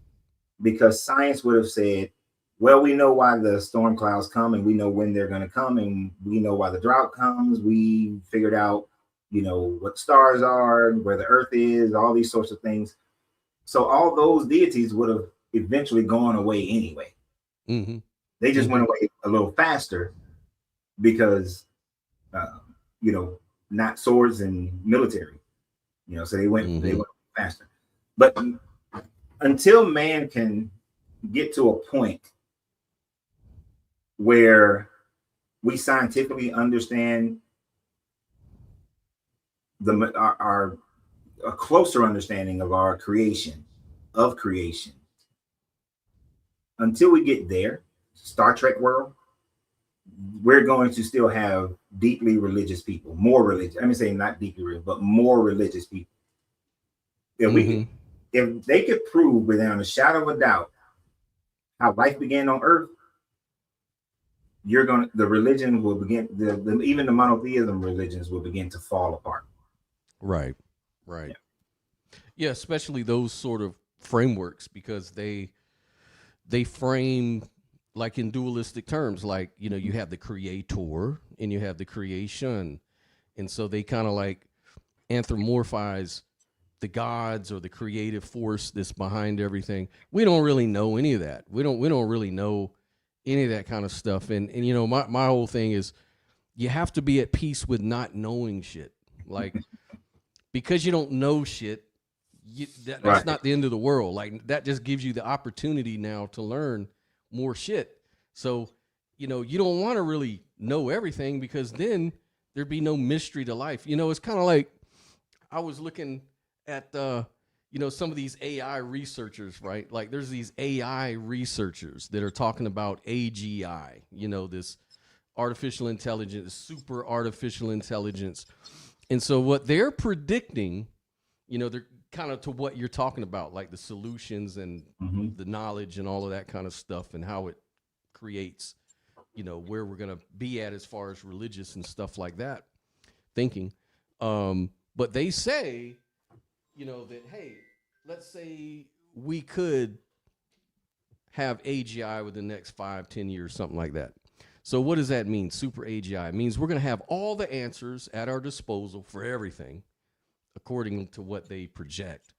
because science would have said, well, we know why the storm clouds come and we know when they're going to come, and we know why the drought comes. We figured out, what stars are, where the earth is, all these sorts of things. So all those deities would have eventually gone away anyway. They just went away a little faster because, not swords and military, so they went faster. But until man can get to a point where we scientifically understand a closer understanding of our creation, until we get there, Star Trek world, we're going to still have deeply religious people, more religious. I mean, say not deeply religious, but more religious people. If they could prove without a shadow of a doubt how life began on Earth, the religion will begin. Even the monotheism religions will begin to fall apart. Right. Yeah, especially those sort of frameworks, because they frame like in dualistic terms, like, you have the creator and you have the creation. And so they kind of like anthropomorphize the gods or the creative force that's behind everything. We don't really know any of that. We don't really know any of that kind of stuff. And my whole thing is, you have to be at peace with not knowing shit. Like, because you don't know shit, that's not the end of the world. Like, that just gives you the opportunity now to learn more shit. So, you don't want to really know everything, because then there'd be no mystery to life. It's kind of like, I was looking at, some of these AI researchers, right? Like, there's these AI researchers that are talking about AGI, this artificial intelligence, super artificial intelligence. And so what they're predicting, you know, they're kind of to what you're talking about, like the solutions and the knowledge and all of that kind of stuff, and how it creates, you know, where we're going to be at as far as religious and stuff like that thinking. But they say, you know, that, hey, let's say we could have AGI within the next 5-10 years, something like that. So what does that mean? Super AGI. It means we're going to have all the answers at our disposal for everything, according to what they project.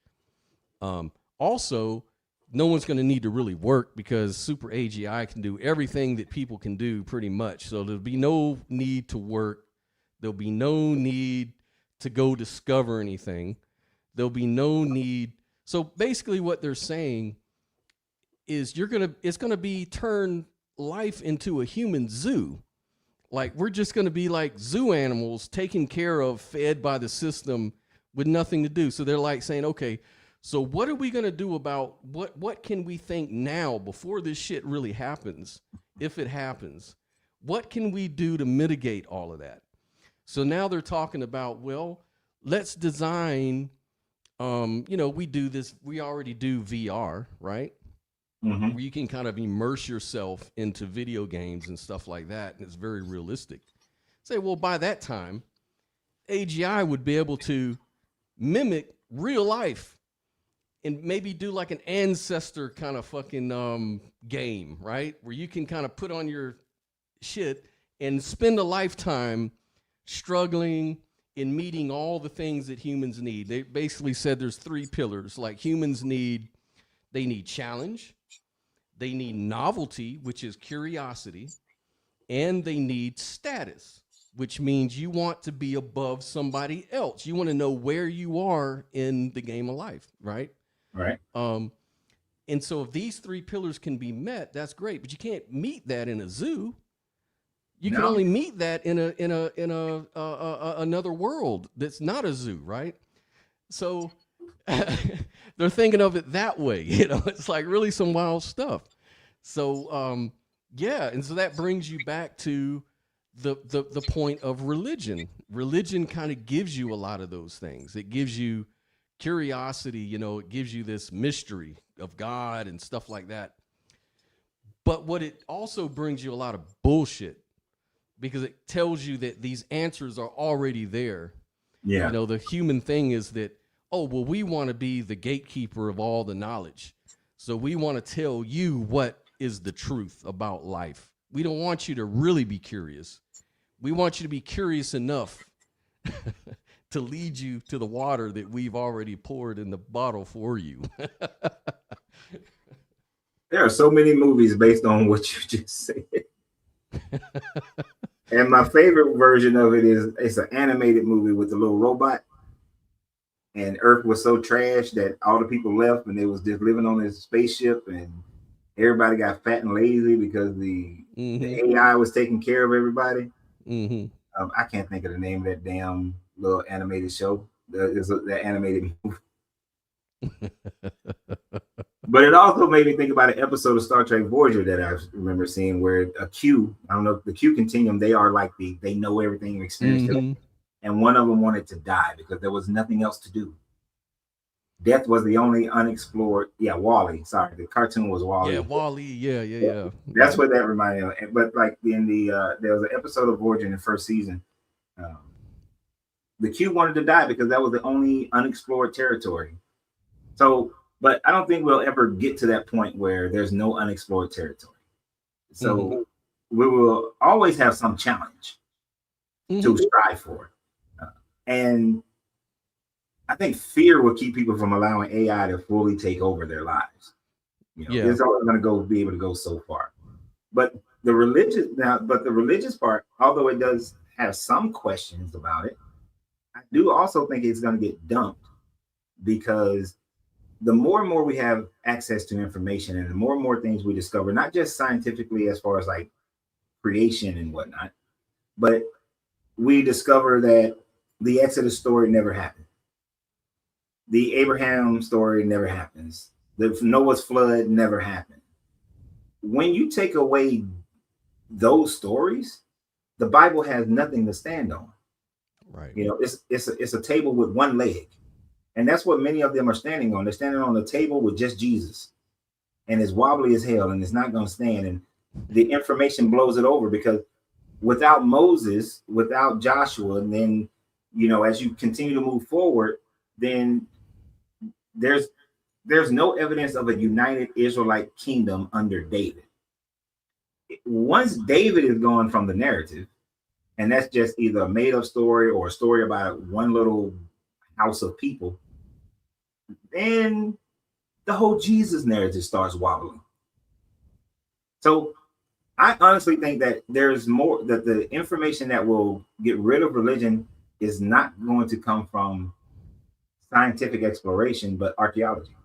Also, no one's going to need to really work, because super AGI can do everything that people can do pretty much. So there'll be no need to work. There'll be no need to go discover anything. There'll be no need. So basically what they're saying is it's going to be turn life into a human zoo. Like, we're just going to be like zoo animals taken care of, fed by the system with nothing to do. So they're like saying, okay, so what are we going to do about what can we think now before this shit really happens? If it happens, what can we do to mitigate all of that? So now they're talking about, well, let's design, you know, we already do VR, right? Where you can kind of immerse yourself into video games and stuff like that, and it's very realistic. Say, well, by that time, AGI would be able to mimic real life and maybe do like an ancestor kind of fucking game, right? Where you can kind of put on your shit and spend a lifetime struggling in meeting all the things that humans need. They basically said there's 3 pillars. Like, humans need challenge, they need novelty, which is curiosity, and they need status, which means you want to be above somebody else. You want to know where you are in the game of life, right? Right. And so if these 3 pillars can be met, that's great. But you can't meet that in a zoo. You can only meet that in another world that's not a zoo, right? So they're thinking of it that way. You know, it's like really some wild stuff. So yeah, and so that brings you back to the point of religion. Religion kind of gives you a lot of those things. It gives you curiosity, you know, it gives you this mystery of God and stuff like that. But what it also brings you a lot of bullshit, because it tells you that these answers are already there. Yeah. You know, the human thing is that, oh, well, we want to be the gatekeeper of all the knowledge. So we want to tell you what is the truth about life. We don't want you to really be curious. We want you to be curious enough to lead you to the water that we've already poured in the bottle for you. There are so many movies based on what you just said. And my favorite version of it is, it's an animated movie with the little robot. And Earth was so trash that all the people left, and they was just living on this spaceship, and everybody got fat and lazy because the AI was taking care of everybody. I can't think of the name of that damn little animated show. The animated movie. But it also made me think about an episode of Star Trek Voyager that I remember seeing, where a Q, I don't know, the Q Continuum, they are like they know everything, experience it. And one of them wanted to die because there was nothing else to do. Death was the only unexplored. Yeah, Wall-E. Sorry, the cartoon was Wall-E. Yeah, Wall-E. Yeah. That's what that reminded me of. But like in the there was an episode of Voyager in the first season. The Q wanted to die because that was the only unexplored territory. So, but I don't think we'll ever get to that point where there's no unexplored territory. So we will always have some challenge to strive for. And I think fear will keep people from allowing AI to fully take over their lives. You know, it's always going to be able to go so far. But the religious part, although it does have some questions about it, I do also think it's going to get dumped, because the more and more we have access to information, and the more and more things we discover, not just scientifically as far as like creation and whatnot, but we discover that the Exodus story never happened. The Abraham story never happens. The Noah's flood never happened. When you take away those stories, the Bible has nothing to stand on. Right. You know, it's a table with one leg, and that's what many of them are standing on. They're standing on the table with just Jesus, and it's wobbly as hell, and it's not going to stand. And the information blows it over, because without Moses, without Joshua, and then, you know, as you continue to move forward, then there's no evidence of a united Israelite kingdom under David. Once David is gone from the narrative, and that's just either a made-up story or a story about one little house of people, then the whole Jesus narrative starts wobbling. So I honestly think that there's more, that the information that will get rid of religion is not going to come from scientific exploration, but archaeology.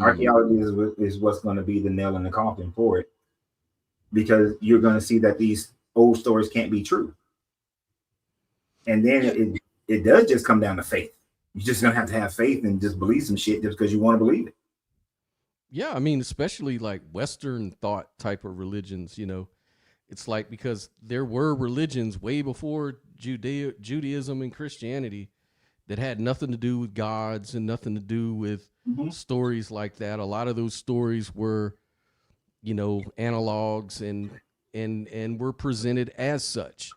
Archaeology is what's going to be the nail in the coffin for it, because you're going to see that these old stories can't be true. And then it does just come down to faith. You're just going to have faith and just believe some shit just because you want to believe it. Yeah, I mean, especially like Western thought type of religions, you know, it's like, because there were religions way before Judaism and Christianity that had nothing to do with gods and nothing to do with stories like that. A lot of those stories were, you know, analogs and were presented as such.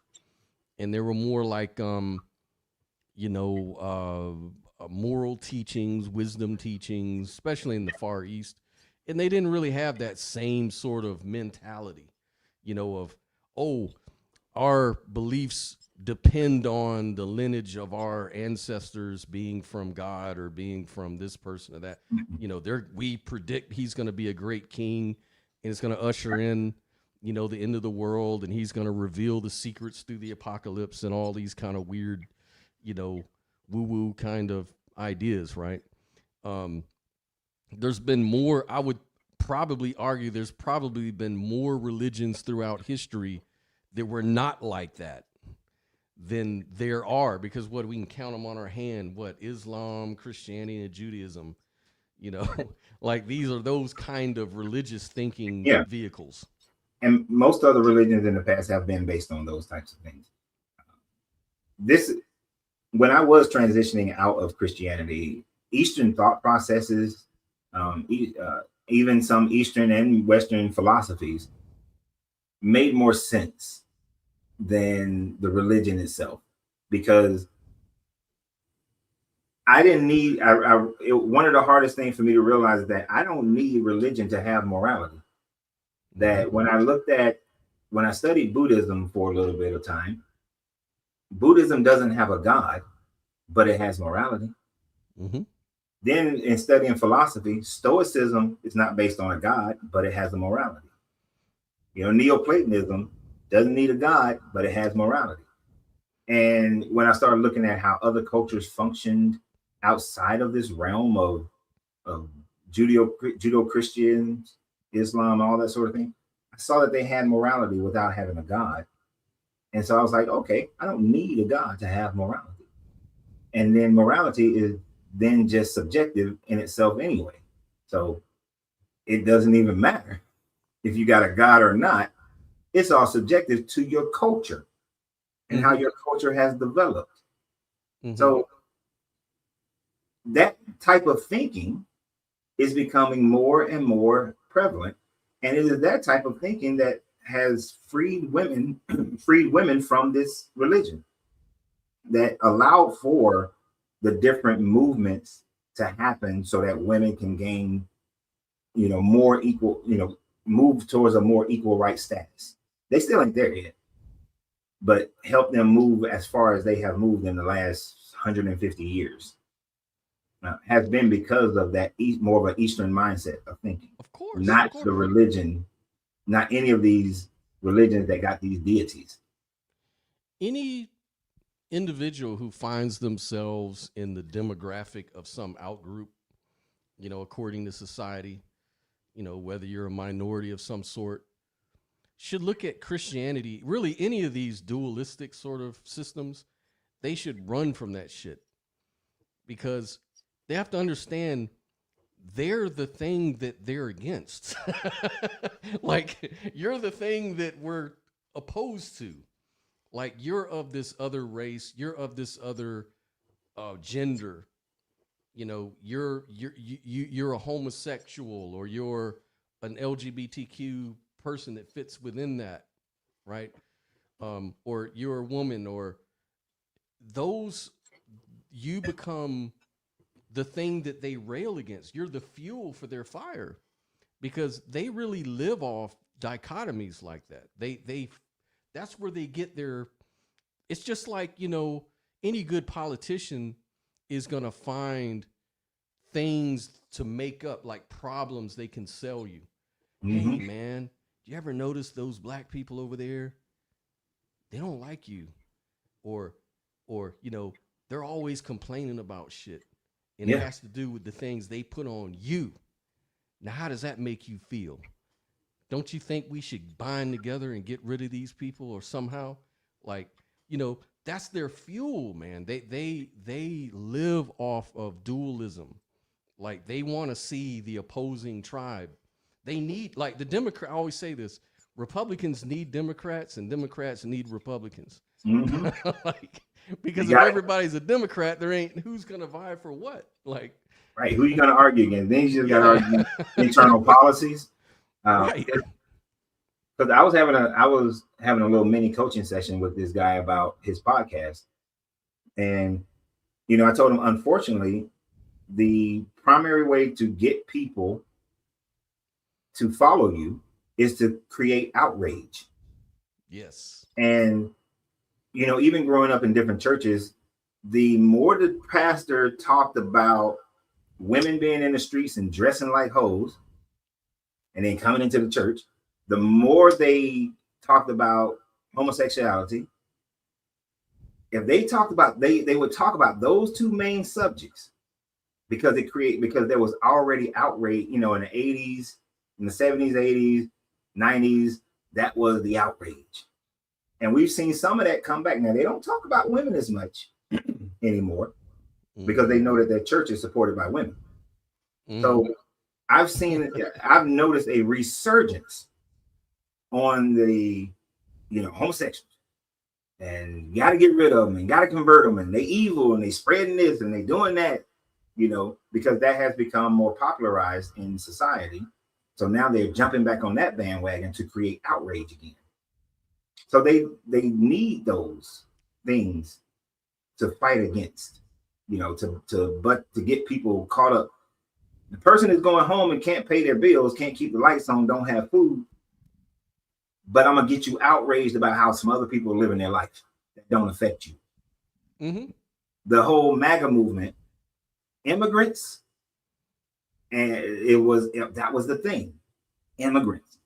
And there were more like, you know, moral teachings, wisdom teachings, especially in the Far East. And they didn't really have that same sort of mentality, you know, of, oh, our beliefs depend on the lineage of our ancestors being from God or being from this person or that. You know, we predict he's going to be a great king and it's going to usher in, you know, the end of the world, and he's going to reveal the secrets through the apocalypse and all these kind of weird, you know, woo-woo kind of ideas, right? There's been more, I would probably argue there's probably been more religions throughout history that were not like that than there are, because what, we can count them on our hand, what, Islam, Christianity, and Judaism, you know, like these are those kind of religious thinking vehicles. And most other religions in the past have been based on those types of things. When I was transitioning out of Christianity, Eastern thought processes, even some Eastern and Western philosophies, made more sense than the religion itself, because I didn't need, one of the hardest things for me to realize is that I don't need religion to have morality. That when I studied Buddhism for a little bit of time, Buddhism doesn't have a God, but it has morality. Then in studying philosophy, Stoicism is not based on a God, but it has a morality. You know, Neoplatonism doesn't need a God, but it has morality. And when I started looking at how other cultures functioned outside of this realm of Judeo-Christians, Islam, all that sort of thing, I saw that they had morality without having a God. And so I was like, okay, I don't need a God to have morality. And then morality is then just subjective in itself anyway. So it doesn't even matter if you got a God or not. It's all subjective to your culture and how your culture has developed. So that type of thinking is becoming more and more prevalent. And it is that type of thinking that has freed women from this religion, that allowed for the different movements to happen so that women can gain, you know, more equal, you know, move towards a more equal right status. They still ain't there yet, but help them move as far as they have moved in the last 150 years. Has been because of that more of an Eastern mindset of thinking. Of course. Not the religion, not any of these religions that got these deities. Any individual who finds themselves in the demographic of some outgroup, you know, according to society, you know, whether you're a minority of some sort, should look at Christianity, really any of these dualistic sort of systems, they should run from that shit, because they have to understand they're the thing that they're against. Like, you're the thing that we're opposed to. Like you're of this other race, you're of this other gender. You know, you're a homosexual, or you're an LGBTQ person that fits within that, right? Or you're a woman, or those, you become the thing that they rail against. You're the fuel for their fire, because they really live off dichotomies like that. They that's where they get their, it's just like, you know, any good politician is going to find things to make up, like problems they can sell you. Hey man, do you ever notice those black people over there? They don't like you. Or you know, they're always complaining about shit. And it has to do with the things they put on you. Now, how does that make you feel? Don't you think we should bind together and get rid of these people, or somehow, like, you know, that's their fuel, man. They live off of dualism. Like, they want to see the opposing tribe. They need, like, the Democrat, I always say this, Republicans need Democrats and Democrats need Republicans. Like, because if everybody's a Democrat, there ain't, who's going to vie for what? Like, right. Who you going to argue against? Then you just got to argue internal policies. Right. Because I was having a little mini coaching session with this guy about his podcast. And, you know, I told him, unfortunately, the primary way to get people to follow you is to create outrage. Yes. And, you know, even growing up in different churches, the more the pastor talked about women being in the streets and dressing like hoes and then coming into the church, the more they talked about homosexuality. If they talked about, they would talk about those two main subjects, because because there was already outrage, you know, in the 80s, in the 70s, 80s, 90s, that was the outrage. And we've seen some of that come back. Now, they don't talk about women as much anymore because they know that their church is supported by women. So I've noticed a resurgence on the, you know, homosexuals, and you got to get rid of them and got to convert them, and they evil and they spreading this and they doing that, you know, because that has become more popularized in society. So now they're jumping back on that bandwagon to create outrage again. So they need those things to fight against, you know, to get people caught up. The person is going home and can't pay their bills, can't keep the lights on, don't have food. But I'm gonna get you outraged about how some other people are living their life that don't affect you. The whole MAGA movement, immigrants, and that was the thing. Immigrants.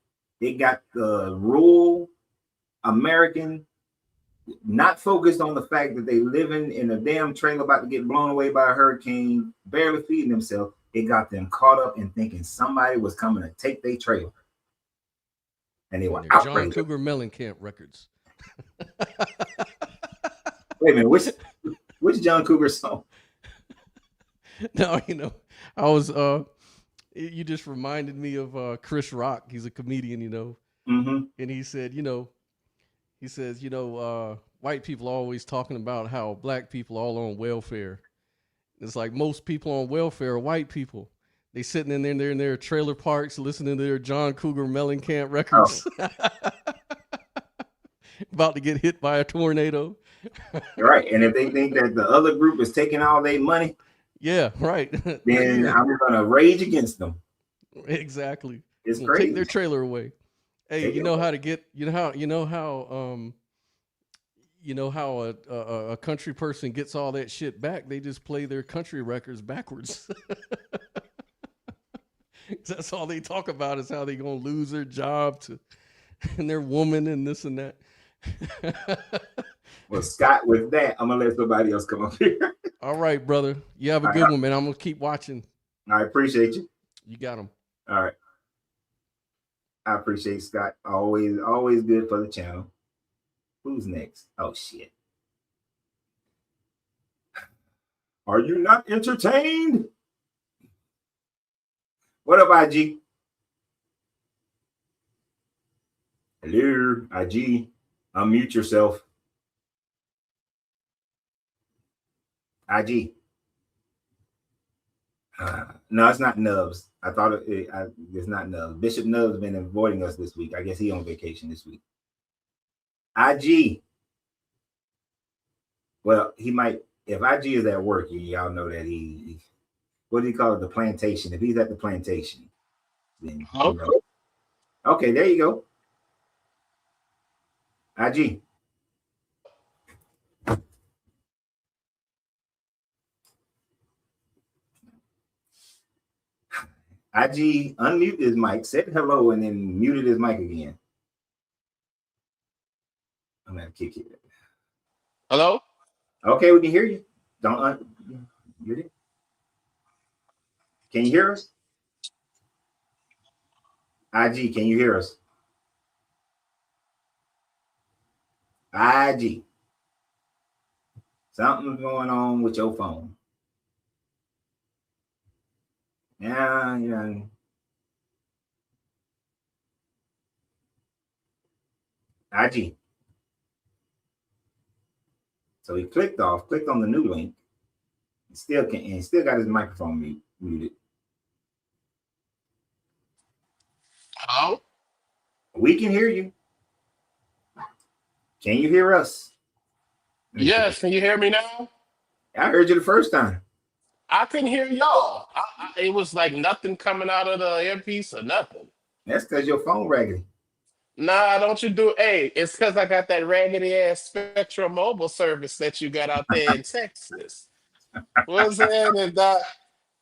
It got the rural American not focused on the fact that they living in a damn trailer about to get blown away by a hurricane, barely feeding themselves. It got them caught up in thinking somebody was coming to take their trailer. And they were John Cougar Mellencamp records. Wait a minute, which John Cougar song? No, you know, I was you just reminded me of Chris Rock. He's a comedian, you know. And he said, you know, he says, you know, white people are always talking about how black people are all on welfare. It's like most people on welfare are white people. They sitting in their trailer parks listening to their John Cougar Mellencamp records. About to get hit by a tornado. Right. And if they think that the other group is taking all their money, yeah, right. Then I'm gonna rage against them. Exactly. It's crazy. Take their trailer away. Hey, Take you know how to get, you know how a country person gets all that shit back. They just play their country records backwards. That's all they talk about, is how they gonna lose their job and their woman and this and that. Well, Scott, with that, I'm gonna let somebody else come up here. All right, brother. You have a good one, man. I'm gonna keep watching. I appreciate you. You got him. All right. I appreciate Scott. Always good for the channel. Who's next? Oh shit. Are you not entertained? What up, IG? Hello, IG. Unmute yourself. IG. No, it's not Nubs. I thought it's not Nubs. Bishop Nubs been avoiding us this week. I guess he on vacation this week. IG. Well, he might. If IG is at work, y'all know that he what do you call it? The plantation. If he's at the plantation, then you know. Okay, there you go. IG. IG unmuted his mic, said hello, and then muted his mic again. I'm gonna kick it. Hello? Okay, we can hear you. Don't mute it. Can you hear us? IG, can you hear us? IG. Something's going on with your phone. Yeah. IG. So he clicked on the new link. Still got his microphone muted. Hello? We can hear you. Can you hear us? Yes, can you hear me now? I heard you the first time. I couldn't hear y'all. It was like nothing coming out of the earpiece or nothing. That's because your phone raggedy. Nah, don't you do hey, it's because I got that raggedy ass Spectrum mobile service that you got out there in Texas. What's that? And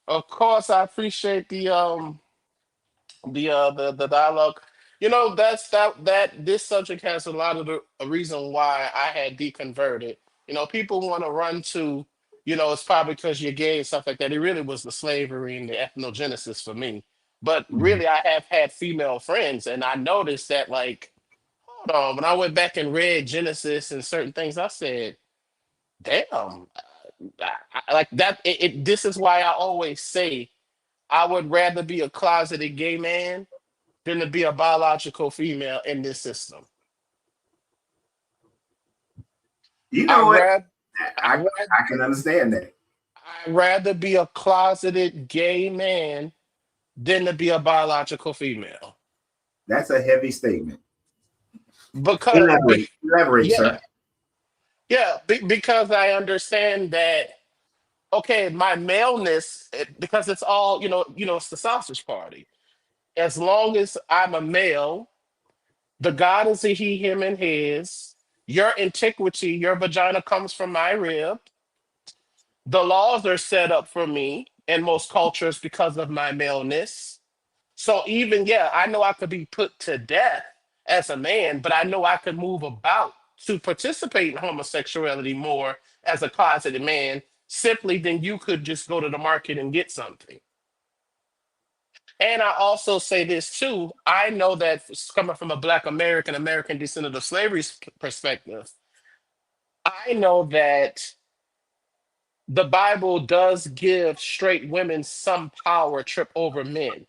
of course I appreciate the dialogue. You know, that this subject has a lot of a reason why I had deconverted. You know, people want to run to, you know, it's probably because you're gay and stuff like that. It really was the slavery and the ethnogenesis for me. But really, I have had female friends, and I noticed that, like, hold on, when I went back and read Genesis and certain things, I said, damn, like that. This is why I always say I would rather be a closeted gay man than to be a biological female in this system. You know what? Rather, I can understand that. I'd rather be a closeted gay man than to be a biological female. That's a heavy statement. Because elaborate, yeah, sir. yeah, because I understand that. Okay, my maleness, because it's all it's the sausage party. As long as I'm a male, the God is a he, him, and his. Your antiquity, your vagina comes from my rib. The laws are set up for me in most cultures because of my maleness. So even I know I could be put to death as a man, but I know I could move about to participate in homosexuality more as a closeted man, simply than you could just go to the market and get something. And I also say this too. I know that coming from a Black American descendant of slavery perspective, I know that the Bible does give straight women some power trip over men.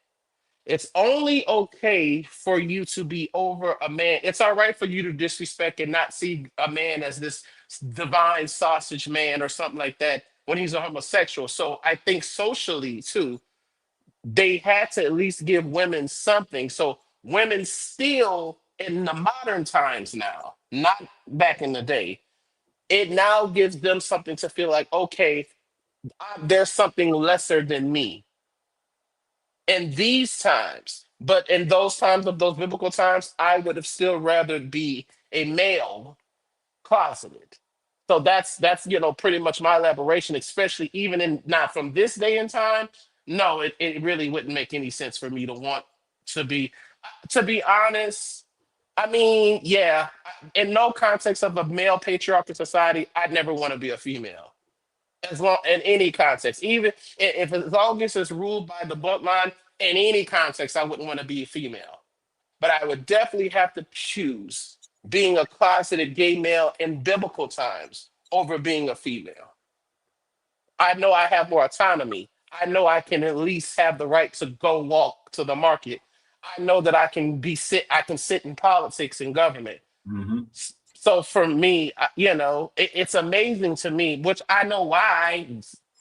It's only okay for you to be over a man. It's all right for you to disrespect and not see a man as this divine sausage man or something like that when he's a homosexual. So I think socially too, they had to at least give women something. So women still in the modern times now, not back in the day, it now gives them something to feel like, okay, there's something lesser than me in these times. But in those times of those biblical times, I would have still rather be a male closeted. So that's pretty much my elaboration, especially even in not from this day and time. No, it really wouldn't make any sense for me to want to be honest. I mean, yeah, in no context of a male patriarchal society, I'd never want to be a female. As long in any context, even if as long as it's ruled by the bloodline, in any context, I wouldn't want to be a female. But I would definitely have to choose being a closeted gay male in biblical times over being a female. I know I have more autonomy. I know I can at least have the right to go walk to the market. I know that I can sit in politics and government. Mm-hmm. So for me, it's amazing to me, which I know why.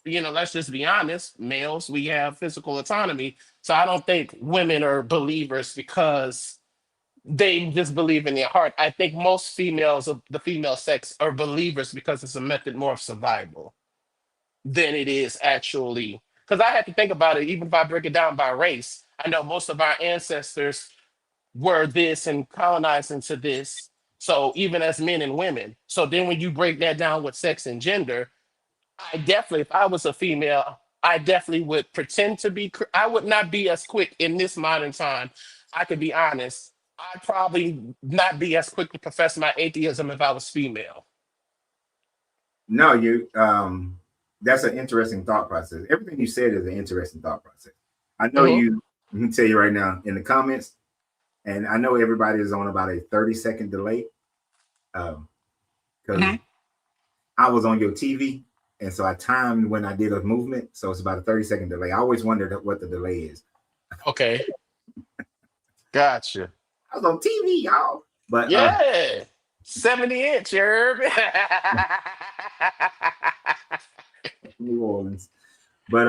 Let's just be honest. Males, we have physical autonomy, so I don't think women are believers because they just believe in their heart. I think most females of the female sex are believers because it's a method more of survival than it is actually. Because I had to think about it, even if I break it down by race, I know most of our ancestors were this and colonized into this. So even as men and women. So then when you break that down with sex and gender, I definitely, if I was a female, I definitely would pretend to be, I would not be as quick in this modern time. I could be honest. I'd probably not be as quick to profess my atheism if I was female. No, that's an interesting thought process. Everything you said is an interesting thought process. I know Mhm. I can tell you right now in the comments, and I know everybody is on about a 30-second delay. Because Mhm. I was on your TV, and so I timed when I did a movement. So it's about a 30-second delay. I always wondered what the delay is. Okay. Gotcha. I was on TV, y'all. But Yeah. 70-inch, Herb. New Orleans. But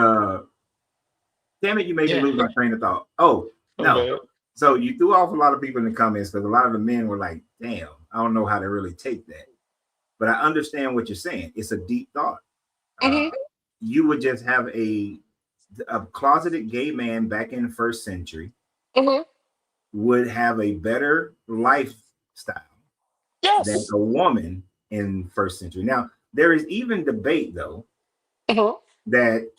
damn it, you made me Yeah. lose my train of thought. Oh, no. Okay. So you threw off a lot of people in the comments because a lot of the men were like, damn, I don't know how to really take that. But I understand what you're saying. It's a deep thought. Mhm. You would just have a closeted gay man back in the first century Mhm. would have a better lifestyle than Yes. a woman in first century. Now, there is even debate, though, Mhm. that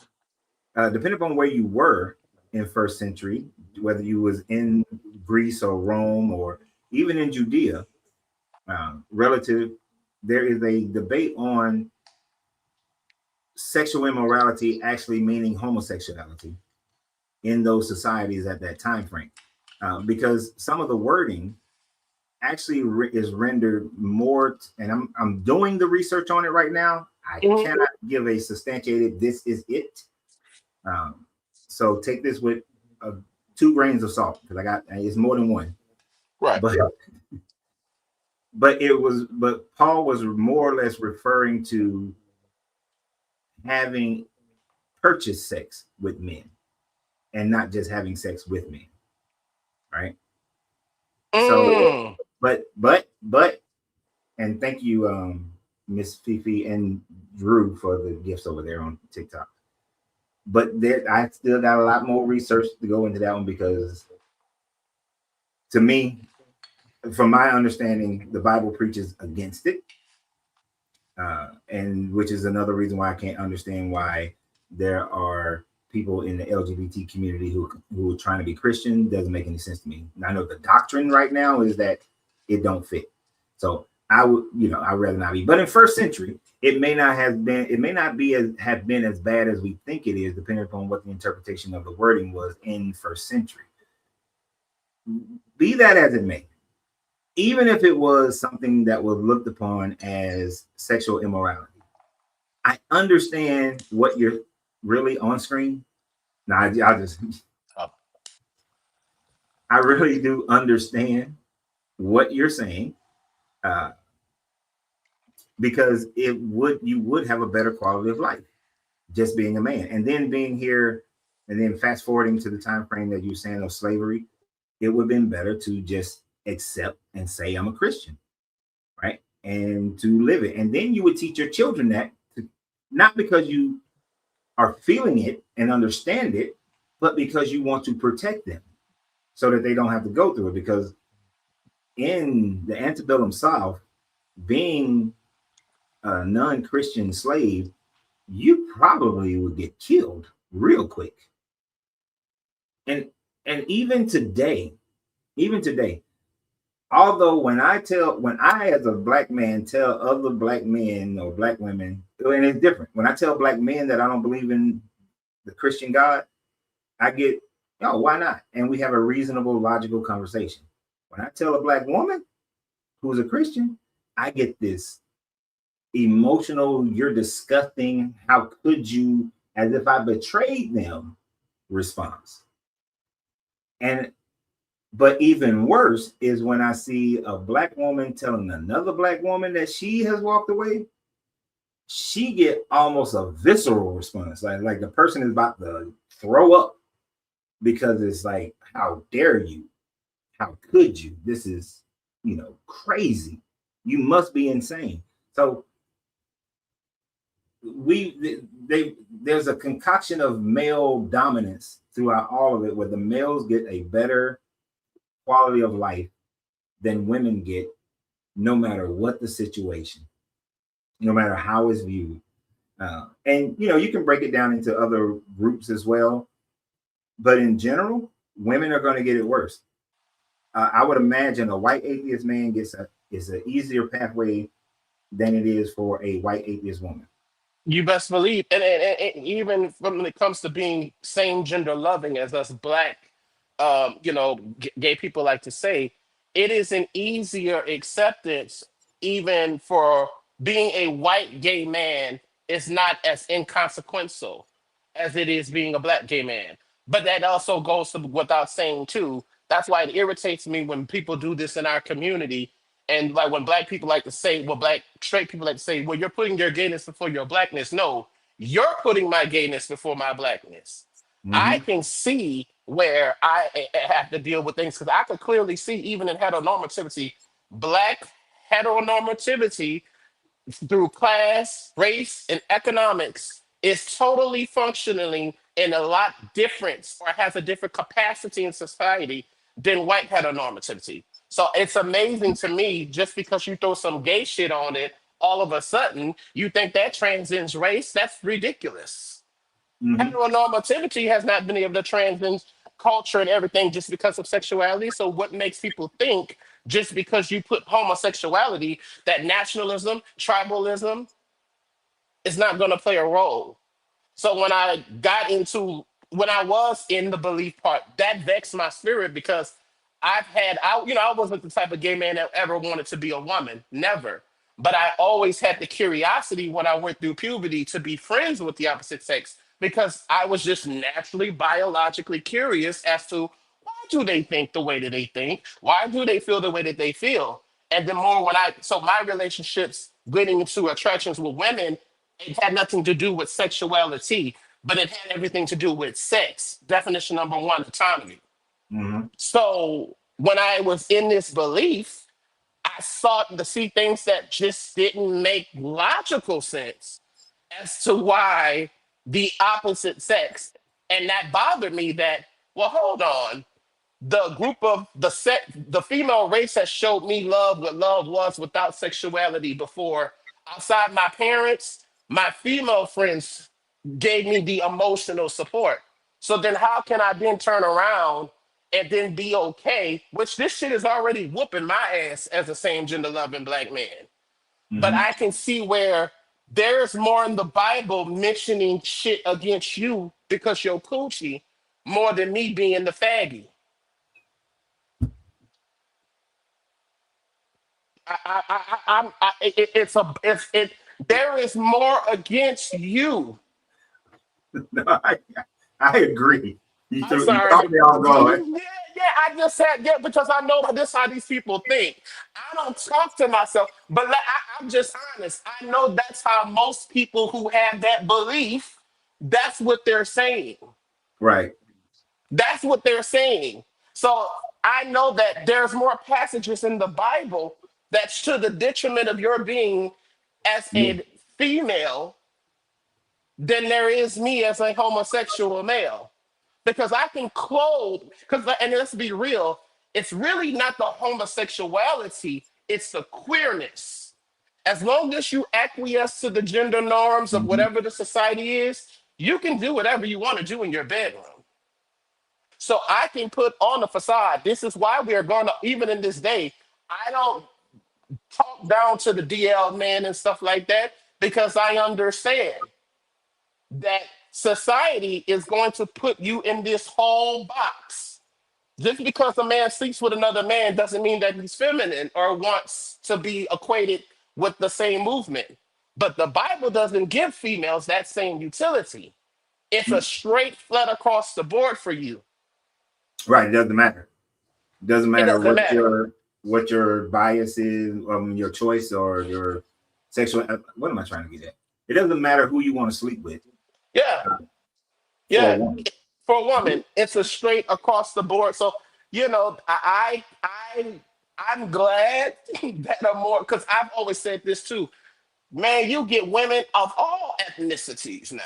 depending upon where you were in first century, whether you was in Greece or Rome or even in Judea, relative, there is a debate on sexual immorality actually meaning homosexuality in those societies at that time frame, because some of the wording actually is rendered more. And I'm doing the research on it right now. I Mhm. cannot give a substantiated "this is it." So take this with 2 grains of salt because it's more than one. Right. But Paul was more or less referring to having purchased sex with men and not just having sex with men, right? So, Mm. but, and thank you, Miss Fifi and Drew for the gifts over there on TikTok. But I still got a lot more research to go into that one because, to me, from my understanding, the Bible preaches against it, and which is another reason why I can't understand why there are people in the LGBT community who are trying to be Christian. Doesn't make any sense to me. And I know the doctrine right now is that it don't fit. So I'd rather not be. But in first century, it may not have been as bad as we think it is, depending upon what the interpretation of the wording was in first century. Be that as it may, even if it was something that was looked upon as sexual immorality, I understand what you're really on screen. Now, I really do understand what you're saying, uh, because you would have a better quality of life just being a man, and then being here, and then fast forwarding to the time frame that you're saying of slavery, it would have been better to just accept and say I'm a Christian, right? And to live it. And then you would teach your children that, not because you are feeling it and understand it, but because you want to protect them so that they don't have to go through it. Because in the antebellum South, being a non-Christian slave, you probably would get killed real quick. And even today, although when I as a black man tell other black men or black women, and it's different. When I tell black men that I don't believe in the Christian God, I get, oh, why not? And we have a reasonable, logical conversation. When I tell a black woman who's a Christian, I get this emotional, you're disgusting, how could you, as if I betrayed them response. And But even worse is when I see a black woman telling another black woman that she has walked away, she get almost a visceral response. Like the person is about to throw up because it's like, how dare you? How could you? This is, crazy. You must be insane. So there's a concoction of male dominance throughout all of it, where the males get a better quality of life than women get, no matter what the situation, no matter how it's viewed. And you can break it down into other groups as well, but in general, women are going to get it worse. I would imagine a white atheist man is an easier pathway than it is for a white atheist woman. You best believe, and even when it comes to being same gender loving as us black, gay people like to say, it is an easier acceptance even for being a white gay man. Is not as inconsequential as it is being a black gay man. But that also goes to, without saying too. That's why it irritates me when people do this in our community. And like when black people like to say, well, black straight people like to say, well, you're putting your gayness before your blackness. No, you're putting my gayness before my blackness. I Mm-hmm. can see where have to deal with things because I could clearly see, even in heteronormativity, black heteronormativity through class, race, and economics is totally functioning in a lot different or has a different capacity in society than white heteronormativity. So it's amazing to me just because you throw some gay shit on it, all of a sudden you think that transcends race. That's ridiculous. Mm-hmm. Heteronormativity has not been able to transcend culture and everything just because of sexuality. So what makes people think just because you put homosexuality that nationalism, tribalism is not going to play a role? So when I was in the belief part, that vexed my spirit because I wasn't the type of gay man that ever wanted to be a woman, never. But I always had the curiosity when I went through puberty to be friends with the opposite sex because I was just naturally biologically curious as to why do they think the way that they think? Why do they feel the way that they feel? And the more so my relationships getting into attractions with women, it had nothing to do with sexuality, but it had everything to do with sex. Definition number one, autonomy. Mm-hmm. So when I was in this belief, I sought to see things that just didn't make logical sense as to why the opposite sex. And that bothered me that, well, hold on. The group of the female race has showed me love what love was without sexuality before. Outside my parents, my female friends gave me the emotional support. So then how can I then turn around and then be okay, which this shit is already whooping my ass as a same gender loving black man. But Mm-hmm. I can see where there's more in the Bible mentioning shit against you because you're coochie more than me being the faggy. It's a it's it. There is more against you. No, I agree. I'm You sorry. caught me off guard. Yeah, yeah. I just said yeah because I know that this how these people think. I don't talk to myself, but I'm just honest. I know that's how most people who have that belief. That's what they're saying. Right. That's what they're saying. So I know that there's more passages in the Bible that's to the detriment of your being as Yeah. a female than there is me as a homosexual male. Because I can clothe, because and let's be real, it's really not the homosexuality, it's the queerness. As long as you acquiesce to the gender norms of Mm-hmm. whatever the society is, you can do whatever you want to do in your bedroom. So I can put on the facade. This is why we are going to, even in this day, I don't talk down to the DL man and stuff like that because I understand that society is going to put you in this whole box. Just because a man sleeps with another man doesn't mean that he's feminine or wants to be equated with the same movement. But the Bible doesn't give females that same utility. It's a straight flat across the board for you. Right. It doesn't matter. Doesn't It matter doesn't matter. what your bias is, your choice or your sexual. What am I trying to get at? It doesn't matter who you want to sleep with Yeah, for a yeah. woman. For a woman, it's a straight across the board. So you know, I'm glad that are more because I've always said this too. Man, you get women of all ethnicities now.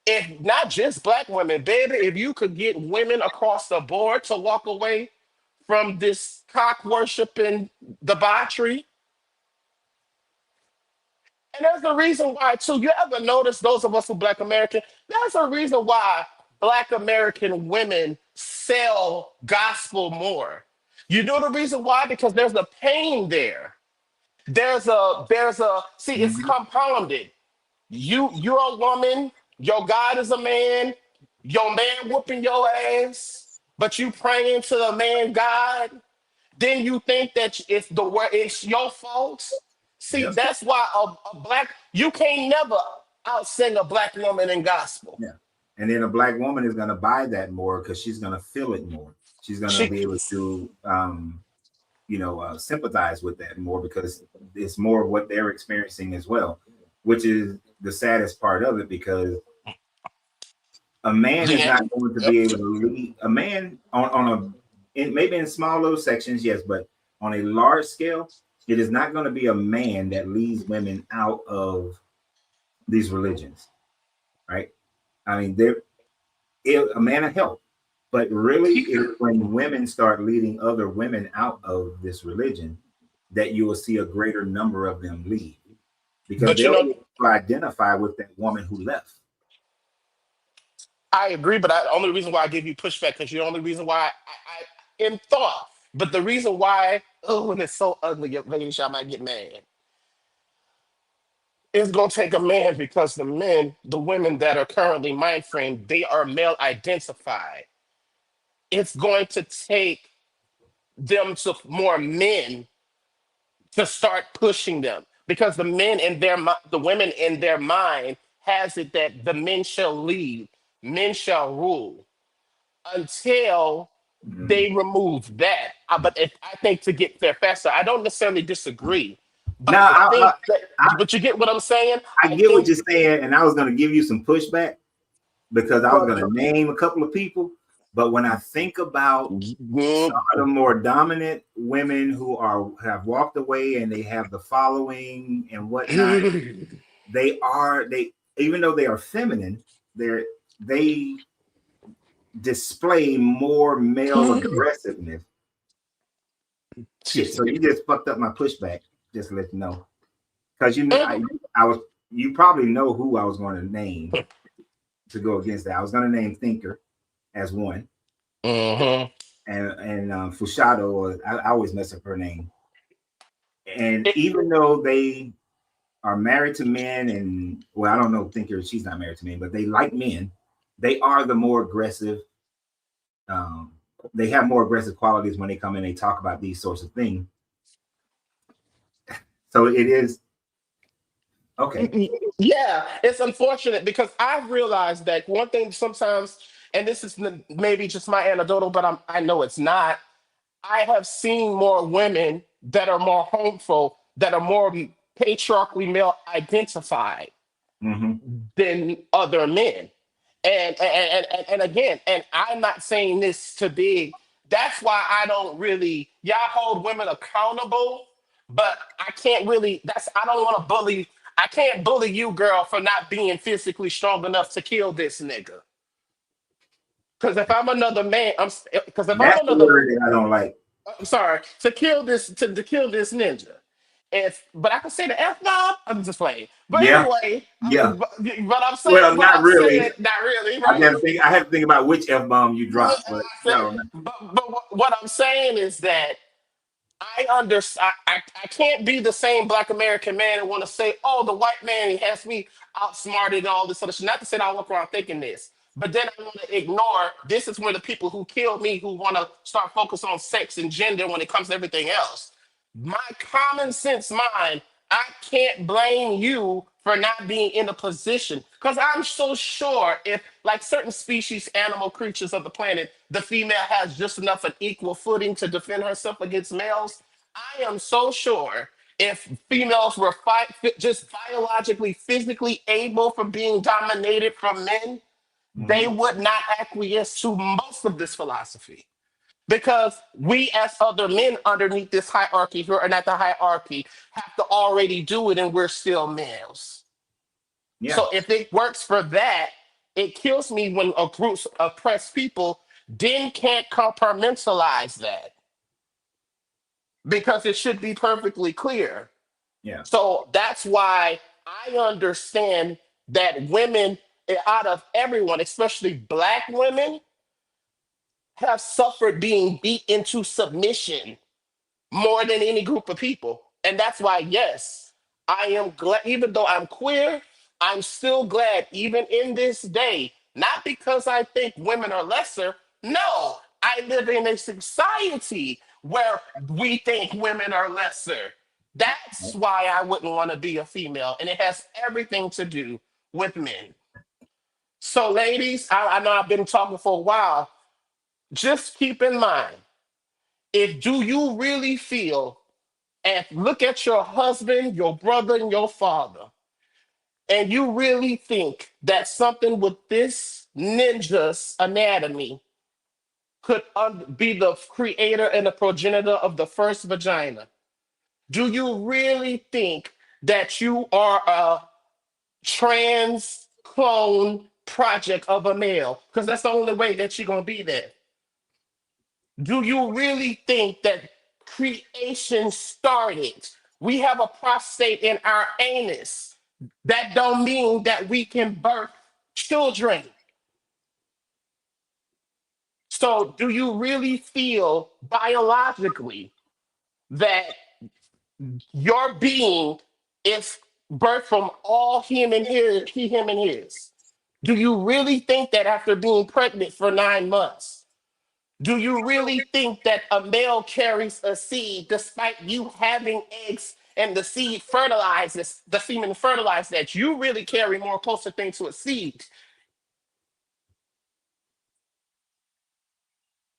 If not just black women, baby, if you could get women across the board to walk away from this cock worshiping debauchery, and there's a reason why too. You ever notice those of us who black American? There's a reason why black American women sell gospel more. You know the reason why? Because there's a pain there. There's a see, it's Mhm. compounded. You're a woman, your God is a man, your man whooping your ass, but you praying to the man God, then you think that it's your fault. See, Yep. that's why a black you can't never outsing a black woman in gospel. Yeah. And then a black woman is going to buy that more because she's going to feel it more. She's going to She be able to, sympathize with that more because it's more of what they're experiencing as well, which is the saddest part of it because a man is yeah. not going to be able to lead a man maybe in small little sections, yes, but on a large scale, it is not going to be a man that leads women out of these religions, right? I mean, a man of help, but really, when women start leading other women out of this religion, that you will see a greater number of them leave because But you they'll know, be able to identify with that woman who left. I agree, but the only reason why I give you pushback because you're the only reason why I in thought. But the reason why, oh, and it's so ugly, maybe I might get mad. It's gonna take a man because the women that are currently mind framed, they are male identified. It's going to take them to more men to start pushing them because the women in their mind has it that the men shall lead, men shall rule until Mhm. they remove that. But I think to get there faster, I don't necessarily disagree, but Now, I think that. I, But you get what I'm saying? I I get what think. you're saying, and I was going to give you some pushback because I was Go going to name a couple of people. But when I think about some of the more dominant women who have walked away and they have the following and whatnot, they even though they are feminine, they display more male aggressiveness. Shit, so you just fucked up my pushback. Just to let you know, because you probably know who I was going to name to go against that. I was going to name Thinker as one, Mhm. and Fushado, or I always mess up her name. And It- even though they are married to men, and well, I don't know, Thinker, she's not married to men, but they like men. They are the more aggressive. Um, they have more aggressive qualities when they come in. They talk about these sorts of things. So it is okay. Yeah, it's unfortunate because I've realized that one thing sometimes, and this is maybe just my anecdotal, but I know it's not. I have seen more women that are more homeful, that are more patriarchally male identified Mm-hmm. than other men. And again, and I'm not saying this to be, that's why I don't really, y'all hold women accountable, but I can't really, I don't want to bully, I can't bully you, girl, for not being physically strong enough to kill this nigga. Because if I'm another man, because if I'm That's the another word that I don't like. I'm sorry, to kill this ninja. But I can say the F bomb. I'm just playing. But Yeah, anyway, yeah. Well, but not I'm saying really. not really, I right? got to think. I have to think about which f bomb you drop, but no. But what I'm saying is that I understand. I can't be the same Black American man and want to say, "Oh, the white man he has me outsmarted and all this other shit." Not to say that I walk around thinking this, but then I want to ignore this is where the people who kill me who want to start focus on sex and gender when it comes to everything else. My common sense mind, I can't blame you for not being in a position because I'm so sure if, like certain species, animal creatures of the planet, the female has just enough an equal footing to defend herself against males. I am so sure if females were just biologically, physically able from being dominated from men, they Mhm. would not acquiesce to most of this philosophy because we as other men underneath this hierarchy who are not the hierarchy have to already do it and we're still males. Yeah. So if it works for that, it kills me when a group of oppressed people then can't compartmentalize that because it should be perfectly clear. Yeah. So that's why I understand that women, out of everyone, especially black women, have suffered being beat into submission more than any group of people. And that's why, yes, I am glad, even though I'm queer, I'm still glad, even in this day, not because I think women are lesser. No, I live in a society where we think women are lesser. That's why I wouldn't want to be a female. And it has everything to do with men. So, ladies, I know I've been talking for a while. Just keep in mind, if do you really feel and look at your husband, your brother, and your father, and you really think that something with this ninja's anatomy could be the creator and the progenitor of the first vagina, do you really think that you are a trans clone project of a male? Because that's the only way that you're going to be there. Do you really think that creation started? We have a prostate in our anus. That don't mean that we can birth children. So do you really feel biologically that your being is birthed from all human here, he, him, and his? Do you really think that after being pregnant for 9 months? Do you really think that a male carries a seed despite you having eggs and the seed fertilizes, the semen fertilizes that? You really carry more closer thing to a seed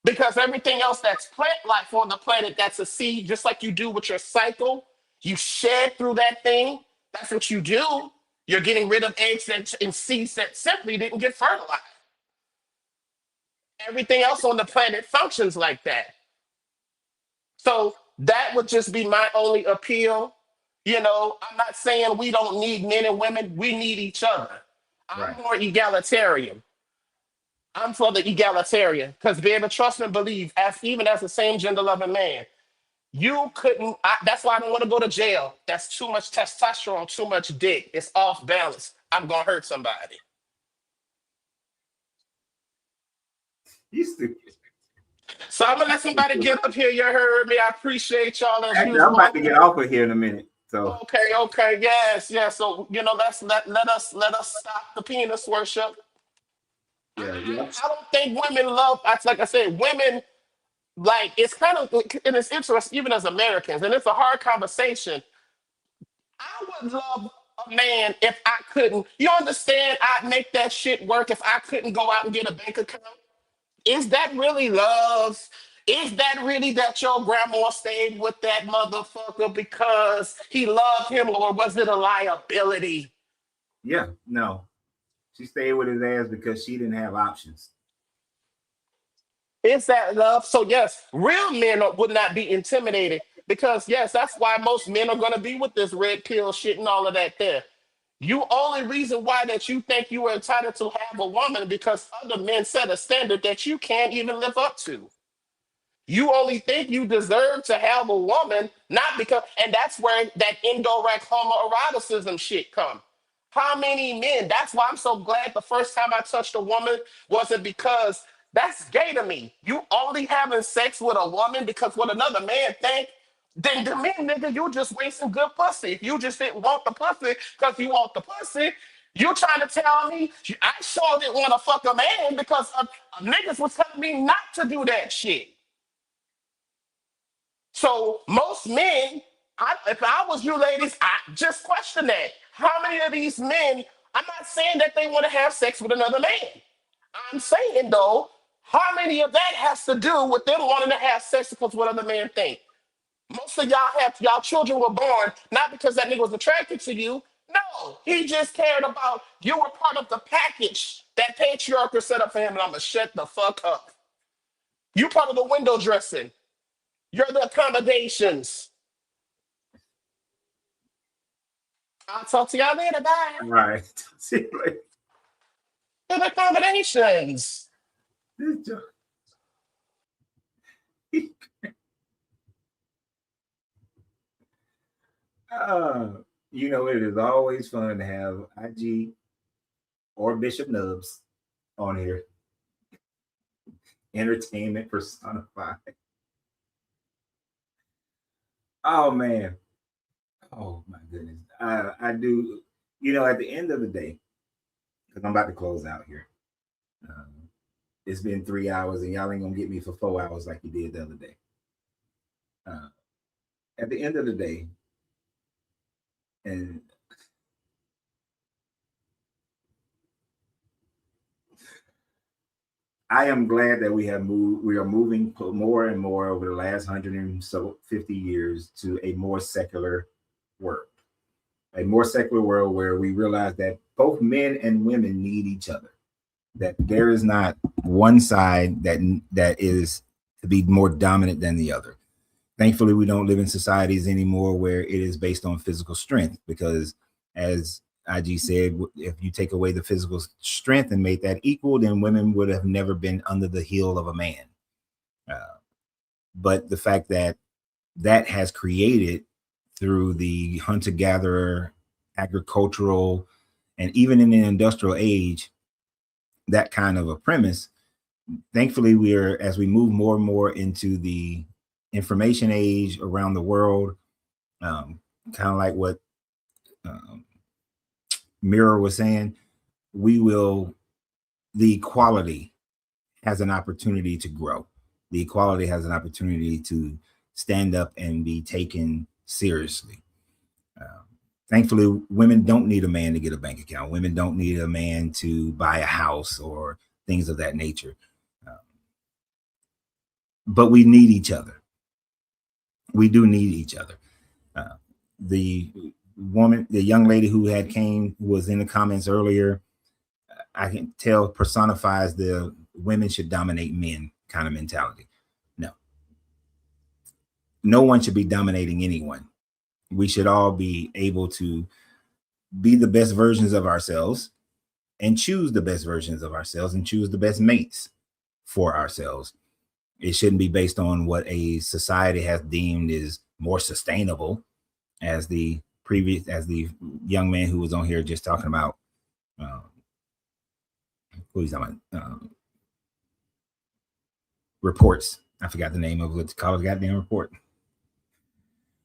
because everything else that's plant life on the planet, that's a seed, just like you do with your cycle. You shed through that thing. That's what you do. You're getting rid of eggs and seeds that simply didn't get fertilized. Everything else on the planet functions like that. So that would just be my only appeal. You know, I'm not saying we don't need men and women, we need each other. I'm Right. more egalitarian. I'm for the egalitarian because be able to trust and believe, as even as the same gender loving man, you couldn't. That's why I don't want to go to jail. That's too much testosterone, too much dick. It's off balance. I'm gonna hurt somebody. You stupid. So I'm gonna let somebody get up here. You heard me. I appreciate y'all as Actually, I'm usual. about to get off of here in a minute. So Okay, okay, yes, yes. So let us stop the penis worship. yeah, yeah. I don't think women love. That's like I said, women like it's kind of and it's interesting even as Americans, and it's a hard conversation. I would love a man if I couldn't. You understand? I'd make that shit work if I couldn't go out and get a bank account. Is that really love? Is that really that your grandma stayed with that motherfucker because he loved him, or was it a liability? Yeah, no. She stayed with his ass because she didn't have options. Is that love? So yes, real men would not be intimidated because yes, that's why most men are going to be with this red pill shit and all of that. There, you only reason why that you think you are entitled to have a woman because other men set a standard that you can't even live up to. You only think you deserve to have a woman, not because, and that's where that indirect homoeroticism shit come. How many men? That's why I'm so glad the first time I touched a woman wasn't because that's gay to me. You only having sex with a woman because what another man think, then to me, nigga, you just wasting good pussy. If you just didn't want the pussy because you want the pussy, you trying to tell me I sure didn't want to fuck a man because niggas was telling me not to do that shit. So most men If I was you ladies, I just question that. How many of these men, I'm not saying that they want to have sex with another man. I'm saying though, how many of that has to do with them wanting to have sex because what other men think? Most of y'all children were born not because that nigga was attracted to you. No, he just cared about you were part of the package that patriarchal set up for him, and I'ma shut the fuck up. You part of the window dressing. You're the accommodations. I'll talk to y'all later. Bye. All right. See you later. You're the accommodations. This joke. You know, it is always fun to have IG or Bishop Nubs on here. Entertainment personified. Oh man. Oh my goodness. I do, you know, at the end of the day, because I'm about to close out here. It's been 3 hours and y'all ain't gonna get me for 4 hours like you did the other day. At the end of the day, and I am glad that we are moving more and more over the last 150 years to a more secular world. A more secular world where we realize that both men and women need each other. That there is not one side that is to be more dominant than the other. Thankfully, we don't live in societies anymore where it is based on physical strength, because as IG said, if you take away the physical strength and make that equal, then women would have never been under the heel of a man. But the fact that that has created through the hunter-gatherer, agricultural, and even in the industrial age, that kind of a premise, thankfully, as we move more and more into the information age around the world, kind of like what Mirror was saying, the equality has an opportunity to grow. The equality has an opportunity to stand up and be taken seriously. Thankfully, women don't need a man to get a bank account. Women don't need a man to buy a house or things of that nature. But we need each other. We do need each other. The young lady who was in the comments earlier, I can tell personifies the women should dominate men kind of mentality. No one should be dominating anyone. We should all be able to be the best versions of ourselves and choose the best versions of ourselves and choose the best mates for ourselves. It shouldn't be based on what a society has deemed is more sustainable, as the young man who was on here just talking about, who he's talking about, reports. I forgot the name of it. It's called, goddamn report.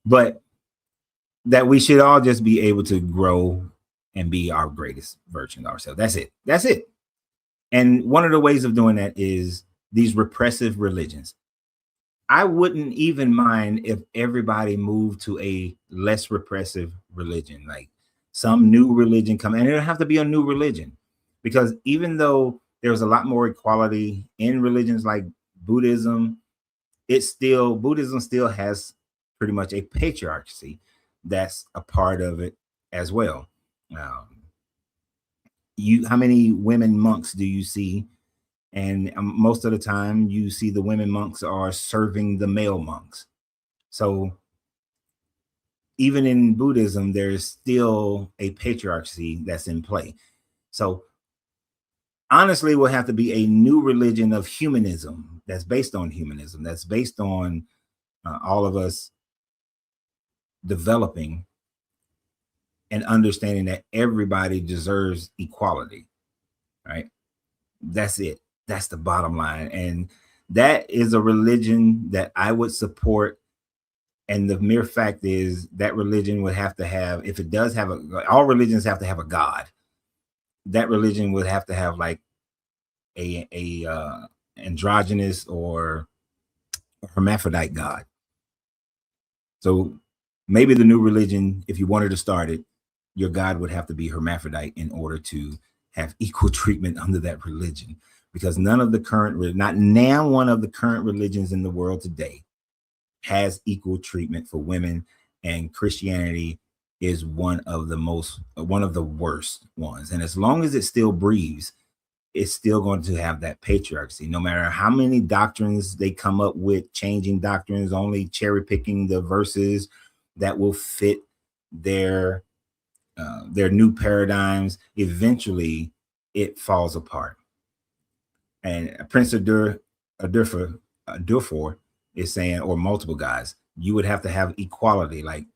But that we should all just be able to grow and be our greatest version of ourselves. That's it. That's it. And one of the ways of doing that is these repressive religions. I wouldn't even mind if everybody moved to a less repressive religion, like some new religion come, and it don't have to be a new religion, because even though there's a lot more equality in religions like Buddhism, Buddhism still has pretty much a patriarchy that's a part of it as well. How many women monks do you see? And most of the time you see the women monks are serving the male monks. So even in Buddhism, there's still a patriarchy that's in play. So honestly, it will have to be a new religion of humanism that's based on humanism, that's based on all of us developing and understanding that everybody deserves equality, right? That's it. That's the bottom line. And that is a religion that I would support. And the mere fact is that religion would have to have, if it does have all religions have to have a God. That religion would have to have like a androgynous or hermaphrodite God. So maybe the new religion, if you wanted to start it, your God would have to be hermaphrodite in order to have equal treatment under that religion, because none of the current, not now one of the current religions in the world today has equal treatment for women, and Christianity is one of the worst ones. And as long as it still breathes, it's still going to have that patriarchy, no matter how many doctrines they come up with, changing doctrines, only cherry picking the verses that will fit their new paradigms. Eventually it falls apart. And Prince Durfor is saying, or multiple guys, you would have to have equality, like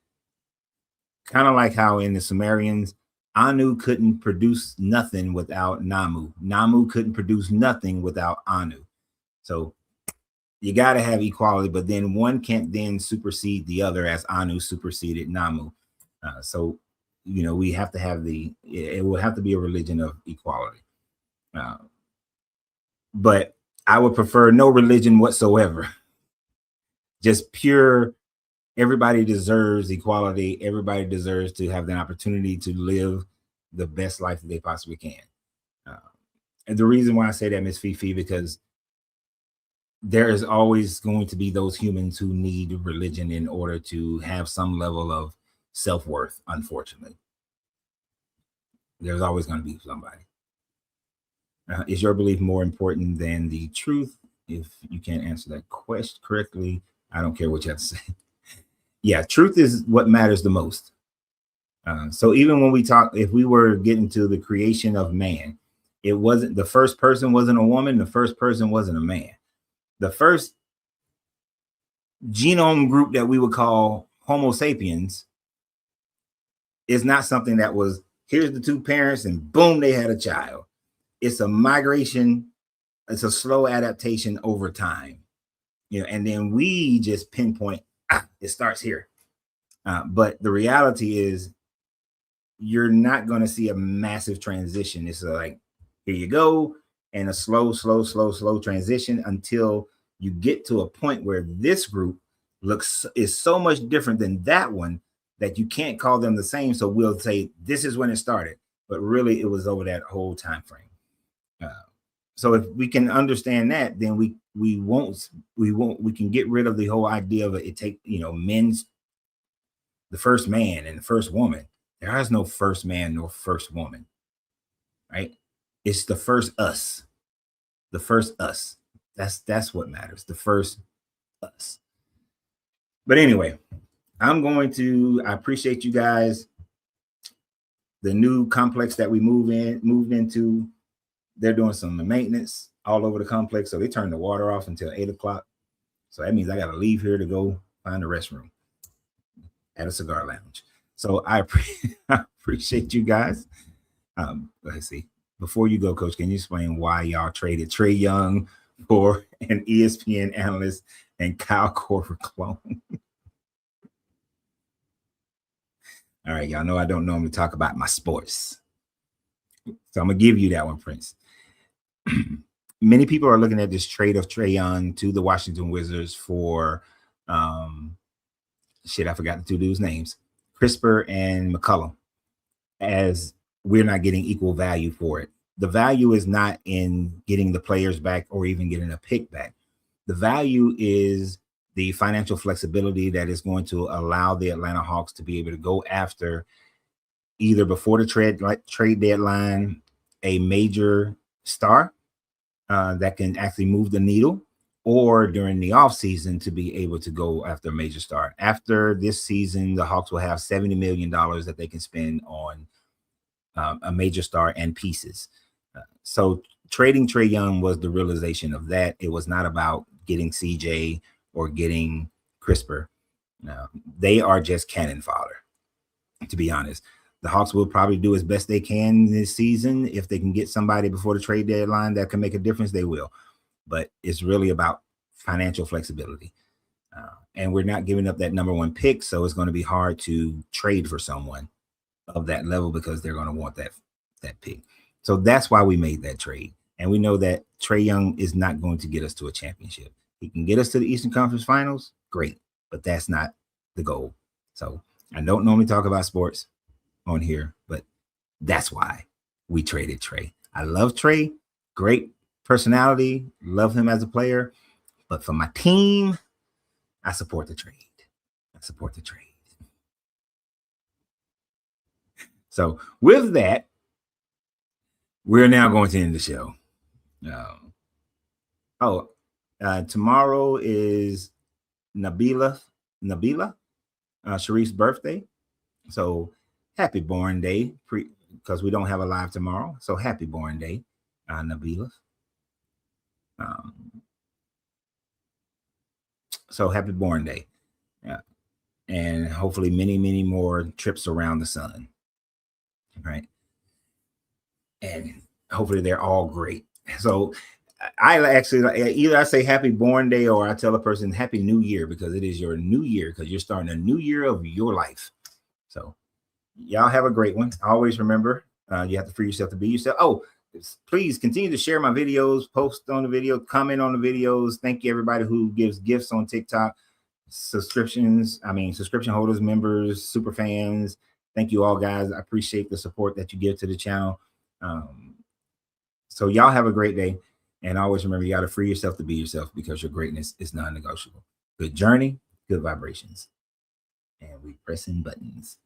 kind of like how in the Sumerians, Anu couldn't produce nothing without Namu. Namu couldn't produce nothing without Anu. So you got to have equality, but then one can't then supersede the other as Anu superseded Namu. So, we have to have it will have to be a religion of equality. But I would prefer no religion whatsoever. Just pure, everybody deserves equality. Everybody deserves to have the opportunity to live the best life that they possibly can. And the reason why I say that, Miss Fifi, because there is always going to be those humans who need religion in order to have some level of self-worth, unfortunately. There's always going to be somebody. Is your belief more important than the truth? If you can't answer that question correctly, I don't care what you have to say. Yeah, truth is what matters the most. So even when we talk, if we were getting to the creation of man, it wasn't, the first person wasn't a woman, the first person wasn't a man. The first genome group that we would call Homo sapiens is not something that was, here's the two parents and boom, they had a child. It's a migration. It's a slow adaptation over time, and then we just pinpoint, it starts here. But the reality is you're not going to see a massive transition. It's like, here you go, and a slow transition until you get to a point where this group is so much different than that one that you can't call them the same. So we'll say this is when it started, but really it was over that whole time frame. So if we can understand that, then we can get rid of the whole idea of the first man and the first woman. There is no first man nor first woman, right? It's the first us. The first us. That's what matters. The first us. But anyway, I appreciate you guys. The new complex that we moved into, they're doing some maintenance all over the complex. So they turned the water off until 8:00. So that means I got to leave here to go find a restroom at a cigar lounge. So I appreciate you guys. Let's see. Before you go, Coach, can you explain why y'all traded Trae Young for an ESPN analyst and Kyle Korver clone? All right, y'all know I don't normally talk about my sports. So I'm going to give you that one, Prince. Many people are looking at this trade of Trae Young to the Washington Wizards for, I forgot the two dudes' names, CRISPR and McCollum, as we're not getting equal value for it. The value is not in getting the players back or even getting a pick back. The value is the financial flexibility that is going to allow the Atlanta Hawks to be able to go after, either before the trade deadline, a major star that can actually move the needle, or during the offseason to be able to go after a major star. After this season, the Hawks will have $70 million that they can spend on a major star and pieces. So trading Trae Young was the realization of that. It was not about getting CJ or getting CRISPR. No, they are just cannon fodder, to be honest. The Hawks will probably do as best they can this season. If they can get somebody before the trade deadline that can make a difference, they will. But it's really about financial flexibility. And we're not giving up that number one pick, so it's going to be hard to trade for someone of that level because they're going to want that pick. So that's why we made that trade. And we know that Trae Young is not going to get us to a championship. He can get us to the Eastern Conference Finals, great, but that's not the goal. So I don't normally talk about sports on here, but that's why we traded Trey. I love Trey, great personality, love him as a player, but for my team, I support the trade. I support the trade. So with that, we're now going to end the show. Tomorrow is Nabila Sharif's birthday. So happy born day, because we don't have a live tomorrow. So happy born day, Nabila. So happy born day. Yeah. And hopefully many, many more trips around the sun. Right. And hopefully they're all great. So I actually either I say happy born day or I tell a person happy new year, because it is your new year, because you're starting a new year of your life. So y'all have a great one. Always remember, you have to free yourself to be yourself. Oh, please continue to share my videos, post on the video, comment on the videos. Thank you everybody who gives gifts on TikTok, subscription holders, members, super fans. Thank you all, guys. I appreciate the support that you give to the channel. So y'all have a great day. And always remember, you got to free yourself to be yourself, because your greatness is non-negotiable. Good journey, good vibrations. And we pressing buttons.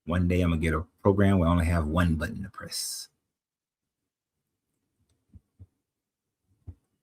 One day I'm going to get a program where I only have one button to press.